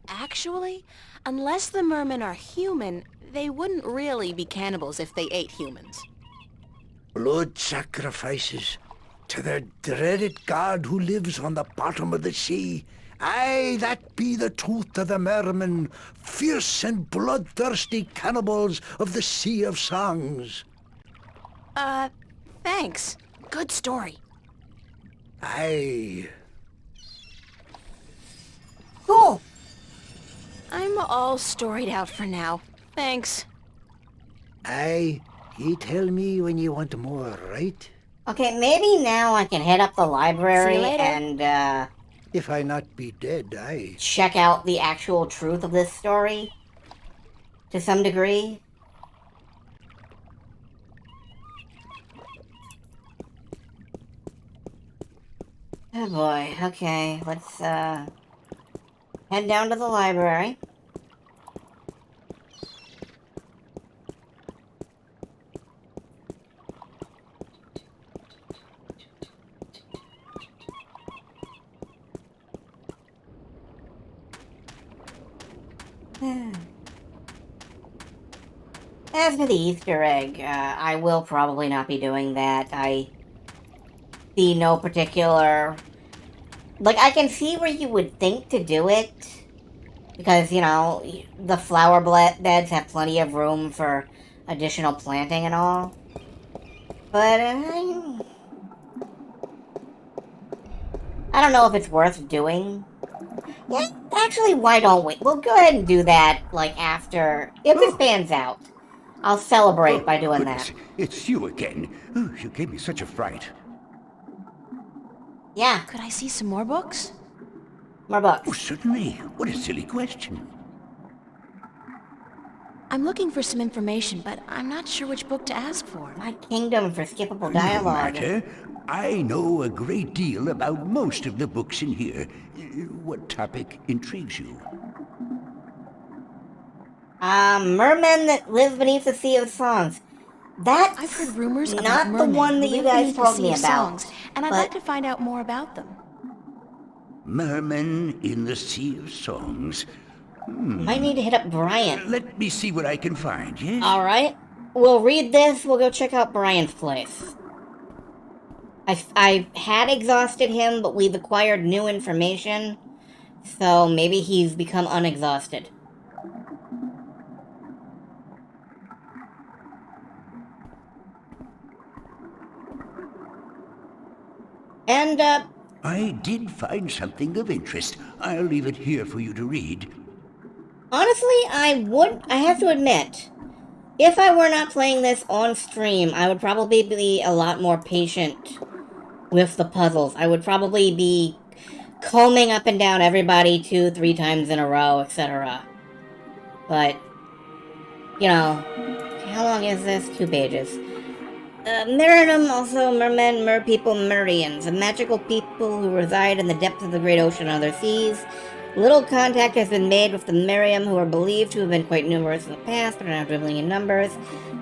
Actually, unless the mermen are human, they wouldn't really be cannibals if they ate humans. Blood sacrifices to their dreaded god who lives on the bottom of the sea. Aye, that be the truth of the mermen, fierce and bloodthirsty cannibals of the Sea of Songs. Thanks. Good story. Aye. Cool. I'm all storied out for now. Thanks. Aye, you tell me when you want more, right? Okay, maybe now I can head up the library See you later. and, If I not be dead, aye. check out the actual truth of this story. To some degree. Oh boy, okay, let's, head down to the library. As for the Easter egg, I will probably not be doing that. I see no particular... Like, I can see where you would think to do it, because, you know, the flower beds have plenty of room for additional planting and all. But, I don't know if it's worth doing. Yeah, actually, why don't we? We'll go ahead and do that, like, after... If this pans out. I'll celebrate by doing Goodness, that. it's you again. Oh, you gave me such a fright. Yeah, Could I see some more books? more Oh, books. certainly. What a silly question. I'm looking for some information, but I'm not sure which book to ask for. My kingdom for skippable No dialogue. matter. I know a great deal about most of the books in here. What topic intrigues you? Mermen that live beneath the Sea of Songs. That's I've heard rumors not about the mermen one who that you live guys beneath the told Sea me of about. Songs, and I'd but- like to find out more about them. Mermen in the Sea of Songs. Might need to hit up Brian. Let me see what I can find, yes? Alright. We'll read this, we'll go check out Brian's place. I had exhausted him, but we've acquired new information. So maybe he's become unexhausted. And, I did find something of interest. I'll leave it here for you to read. honestly, I have to admit, if I were not playing this on stream, I would probably be a lot more patient with the puzzles. I would probably be combing up and down everybody 2-3 times in a row, etc. But, you know, how long is this? 2 pages. Merinum, also mermen, merpeople, Merians, a magical people who reside in the depths of the great ocean and other seas. Little contact has been made with the Meriam, who are believed to have been quite numerous in the past, but are now dwindling in numbers.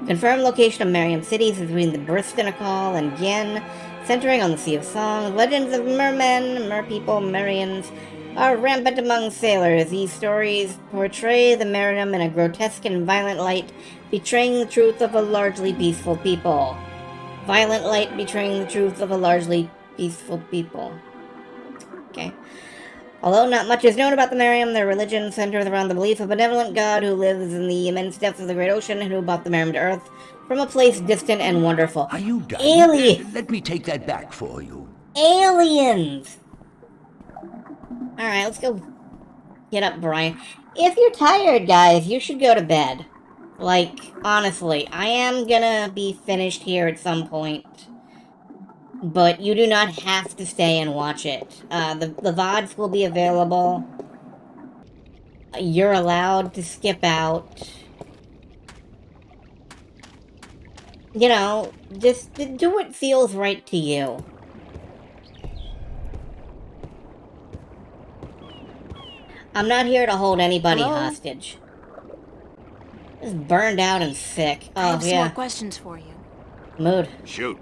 Confirmed location of Meriam cities is between the Bristanakal and Gien, centering on the Sea of Song. Legends of mermen, merpeople, Merians are rampant among sailors. These stories portray the Meriam in a grotesque and violent light, betraying the truth of a largely peaceful people. Violent light betraying the truth of a largely peaceful people. Okay. Although not much is known about the Meriam, their religion centers around the belief of a benevolent god who lives in the immense depths of the great ocean and who brought the Meriam to Earth from a place distant and wonderful. Are you done? Aliens! Let me take that back for you. Aliens! Alright, let's go get up Brian. If you're tired, guys, you should go to bed. Like, honestly, I am gonna be finished here at some point. But you do not have to stay and watch it. The VODs will be available. You're allowed to skip out. You know, just do what feels right to you. I'm not here to hold anybody Hello? hostage. Just burned out and sick. I Oh, have some yeah. more questions for you. Mood. Shoot.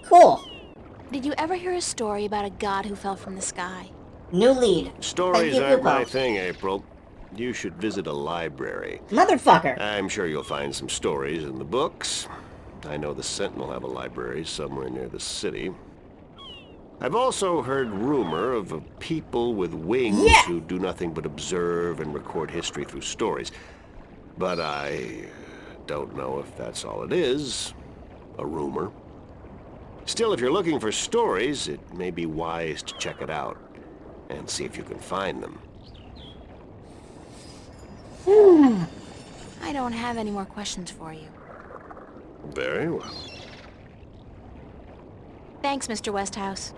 Cool. Did you ever hear a story about a god who fell from the sky? New lead. Stories Thank you, aren't my Google. thing, April. You should visit a library. Motherfucker. I'm sure you'll find some stories in the books. I know the Sentinel have a library somewhere near the city. I've also heard rumor of a people with wings Yeah. who do nothing but observe and record history through stories. But I don't know if that's all it is. A rumor. Still, if you're looking for stories, it may be wise to check it out and see if you can find them. I don't have any more questions for you. Very well. Thanks, Mr. Westhouse.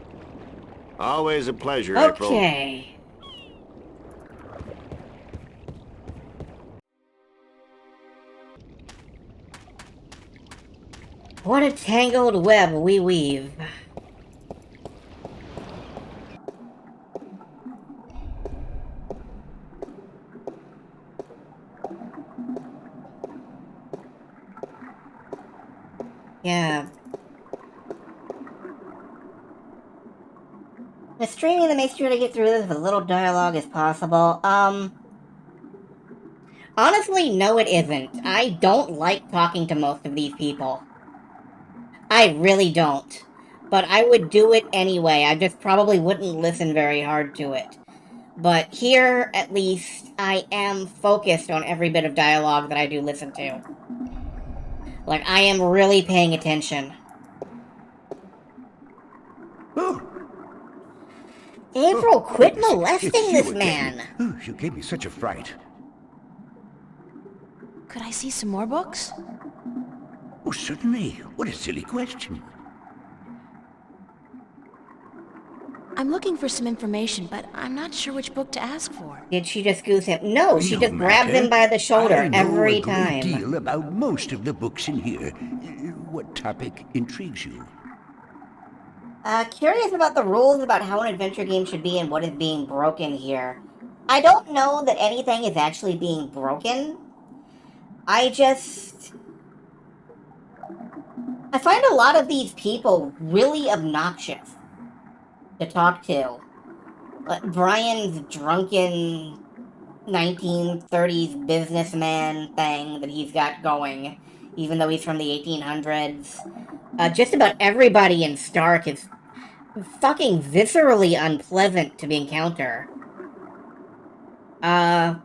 Always a pleasure, April. Okay. What a tangled web we weave. Yeah. The streaming that makes sure to get through this with as little dialogue as possible. Honestly, no it isn't. I don't like talking to most of these people. I really don't. But I would do it anyway. I just probably wouldn't listen very hard to it. But here, at least, I am focused on every bit of dialogue that I do listen to. Like, I am really paying attention. Oh, April, quit goodness, molesting it's you this again. man! Oh, you gave me such a fright. Could I see some more books? Oh, certainly. What a silly question. I'm looking for some information, but I'm not sure which book to ask for. Did she just goose him? No, she No just grabs matter. him by the shoulder I know every a great time. deal about most of the books in here. What topic intrigues you? Curious about the rules about how an adventure game should be and what is being broken here. I don't know that anything is actually being broken. I find a lot of these people really obnoxious to talk to. Brian's drunken 1930s businessman thing that he's got going, even though he's from the 1800s. Just about everybody in Stark is fucking viscerally unpleasant to encounter. I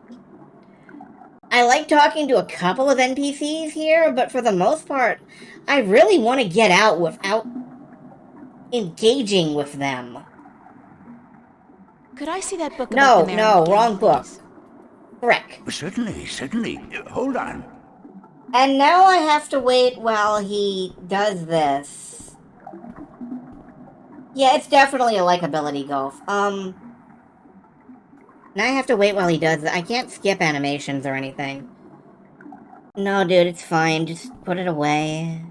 like talking to a couple of NPCs here, but for the most part, I really want to get out without engaging with them. Could I see that book about the No, Marin wrong book. please? Frick. Certainly. Hold on. And now I have to wait while he does this. Yeah, it's definitely a likability golf. Now I have to wait while he does it. I can't skip animations or anything. No, dude, it's fine. Just put it away.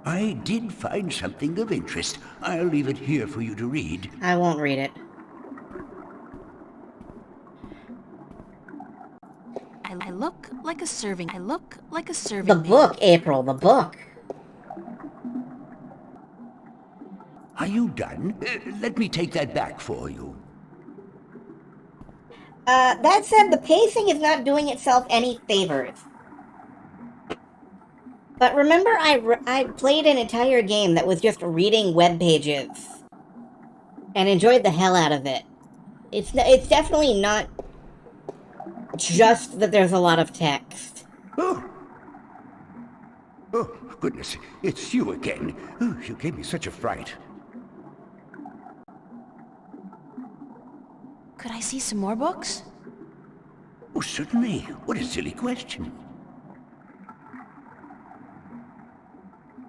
I did find something of interest. I'll leave it here for you to read. I won't read it. I look like a serving. The book, April, the book. Are you done? Let me take that back for you. That said, the pacing is not doing itself any favors. But remember, I played an entire game that was just reading web pages and enjoyed the hell out of it. It's definitely not just that there's a lot of text. Oh, goodness, it's you again. Oh, you gave me such a fright. Could I see some more books? Oh, certainly. What a silly question.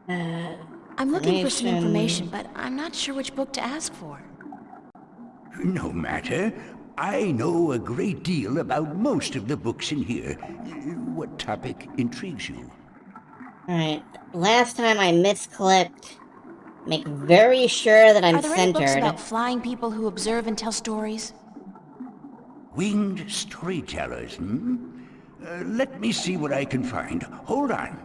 I'm looking for some information, but I'm not sure which book to ask for. No matter. I know a great deal about most of the books in here. What topic intrigues you? Alright, last time I misclicked. Make very sure that I'm Are there any books centered. about flying people who observe and tell stories? Winged storytellers, hmm? Let me see what I can find. Hold on.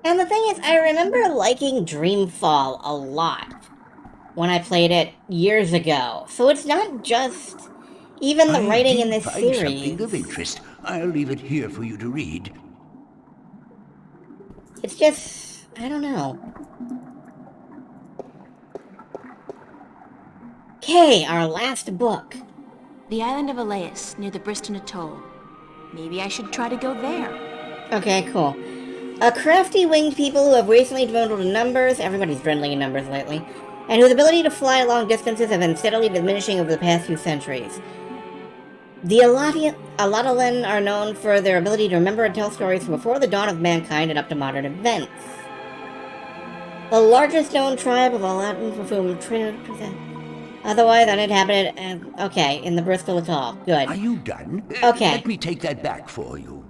And the thing is, I remember liking Dreamfall a lot when I played it years ago. So it's not just even the writing in this series. Something of interest. I'll leave it here for you to read. It's just, I don't know. Okay, our last book. The island of Elias, near the Briston Atoll. Maybe I should try to go there. Okay, cool. Crafty winged people who have recently dwindled in numbers, everybody's dwindling in numbers lately, and whose ability to fly long distances have been steadily diminishing over the past few centuries. The Alatolan are known for their ability to remember and tell stories from before the dawn of mankind and up to modern events. The largest known tribe of Alatans with whom otherwise uninhabited, okay, in the Bristol Atoll. Good. Are you done? Okay. Let me take that back for you.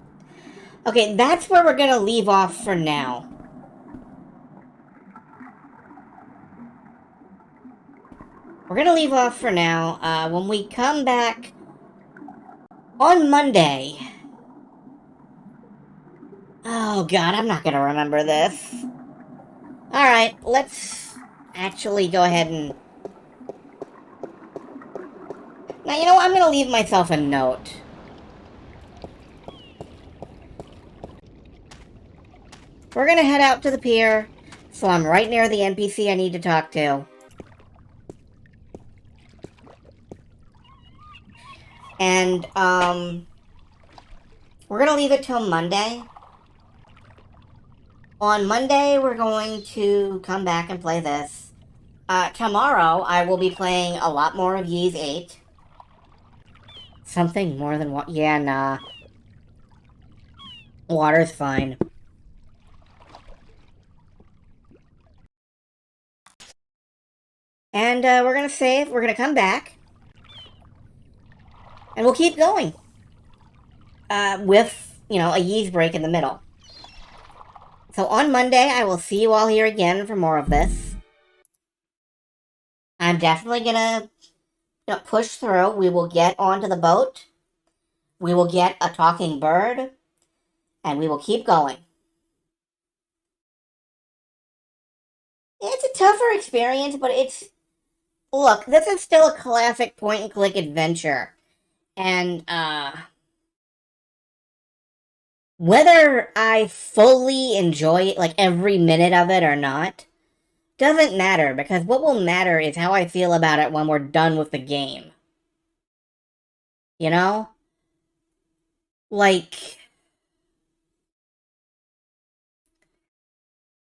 Okay, that's where we're gonna leave off for now. We're gonna leave off for now. When we come back on Monday. Oh god, I'm not gonna remember this. Alright, let's actually go ahead and... Now, you know what? I'm gonna leave myself a note. We're gonna head out to the pier, so I'm right near the NPC I need to talk to. And, we're gonna leave it till Monday. On Monday, we're going to come back and play this. Tomorrow, I will be playing a lot more of Ys 8. Something more than what? Yeah, nah. Water's fine. And we're gonna save, we're gonna come back. And we'll keep going. With a yeast break in the middle. So on Monday, I will see you all here again for more of this. I'm definitely gonna push through. We will get onto the boat. We will get a talking bird. And we will keep going. It's a tougher experience, but look, this is still a classic point-and-click adventure. And, whether I fully enjoy it, like every minute of it or not, doesn't matter, because what will matter is how I feel about it when we're done with the game. You know? Like,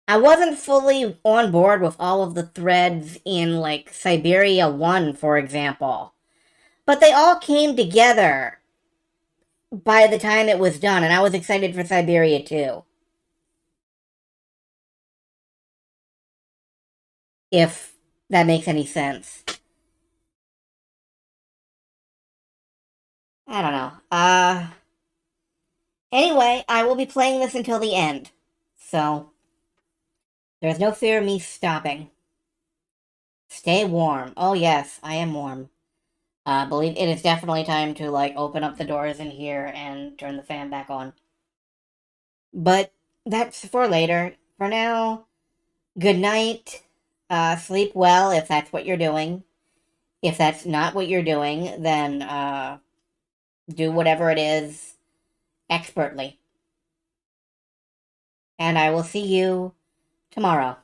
I wasn't fully on board with all of the threads in, like, Siberia 1, for example. But they all came together by the time it was done, and I was excited for Siberia 2. If that makes any sense. I don't know. Anyway, I will be playing this until the end. So, there's no fear of me stopping. Stay warm. Oh yes, I am warm. Believe it is definitely time to, like, open up the doors in here and turn the fan back on. But that's for later. For now, good night. Sleep well if that's what you're doing. If that's not what you're doing, then, do whatever it is expertly. And I will see you tomorrow.